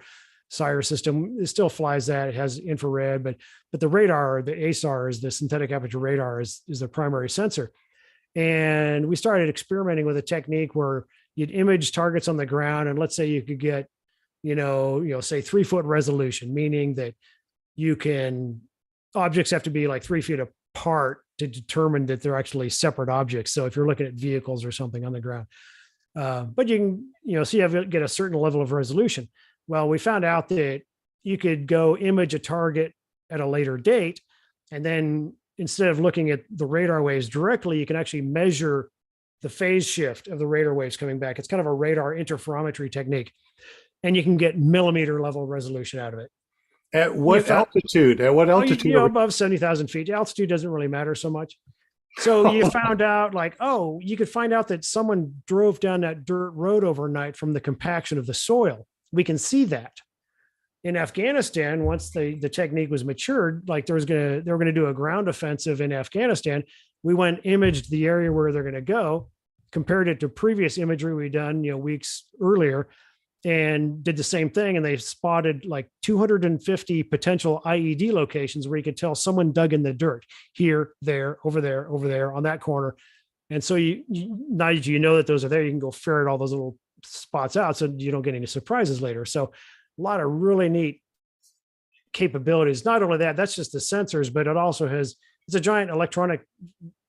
SIRE system. It still flies that. It has infrared, but the radar, the ASAR, is the synthetic aperture radar, is the primary sensor. And we started experimenting with a technique where you'd image targets on the ground, and let's say you could get, say 3-foot resolution, meaning that objects have to be like 3 feet apart to determine that they're actually separate objects. So if you're looking at vehicles or something on the ground, but you can, so you have to get a certain level of resolution. Well, we found out that you could go image a target at a later date, and then instead of looking at the radar waves directly, you can actually measure the phase shift of the radar waves coming back. It's kind of a radar interferometry technique, and you can get millimeter level resolution out of it. At what altitude? At what altitude? Above 70,000 feet. Altitude doesn't really matter so much. So you found out you could find out that someone drove down that dirt road overnight from the compaction of the soil. We can see that. In Afghanistan, once the technique was matured, they were going to do a ground offensive in Afghanistan. We went imaged the area where they're going to go, compared it to previous imagery we'd done, weeks earlier, and did the same thing. And they spotted like 250 potential IED locations where you could tell someone dug in the dirt here, there, over there, on that corner. And so now that you know that those are there, you can go ferret all those little spots out so you don't get any surprises later. So a lot of really neat capabilities. Not only that, that's just the sensors, but it also it's a giant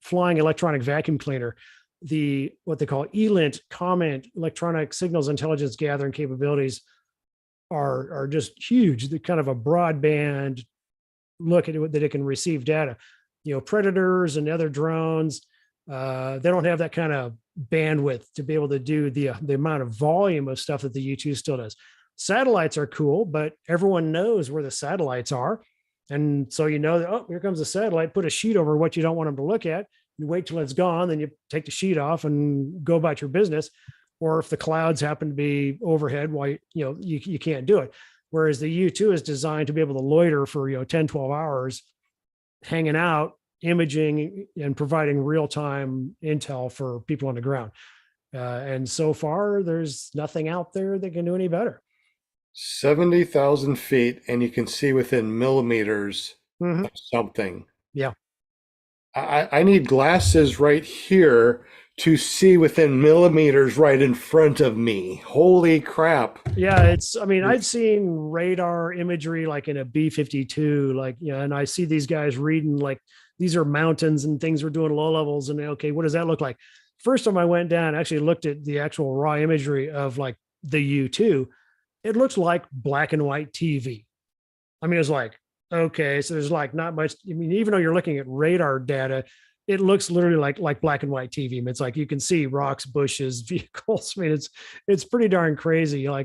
flying electronic vacuum cleaner. What they call ELINT, comment, electronic signals intelligence gathering capabilities are just huge. They're kind of a broadband look at it, that it can receive data. Predators and other drones, they don't have that kind of bandwidth to be able to do the amount of volume of stuff that the U-2 still does. Satellites are cool, but everyone knows where the satellites are. And so that, here comes a satellite, put a sheet over what you don't want them to look at. You wait till it's gone, then you take the sheet off and go about your business. Or if the clouds happen to be overhead, you can't do it. Whereas the U-2 is designed to be able to loiter for 10, 12 hours, hanging out, imaging, and providing real-time intel for people on the ground. And so far, there's nothing out there that can do any better. 70,000 feet, and you can see within millimeters of something. Yeah. I need glasses right here to see within millimeters right in front of me. Holy crap. Yeah, I've seen radar imagery like in a B-52, and I see these guys reading these are mountains and things we're doing low levels, and okay, what does that look like? First time I went down, actually looked at the actual raw imagery of the U-2. It looks like black and white TV. It's okay, so there's not much. Even though you're looking at radar data, it looks literally like black and white TV. It's you can see rocks, bushes, vehicles. It's pretty darn crazy. I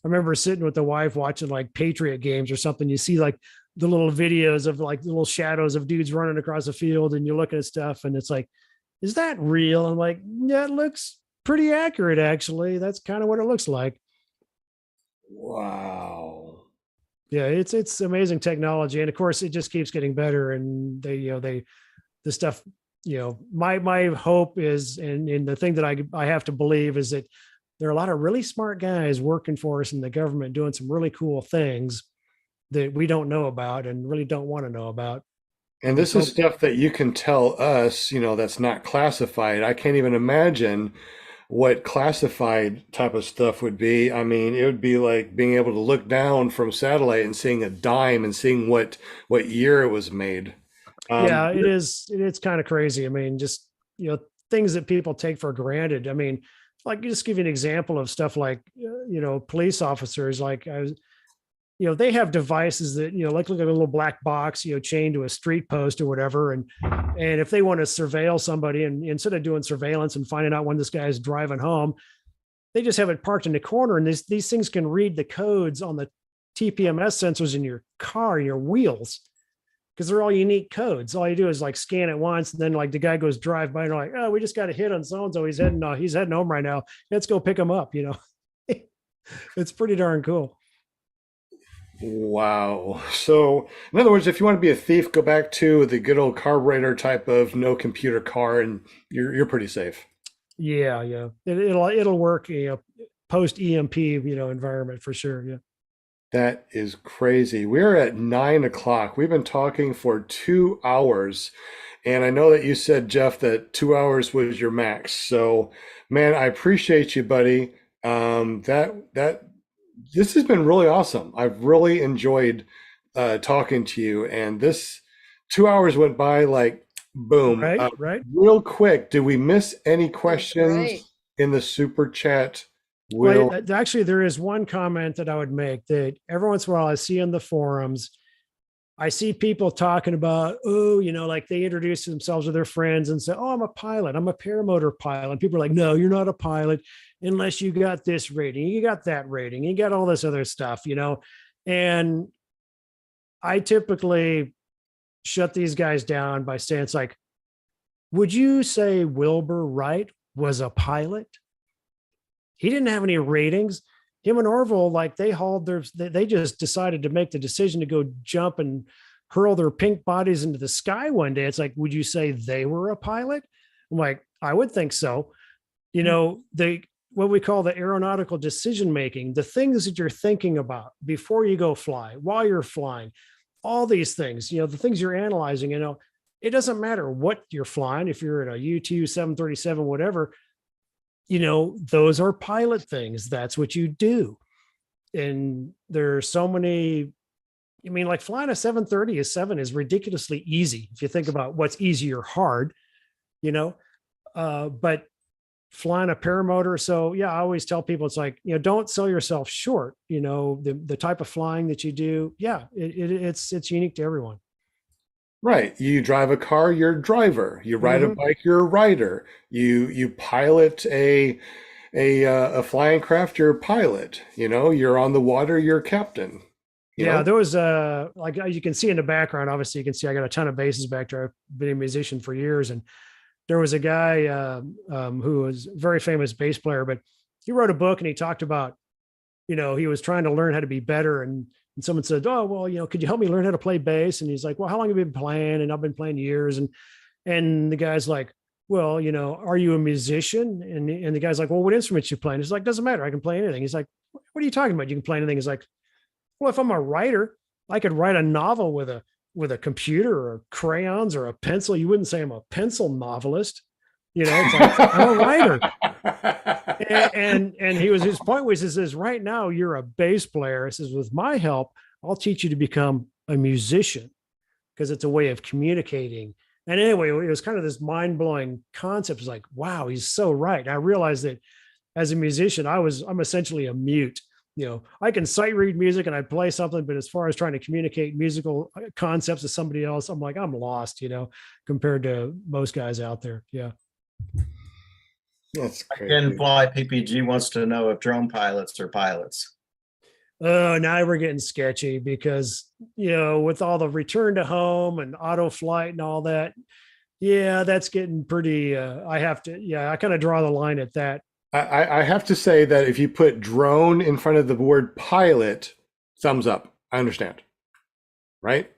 remember sitting with the wife watching Patriot games or something. You see the little videos of the little shadows of dudes running across the field, and you're looking at stuff, and it's is that real? I'm yeah, it looks pretty accurate, actually. That's kind of what it looks like. Wow. Yeah, it's amazing technology, and of course, it just keeps getting better. And the stuff, my hope is, and the thing that I have to believe is that there are a lot of really smart guys working for us in the government doing some really cool things that we don't know about and really don't want to know about. And this is stuff that you can tell us, that's not classified. I can't even imagine what classified type of stuff would be. I mean, it would be like being able to look down from satellite and seeing a dime and seeing what year it was made. Yeah, it is. It's kind of crazy. I mean, just, things that people take for granted. I mean, like, just give you an example of stuff like, police officers, like they have devices that, like look at a little black box, chained to a street post or whatever. And if they want to surveil somebody, and instead of doing surveillance and finding out when this guy is driving home, they just have it parked in the corner. And these things can read the codes on the TPMS sensors in your car, your wheels, because they're all unique codes. All you do is like scan it once, and then like the guy goes drive by and like, oh, we just got a hit on so-and-so. He's heading home right now. Let's go pick him up. It's pretty darn cool. Wow. So in other words, if you want to be a thief, go back to the good old carburetor type of no computer car, and you're pretty safe. Yeah. It'll work, post EMP, environment for sure. Yeah. That is crazy. We're at 9 o'clock. We've been talking for 2 hours. And I know that you said, Jeff, that 2 hours was your max. So, man, I appreciate you, buddy. This has been really awesome. I've really enjoyed talking to you. And this 2 hours went by like boom. Right. Real quick, did we miss any questions in the super chat? Actually, there is one comment that I would make that every once in a while I see on the forums. I see people talking about, like they introduce themselves to their friends and say, oh, I'm a pilot. I'm a paramotor pilot. And people are like, no, you're not a pilot unless you got this rating. You got that rating. You got all this other stuff, And I typically shut these guys down by saying, it's like, would you say Wilbur Wright was a pilot? He didn't have any ratings. Him and Orville, like they just decided to make the decision to go jump and hurl their pink bodies into the sky one day. It's like, would you say they were a pilot? I'm like, I would think so. What we call the aeronautical decision making, the things that you're thinking about before you go fly, while you're flying, all these things, the things you're analyzing, it doesn't matter what you're flying. If you're in a U-2, 737, whatever, those are pilot things. That's what you do. And there are so many, like flying a 737 is ridiculously easy. If you think about what's easy or hard, but flying a paramotor. So yeah, I always tell people, it's like, don't sell yourself short, the type of flying that you do. Yeah. It's unique to everyone. Right. You drive a car, you're a driver. You ride a bike, you're a rider. You pilot a flying craft, you're a pilot. You're on the water, you're a captain. There was like you can see in the background, obviously you can see I got a ton of basses back there. I've been a musician for years, and there was a guy who was a very famous bass player, but he wrote a book and he talked about, he was trying to learn how to be better, and someone said, oh, well, could you help me learn how to play bass? And he's like, well, how long have you been playing? And I've been playing years. And the guy's like, well, are you a musician? And the guy's like, well, what instruments you playing? He's like, doesn't matter. I can play anything. He's like, what are you talking about? You can play anything. He's like, well, if I'm a writer, I could write a novel with a computer or crayons or a pencil. You wouldn't say I'm a pencil novelist. It's like, I'm a writer. And his point was, he says, right now you're a bass player. He says, with my help, I'll teach you to become a musician, because it's a way of communicating. And anyway, it was kind of this mind-blowing concept. It's like, wow, he's so right. And I realized that as a musician, I'm essentially a mute. I can sight read music and I play something, but as far as trying to communicate musical concepts to somebody else, I'm like, I'm lost, compared to most guys out there. Yeah. That's crazy. Again, Fly PPG wants to know if drone pilots are pilots. Oh, now we're getting sketchy because, with all the return to home and auto flight and all that, yeah, that's getting pretty, I kind of draw the line at that. I have to say that if you put drone in front of the word pilot, thumbs up. I understand, right?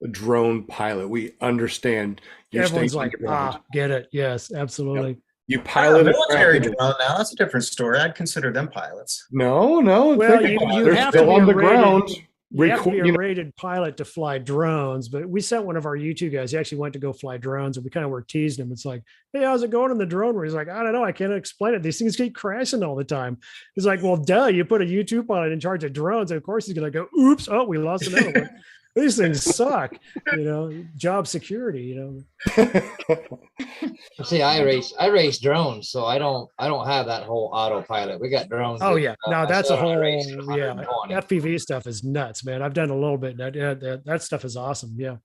A drone pilot, we understand. You're Everyone's staying like, underground. get it. Yes, absolutely. You Ah, pilot a military craft. drone now, that's a different story. I'd consider them pilots. No, Well, think about it. you They're have to still be on a the rated, ground. you have to be a You know, rated pilot to fly drones, but we sent one of our U-2 guys. He actually went to go fly drones, and we kind of were teasing him. It's like, hey, how's it going in the drone? Where he's like, I don't know, I can't explain it. These things keep crashing all the time. He's like, well, duh, you put a U-2 pilot in charge of drones, and of course he's gonna go, oops, oh, we lost another one. These things suck, job security, See, I race drones, so I don't have that whole autopilot. We got drones. Oh that, yeah, no, I that's a said I whole raced at yeah. 120. FPV stuff is nuts, man. I've done a little bit. That stuff is awesome. Yeah.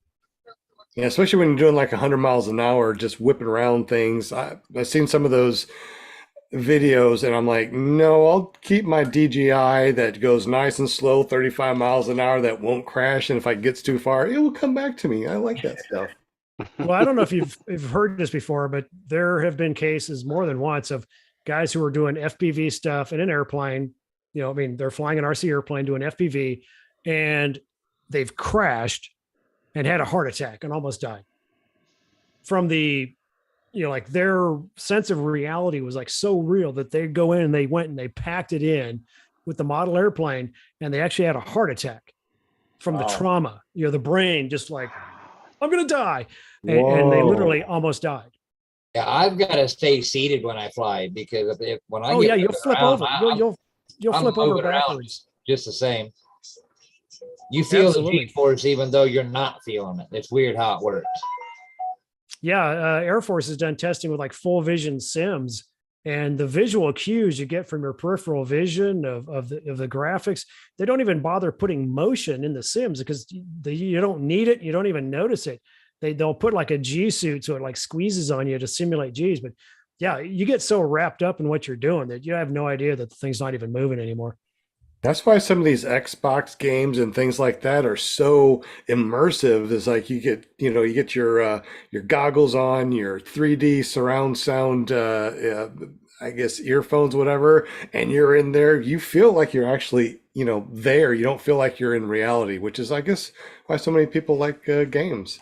Yeah, especially when you're doing like 100 miles an hour, just whipping around things. I've seen some of those videos and I'm like, no, I'll keep my DJI that goes nice and slow, 35 miles an hour, that won't crash. And if it gets too far, it will come back to me. I like that stuff. Well, I don't know if you've heard this before, but there have been cases more than once of guys who are doing FPV stuff in an airplane. They're flying an RC airplane doing FPV, and they've crashed and had a heart attack and almost died from the, like their sense of reality was like so real that they go in and they went and they packed it in with the model airplane, and they actually had a heart attack from the trauma. The brain just like, I'm going to die. And they literally almost died. Yeah, I've got to stay seated when I fly, because when I you'll flip over. You'll I'm flip over moving around backwards. just the same. You feel Absolutely. the G-force even though you're not feeling it. It's weird how it works. Yeah, Air Force has done testing with like full vision sims, and the visual cues you get from your peripheral vision of the graphics, they don't even bother putting motion in the sims because you don't need it. You don't even notice it. They'll put like a G suit so it like squeezes on you to simulate G's. But yeah, you get so wrapped up in what you're doing that you have no idea that the thing's not even moving anymore. That's why some of these Xbox games and things like that are so immersive. It's like you get your goggles on, your 3D surround sound, I guess earphones, whatever, and you're in there. You feel like you're actually, there. You don't feel like you're in reality, which is, I guess, why so many people like games.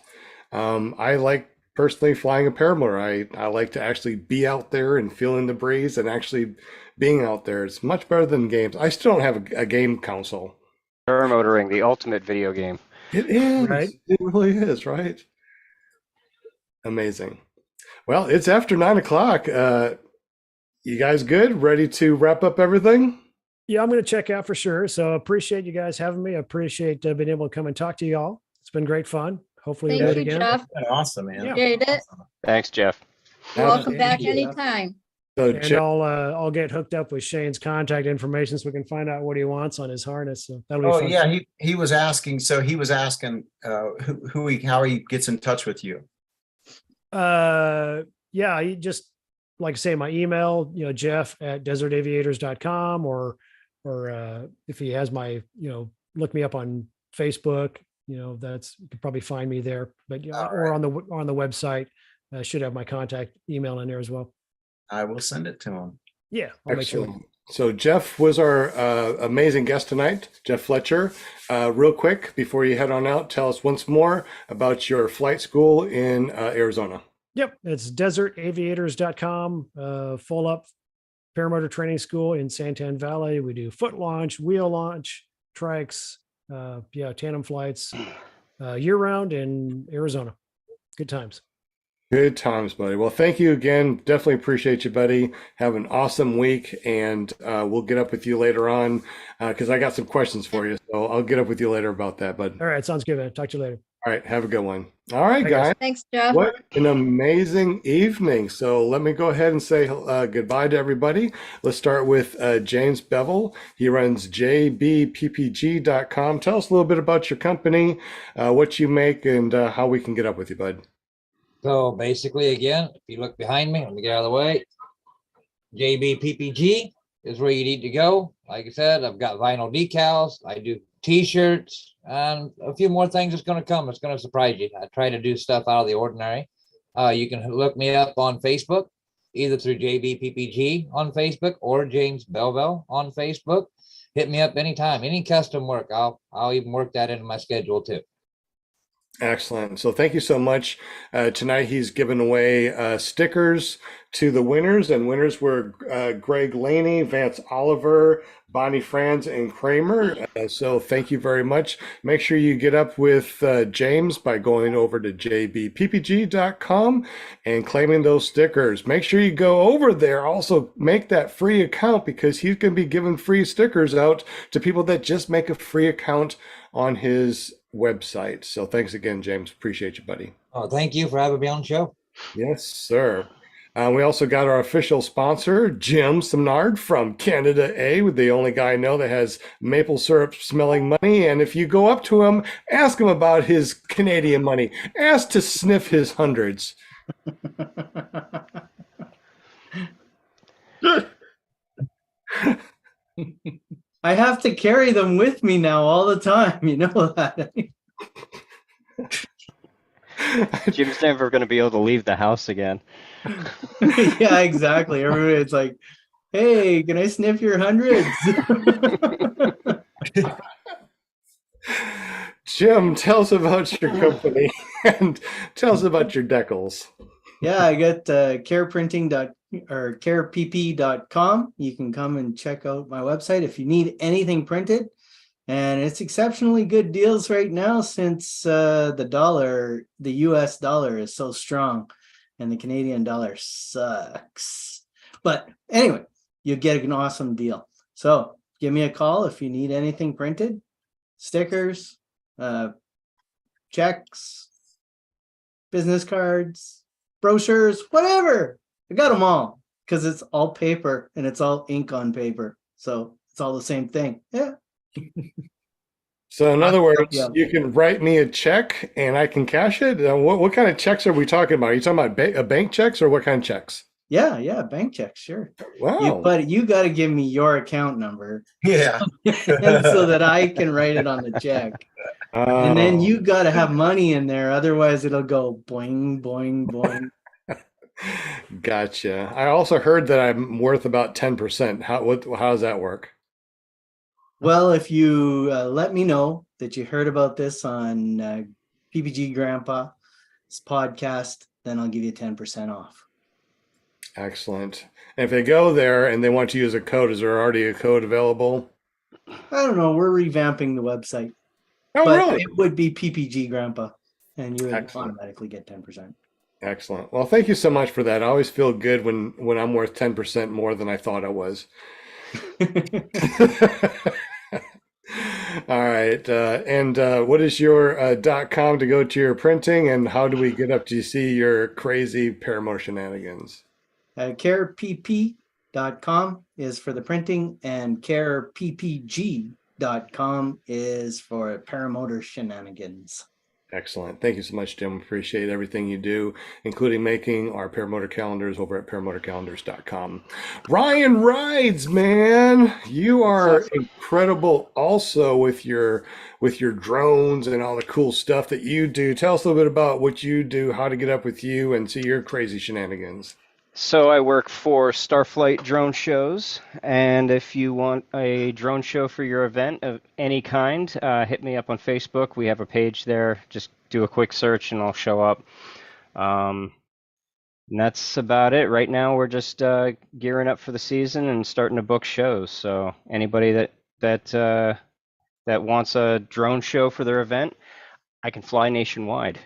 I like personally flying a paramotor. I like to actually be out there and feeling the breeze and actually being out there. It's much better than games. I still don't have a game console. Paramotoring, the ultimate video game. It is. Right? It really is, right? Amazing. Well, it's after 9 o'clock. You guys good? Ready to wrap up everything? Yeah, I'm going to check out for sure. So appreciate you guys having me. I appreciate being able to come and talk to you all. It's been great fun. Hopefully we'll Thank do it you, again. Jeff. Awesome, man. Yeah. Appreciate it. Thanks, Jeff. You're welcome back Thank you. anytime. So, And I'll get hooked up with Shane's contact information so we can find out what he wants on his harness. So that'll be Oh fun. yeah, he was asking. So he was asking how he gets in touch with you. Yeah, you just like I say, my email, Jeff@desertaviators.com, or if he has my, look me up on Facebook, you can probably find me there, but or on the website, should have my contact email in there as well. I will send it to him. Yeah, I'll make sure. excellent. So Jeff was our amazing guest tonight, Jeff Fletcher. Real quick, before you head on out, tell us once more about your flight school in Arizona. Yep, it's desertaviators.com, full up paramotor training school in Santan Valley. We do foot launch, wheel launch, trikes, tandem flights, year round in Arizona. Good times. Good times, buddy. Well, thank you again. Definitely appreciate you, buddy. Have an awesome week, and we'll get up with you later on because I got some questions for you. So I'll get up with you later about that, bud. All right, sounds good, man. Talk to you later. All right, have a good one. All right, Bye, guys. guys. Thanks, Jeff. What an amazing evening. So let me go ahead and say goodbye to everybody. Let's start with James Bevel. He runs jbppg.com. Tell us a little bit about your company, what you make, and how we can get up with you, bud. So basically, again, if you look behind me, let me get out of the way. JBPPG is where you need to go. Like I said, I've got vinyl decals. I do t-shirts and a few more things that's going to come. It's going to surprise you. I try to do stuff out of the ordinary. You can look me up on Facebook, either through JBPPG on Facebook or James Belville on Facebook. hit me up anytime. Any custom work, I'll even work that into my schedule too. Excellent. So thank you so much. Tonight he's given away stickers to the winners, and winners were Greg Laney, Vance Oliver, Bonnie Franz, and Kramer. So thank you very much. Make sure you get up with James by going over to jbppg.com and claiming those stickers. Make sure you go over there. Also make that free account, because he's going to be giving free stickers out to people that just make a free account on his website. So thanks again, James. Appreciate you, buddy. Oh, thank you for having me on the show. Yes, sir. We also got our official sponsor, Jim Simnard from Canada A, with the only guy I know that has maple syrup smelling money. And if you go up to him, ask him about his Canadian money. Ask to sniff his hundreds. I have to carry them with me now all the time. You know that. Jim's never going to be able to leave the house again. Yeah, exactly. Everybody's like, hey, can I sniff your hundreds? Jim, tell us about your company and tell us about your decals. Yeah, I got carePrinting.com. You can come and check out my website if you need anything printed. And it's exceptionally good deals right now, since the US dollar is so strong and the Canadian dollar sucks. But anyway, you get an awesome deal. So give me a call if you need anything printed, stickers, checks, business cards, brochures, whatever. I got them all, because it's all paper and it's all ink on paper. So it's all the same thing. Yeah. So in other words, Yeah. you can write me a check and I can cash it. What kind of checks are we talking about? Are you talking about bank checks, or what kind of checks? Yeah, bank checks, sure. Wow. But you got to give me your account number Yeah. so that I can write it on the check. And then you got to have money in there, otherwise it'll go boing, boing, boing. Gotcha. I also heard that I'm worth about 10%. How does that work? Well, if you let me know that you heard about this on PPG Grandpa's podcast, then I'll give you 10% off. Excellent. And if they go there and they want to use a code, is there already a code available? I don't know. We're revamping the website. Oh, but really? it would be PPG Grandpa, and you would Excellent. automatically get 10%. Excellent. Well, thank you so much for that. I always feel good when I'm worth 10% more than I thought I was. All right. And what is your .com to go to your printing, and how do we get up to see your crazy paramotor shenanigans? CarePP.com is for the printing, and CarePPG.com is for paramotor shenanigans. Excellent. Thank you so much, Jim. Appreciate everything you do, including making our paramotor calendars over at paramotorcalendars.com. Ryan Rides, man, you are incredible also with your drones and all the cool stuff that you do. Tell us a little bit about what you do, how to get up with you and see your crazy shenanigans. So I work for Starflight Drone Shows, and if you want a drone show for your event of any kind, hit me up on Facebook. We have a page there. Just do a quick search and I'll show up. And that's about it. Right now we're just gearing up for the season and starting to book shows. So anybody that wants a drone show for their event, I can fly nationwide.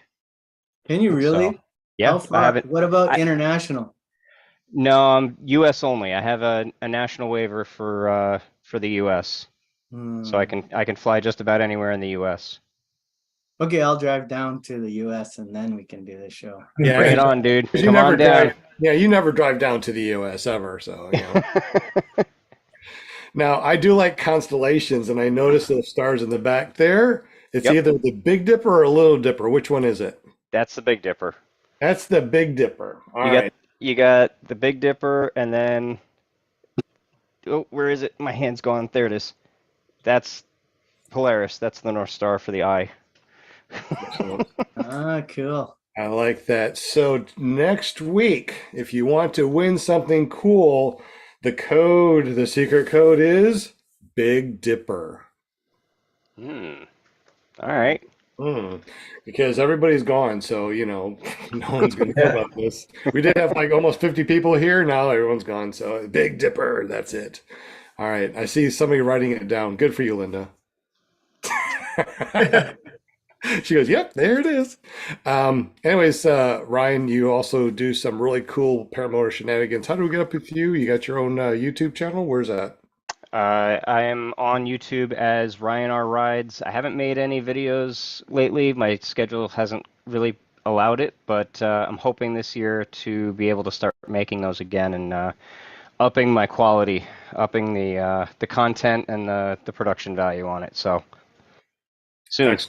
Can you really? So, yeah, How far? What about international? No, U.S. only. I have a national waiver for the U.S. So I can fly just about anywhere in the U.S. Okay, I'll drive down to the U.S. and then we can do this show. Yeah, Bring it on, dude. You Come never on down. you never drive down to the U.S. ever, so you know. Now, I do like constellations, and I notice those stars in the back there. It's Yep. either the Big Dipper or a Little Dipper. Which one is it? That's the Big Dipper. That's the Big Dipper. All You right. You got the Big Dipper, and then where is it? My hand's gone. There it is. That's Polaris. That's the North Star for the eye. Cool. I like that. So next week, if you want to win something cool, the secret code is Big Dipper. All right. Because everybody's gone, so no one's gonna know about this. We did have like almost 50 people here. Now everyone's gone. So Big Dipper, that's it. All right. I see somebody writing it down. Good for you, Linda. She goes, yep, there it is. Anyways, Ryan, you also do some really cool paramotor shenanigans. How do we get up with you? You got your own YouTube channel? Where's that? I am on YouTube as Ryan R Rides. I haven't made any videos lately. My schedule hasn't really allowed it, but I'm hoping this year to be able to start making those again and upping my quality, upping the content and the production value on it. So soon.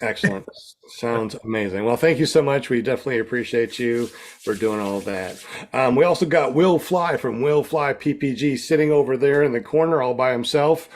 Excellent. Sounds amazing. Well, thank you so much. We definitely appreciate you for doing all that. We also got Will Fly from Will Fly PPG sitting over there in the corner all by himself.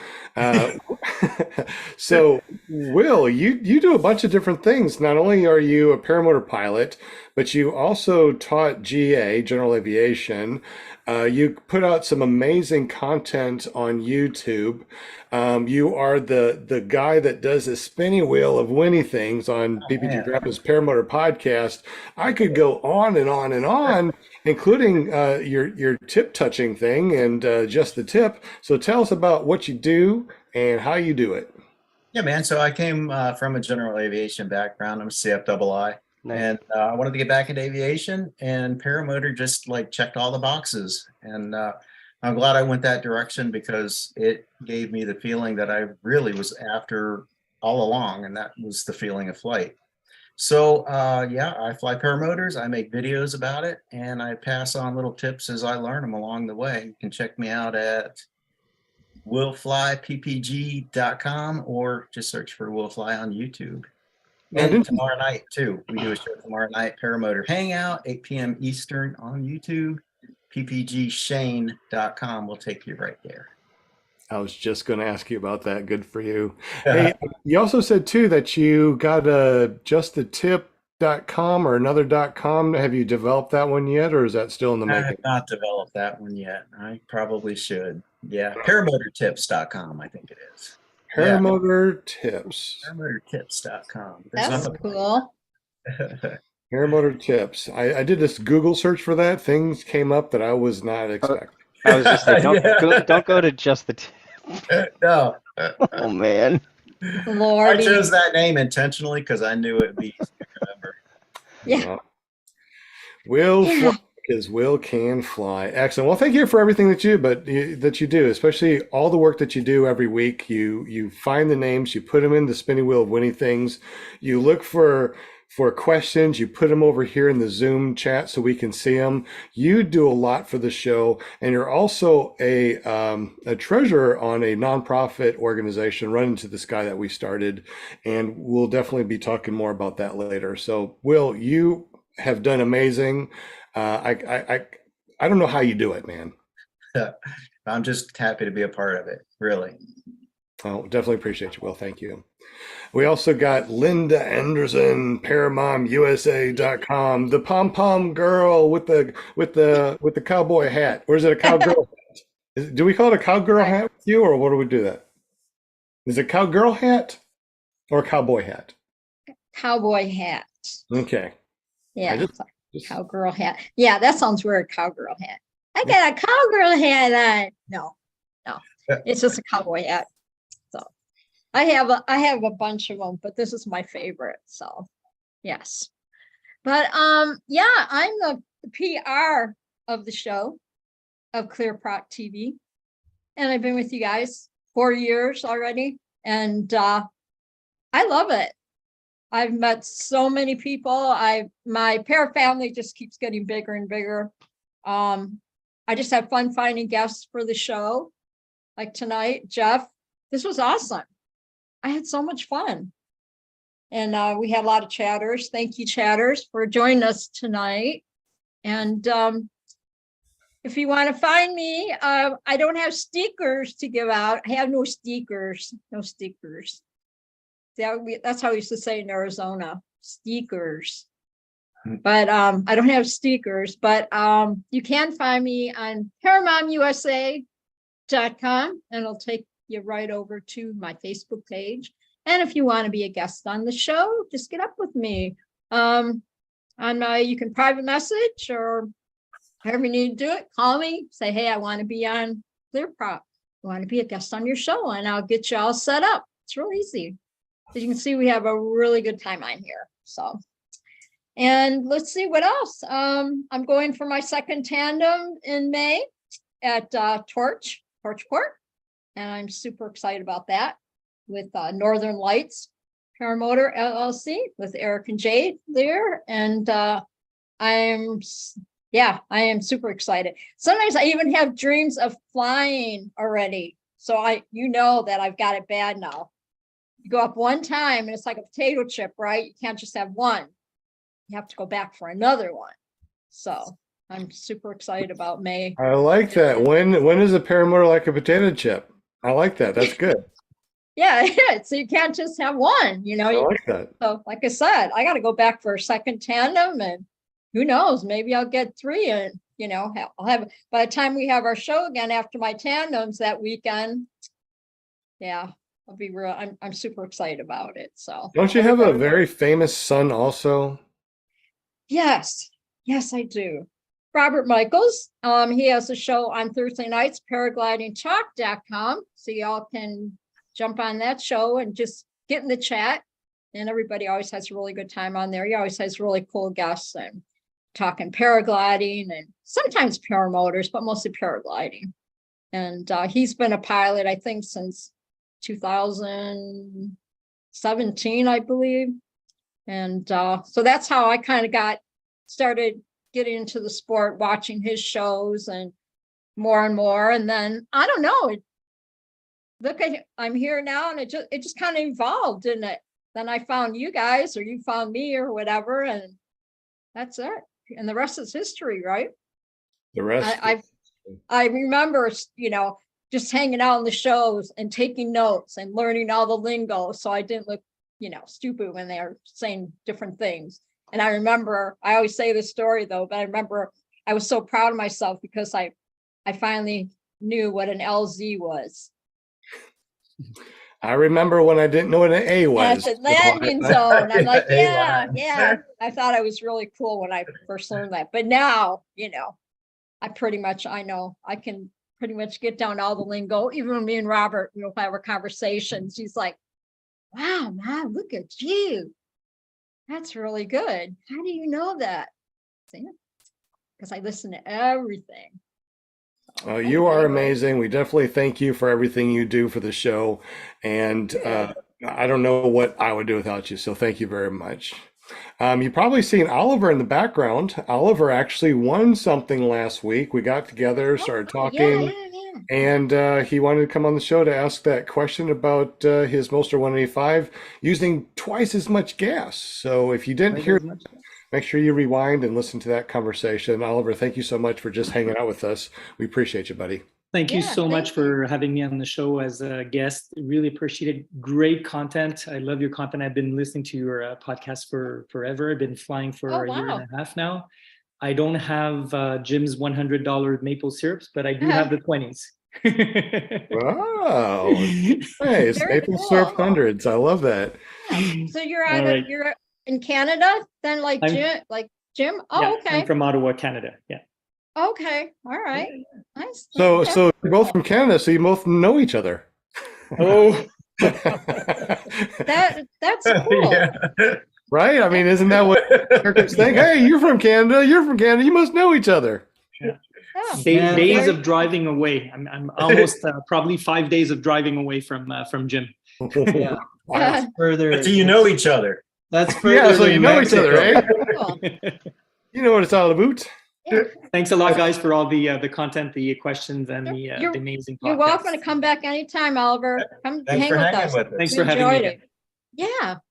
So, Will, you do a bunch of different things. Not only are you a paramotor pilot, but you also taught GA, General Aviation. You put out some amazing content on YouTube. You are the guy that does the spinning wheel of Winnie things on PPG Grandpa's Paramotor Podcast. I could go on and on and on, including your tip touching thing and just the tip. So tell us about what you do and how you do it. Yeah, man. So I came from a general aviation background. I'm a CFII. Nice. And I wanted to get back into aviation, and paramotor just like checked all the boxes. And I'm glad I went that direction because it gave me the feeling that I really was after all along, and that was the feeling of flight. So yeah, I fly paramotors, I make videos about it, and I pass on little tips as I learn them along the way. You can check me out at willflyppg.com or just search for Will Fly on YouTube. And tomorrow night, too. We do a show tomorrow night, Paramotor Hangout, 8 p.m. Eastern on YouTube. ppgshane.com will take you right there. I was just going to ask you about that. Good for you. Hey, you also said, too, that you got a justthetip.com or another.com. Have you developed that one yet, or is that still in the making? I have not developed that one yet. I probably should. Yeah, paramotortips.com, I think it is. Paramotor Tips. Paramotortips.com. That's cool. Paramotor Tips. I did this Google search for that. Things came up that I was not expecting. I was just like, don't go to just the tip. No. Oh, man. Lord. I chose that name intentionally because I knew it would be easy to remember. Yeah. Will Fly, because Will can fly. Excellent. Well, thank you for everything that you do, especially all the work that you do every week. You find the names, you put them in the spinning wheel of winning things. You look for questions, you put them over here in the Zoom chat so we can see them. You do a lot for the show, and you're also a treasurer on a nonprofit organization, Run Into the Sky, that we started, and we'll definitely be talking more about that later. So, Will, you have done amazing. I don't know how you do it, man. I'm just happy to be a part of it, really. Oh, definitely appreciate you, Will. Thank you. We also got Linda Anderson, ParamomUSA.com, the pom pom girl with the cowboy hat. Or is it a cowgirl hat? Do we call it a cowgirl hat with you, or what do we do that? Is it cowgirl hat or cowboy hat? Cowboy hat. Okay. Yeah. Cowgirl hat. Yeah, that sounds weird. Cowgirl hat. I got a cowgirl hat on. No, it's just a cowboy hat. So I have a bunch of them, but this is my favorite. So yes, but yeah, I'm the PR of the show of ClearPropTV, and I've been with you guys 4 years already, and I love it. I've met so many people. My para family just keeps getting bigger and bigger. I just have fun finding guests for the show. Like tonight, Jeff, this was awesome. I had so much fun. And we had a lot of chatters. Thank you, chatters, for joining us tonight. And if you want to find me, I don't have stickers to give out. I have no stickers, no stickers. That's how we used to say in Arizona, stickers. But I don't have stickers, but you can find me on Paramount USA ClearPropTV.com, and it'll take you right over to my Facebook page. And if you want to be a guest on the show, just get up with me. You can private message or however you need to do it. Call me, say, hey, I want to be on ClearProp. I want to be a guest on your show, and I'll get you all set up. It's real easy. As you can see, we have a really good time on here. So, and let's see what else. I'm going for my second tandem in May at Torchport, and I'm super excited about that with Northern Lights Paramotor LLC with Erik and Jade there, and I am super excited. Sometimes I even have dreams of flying already, so that I've got it bad now. You go up one time and it's like a potato chip, right? You can't just have one. You have to go back for another one. So I'm super excited about May. I like that. When is a paramotor like a potato chip? I like that. That's good. Yeah, so you can't just have one, I like that. So like I said, I got to go back for a second tandem, and who knows, maybe I'll get 3, and I'll have, by the time we have our show again after my tandems that weekend, yeah, I'll be real. I'm super excited about it. So Don't you have a very famous son also? Yes, I do. Robert Michaels. He has a show on Thursday nights, paraglidingtalk.com. So y'all can jump on that show and just get in the chat. And everybody always has a really good time on there. He always has really cool guests and talking paragliding and sometimes paramotors, but mostly paragliding. And he's been a pilot, I think, since 2017, I believe. And so that's how I kind of started getting into the sport, watching his shows and more. And then, I don't know, I'm here now, and it just kind of evolved, didn't it? Then I found you guys, or you found me, or whatever, and that's it. And the rest is history, right? The rest. I remember, just hanging out on the shows and taking notes and learning all the lingo, so I didn't look, stupid when they were saying different things. And I remember, I always say this story though, but I remember I was so proud of myself because I finally knew what an LZ was. I remember when I didn't know what an A was. That's a landing zone. I'm like, yeah. I thought I was really cool when I first learned that. But now, I know I can pretty much get down all the lingo. Even when me and Robert, have our conversations, he's like, wow, Mom, look at you. That's really good. How do you know that? Because I listen to everything. Oh, you are amazing. We definitely thank you for everything you do for the show. And I don't know what I would do without you. So thank you very much. You've probably seen Oliver in the background. Oliver actually won something last week. We got together, started talking, and he wanted to come on the show to ask that question about his Moster 185 using twice as much gas. So if you didn't hear, make sure you rewind and listen to that conversation. Oliver, thank you so much for just hanging out with us. We appreciate you, buddy. Thank you so much for having me on the show as a guest. Really appreciate it. Great content. I love your content. I've been listening to your podcast for forever. I've been flying for a year and a half now. I don't have Jim's $100 maple syrups, but I do have the 20s. Wow. Nice. Maple syrup hundreds. I love that. Yeah. So you're in Canada then, Jim? Oh, yeah, okay. I'm from Ottawa, Canada. Yeah. Okay. All right. Nice. So Okay. so you're both from Canada, so you both know each other. Oh. That's cool. Right? I mean, isn't that what Americans think? Hey, you're from Canada. You must know each other. Yeah. Days of driving away. I'm almost probably 5 days of driving away from Jim. Yeah. That's further. So you know each other. That's further. Yeah, so you than know each other, Mexico. eh? Cool. You know what it's all about. Yeah. Thanks a lot, guys, for all the content, the questions, and the amazing podcast. You're welcome to come back anytime, Oliver. Come Thanks hang for with hanging us. with us. Thanks We for having enjoyed me. it.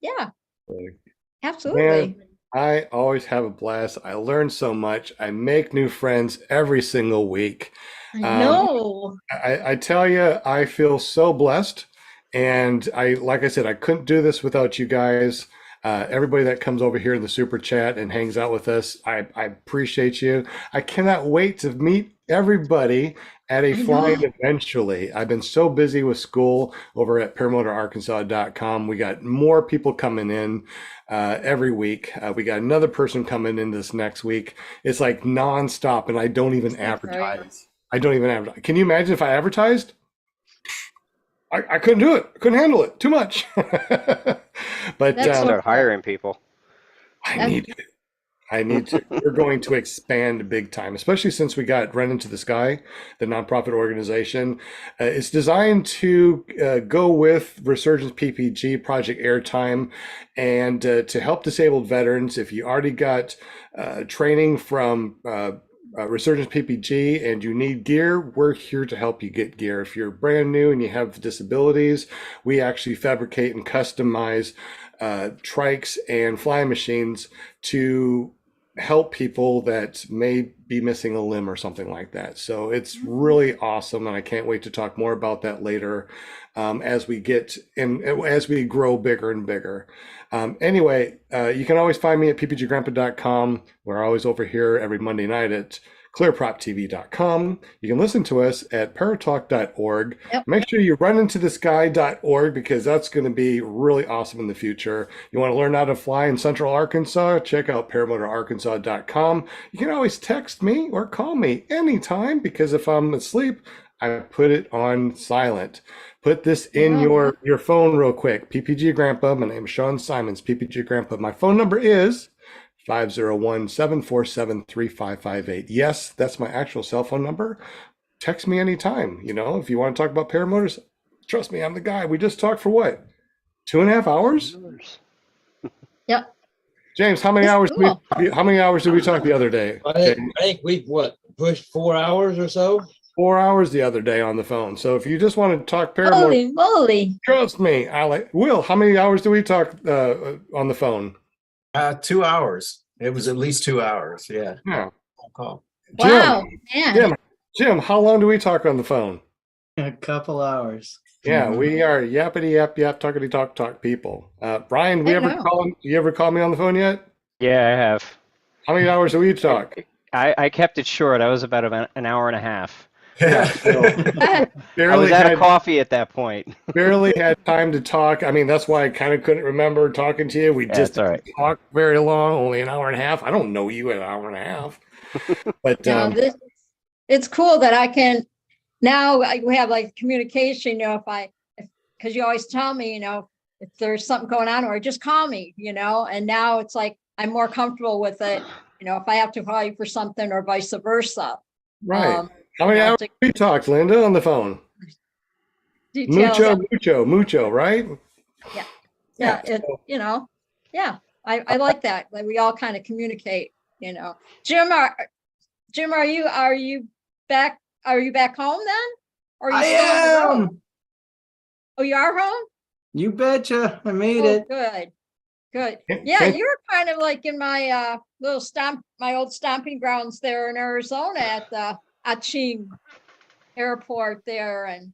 Yeah. Absolutely. Man, I always have a blast. I learn so much. I make new friends every single week. I know. I tell you, I feel so blessed. And like I said, I couldn't do this without you guys. Everybody that comes over here in the super chat and hangs out with us, I appreciate you. I cannot wait to meet everybody at a I flying know. eventually. I've been so busy with school over at paramotorarkansas.com. We got more people coming in every week. We got another person coming in this next week. It's like nonstop, and I don't even That's right. advertise. I don't even advertise. Can you imagine if I advertised? I couldn't do it. I couldn't handle it. Too much. But That's so Start hiring people. I need to. We're going to expand big time, especially since we got Run Into the Sky, the nonprofit organization. It's designed to go with Resurgence PPG, Project Airtime, and to help disabled veterans. If you already got training from Resurgence PPG and you need gear, we're here to help you get gear. If you're brand new and you have disabilities, we actually fabricate and customize trikes and flying machines to help people that may be missing a limb or something like that. So it's really awesome, and I can't wait to talk more about that later as we get and as we grow bigger and bigger. Anyway, you can always find me at ppggrandpa.com. We're always over here every Monday night at ClearPropTV.com. You can listen to us at paratalk.org. Yep. Make sure you run into the sky.org because that's going to be really awesome in the future. You want to learn how to fly in Central Arkansas? Check out paramotorarkansas.com. You can always text me or call me anytime because if I'm asleep, I put it on silent. Put this in your phone real quick. PPG Grandpa. My name is Sean Symons, PPG Grandpa. My phone number is 501-747-3558. Yes, that's my actual cell phone number. Text me anytime. You know, if you want to talk about paramotors, trust me, I'm the guy. We just talked for what? 2.5 hours? Yep. James, how many That's hours? cool. How many hours did we talk the other day? I think we've pushed 4 hours or so. 4 hours the other day on the phone. So if you just want to talk paramotors, Holy moly. trust me, Will, how many hours do we talk on the phone? 2 hours. It was at least 2 hours. Yeah. Yeah. Call. Wow, man. Jim, how long do we talk on the phone? A couple hours. Yeah, we are yappity yap yap talkity talk people. Brian, I know. you ever call me on the phone yet? Yeah, I have. How many hours do we talk? I kept it short. I was about an hour and a half. I I barely was out had of coffee at that point. barely had time to talk. I mean, that's why I kind of couldn't remember talking to you. We Yeah, just that's all right. didn't talk very long, only an hour and a half. I don't know you in an hour and a half. But No, it's cool that I can now we have like communication, you know, because you always tell me, you know, if there's something going on or just call me, you know, and now it's like I'm more comfortable with it, you know, if I have to call you for something or vice versa. right. How many you know, hours to- we talked, Linda, on the phone? Details. Mucho, right? Yeah, you know, yeah, I like that. Like we all kind of communicate, you know. Jim, are you back? Are you back home then? Or are you I still on the road? am. Oh, you are home? You betcha. I made Oh, it. good. Good. Can- Yeah, can- you were kind of like in my my old stomping grounds there in Arizona at the Achim airport there. And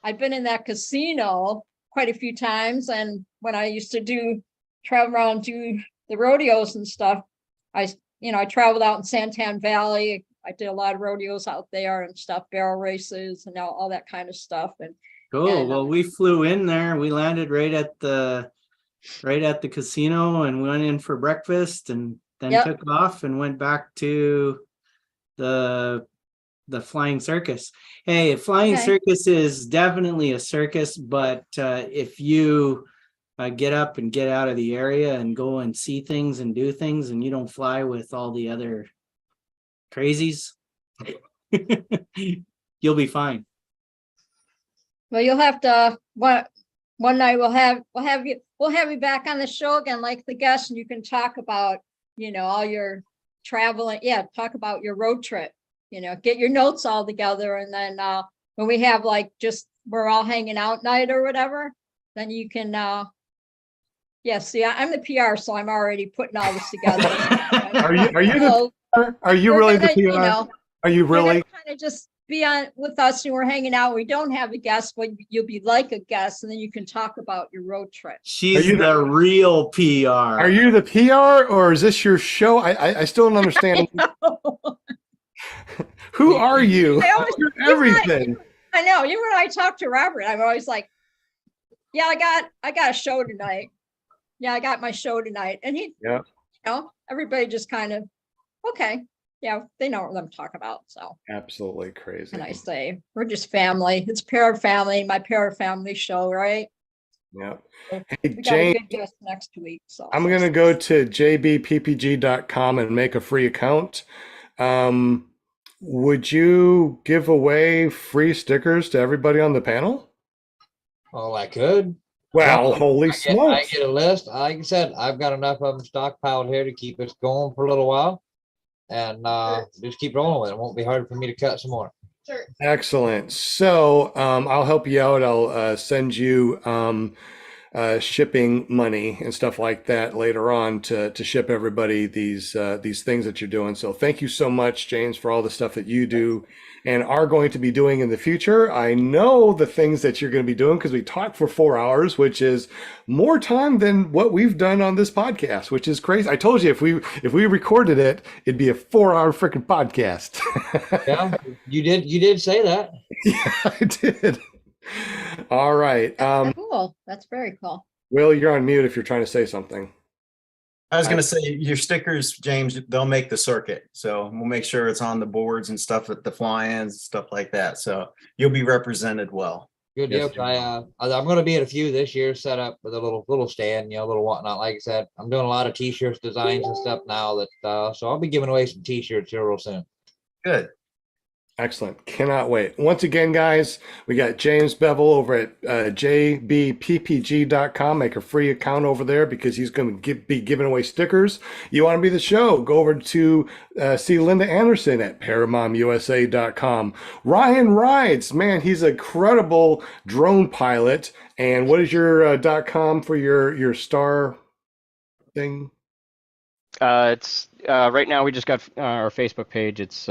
I've been in that casino quite a few times. And when I used to travel around, do the rodeos and stuff, I traveled out in Santan Valley. I did a lot of rodeos out there and stuff, barrel races and all that kind of stuff. And Cool. And, Well, we flew in there. We landed right at the casino and went in for breakfast and then Yep. took off and went back to the flying circus. Hey, a flying Okay. circus is definitely a circus, but if you get up and get out of the area and go and see things and do things and you don't fly with all the other crazies, you'll be fine. well, you'll have to one night we'll have you back on the show again, like the guest, and you can talk about, you know, all your traveling. Yeah, talk about your road trip. You know, get your notes all together, and then when we have like just we're all hanging out night or whatever, then you can. Yeah, see, I'm the PR, so I'm already putting all this together. Are you the So PR? Are you we're really gonna, the PR? you know, Are you really? kind of just be on with us and we're hanging out. We don't have a guest, but you'll be like a guest, and then you can talk about your road trip. She's you the real PR. Are you the PR or is this your show? I still don't understand. Who are you? I always- You're even everything. I know. Even when I talk to Robert, I'm always like, "Yeah, I got a show tonight. Yeah, I got my show tonight." And he, Yeah. you know, everybody just kind of, okay, yeah, they know what I'm talking about. So, Absolutely crazy. and I say, we're just family. It's Para Family, my Para Family show, right? Yeah. So Hey, we got a Jane, good guest next week. So I'm going to go to jbppg.com and make a free account. Would you give away free stickers to everybody on the panel? Oh, I could. Well, holy I smokes. get a list. Like I said, I've got enough of them stockpiled here to keep us going for a little while. And just keep rolling with it. It won't be hard for me to cut some more. Sure. Excellent. So I'll help you out. I'll send you shipping money and stuff like that later on to ship everybody these things that you're doing. So thank you so much, James, for all the stuff that you do and are going to be doing in the future. I know the things that you're going to be doing because we talked for 4 hours, which is more time than what we've done on this podcast, which is crazy. I told you if we recorded it, it'd be a 4-hour freaking podcast. Yeah, you did say that. Yeah, I did. All right. cool. That's very cool. Will, you're on mute if you're trying to say something. I was going to say your stickers, James, they'll make the circuit. So we'll make sure it's on the boards and stuff at the fly-ins, stuff like that. So you'll be represented well. Good Yes, deal. I'm going to be at a few this year, set up with a little stand, a little whatnot. Like I said, I'm doing a lot of t-shirts, designs and stuff now that, so I'll be giving away some t-shirts here real soon. Good. Excellent. Cannot wait. Once again, guys, we got James Bevel over at jbppg.com. Make a free account over there because he's going to be giving away stickers. You want to be the show? Go over to see Linda Anderson at paramomusa.com. Ryan Rides, man, he's a credible drone pilot. And what is your .com for your star thing? It's right now we just got our Facebook page. It's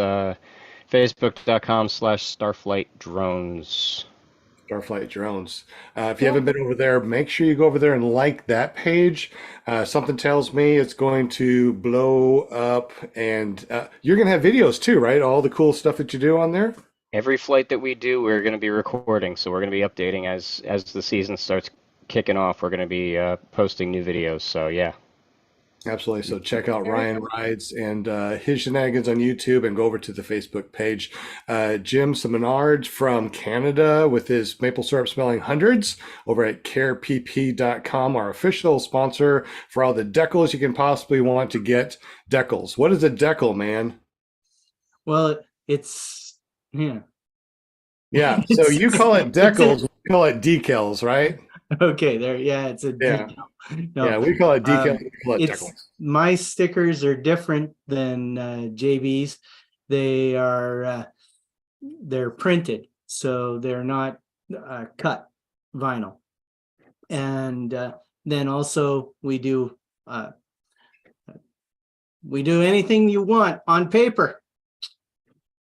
facebook.com/starflightdrones. Starflight Drones. If you haven't been over there, make sure you go over there and like that page. Something tells me it's going to blow up, and you're going to have videos too, right? All the cool stuff that you do on there. Every flight that we do, we're going to be recording, so we're going to be updating as the season starts kicking off. We're going to be posting new videos. So yeah. Absolutely. So check out Ryan Rides and his shenanigans on YouTube and go over to the Facebook page. Jim Simonard from Canada with his maple syrup smelling hundreds over at carepp.com, our official sponsor for all the decals you can possibly want to get. Decals. What is a decal, man? Well, it's yeah. Yeah. So you call it decals, we call it decals, right? Okay, there. Yeah, it's a Yeah. decal. No, Yeah, we call it decals. We call it it's decals. my stickers are different than JB's. They are they're printed, so they're not cut vinyl. And then also we do anything you want on paper.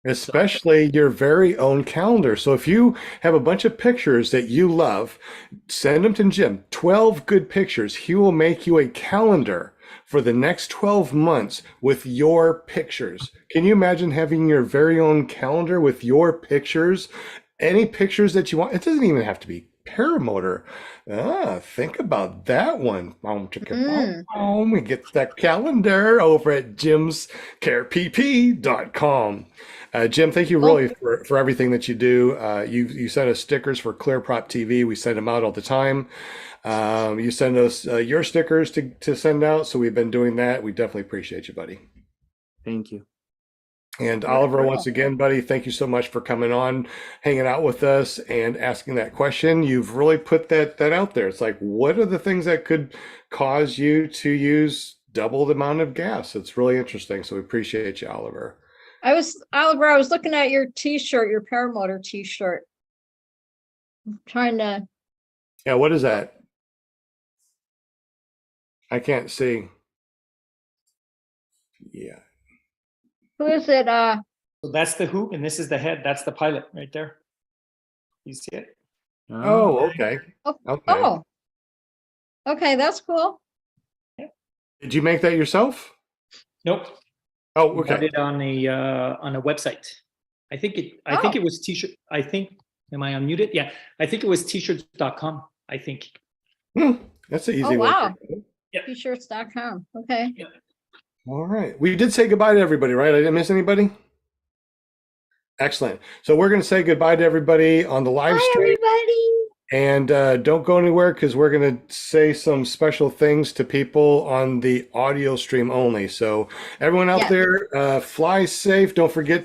Especially your very own calendar. So if you have a bunch of pictures that you love, send them to Jim. 12 good pictures. He will make you a calendar for the next 12 months with your pictures. Can you imagine having your very own calendar with your pictures? Any pictures that you want. It doesn't even have to be paramotor. Think about that one. We get that calendar over at jimscarepp.com. Jim, thank you really for everything that you do. You send us stickers for ClearPropTV. We send them out all the time. You send us your stickers to send out. So we've been doing that. We definitely appreciate you, buddy. Thank you. And Oliver, once again, buddy, thank you so much for coming on, hanging out with us and asking that question. You've really put that out there. It's like, what are the things that could cause you to use double the amount of gas? It's really interesting. So we appreciate you, Oliver. Oliver, I was looking at your t-shirt, your paramotor t-shirt. I'm trying to. Yeah, what is that? I can't see. Yeah. Who is it? So that's the hoop, and this is the head. That's the pilot right there. You see it? Oh, okay. Okay. Okay, that's cool. Did you make that yourself? Nope. Oh, We got okay. it on a website. I think it was t-shirt. I think, am I unmuted? Yeah. I think it was t-shirts.com. I think. That's an easy Oh, one. wow. Yeah. T-shirts.com. Okay. All right. We did say goodbye to everybody, right? I didn't miss anybody? Excellent. So we're going to say goodbye to everybody on the live Hi, stream. everybody. And don't go anywhere because we're going to say some special things to people on the audio stream only. So everyone out Yes. there, fly safe. Don't forget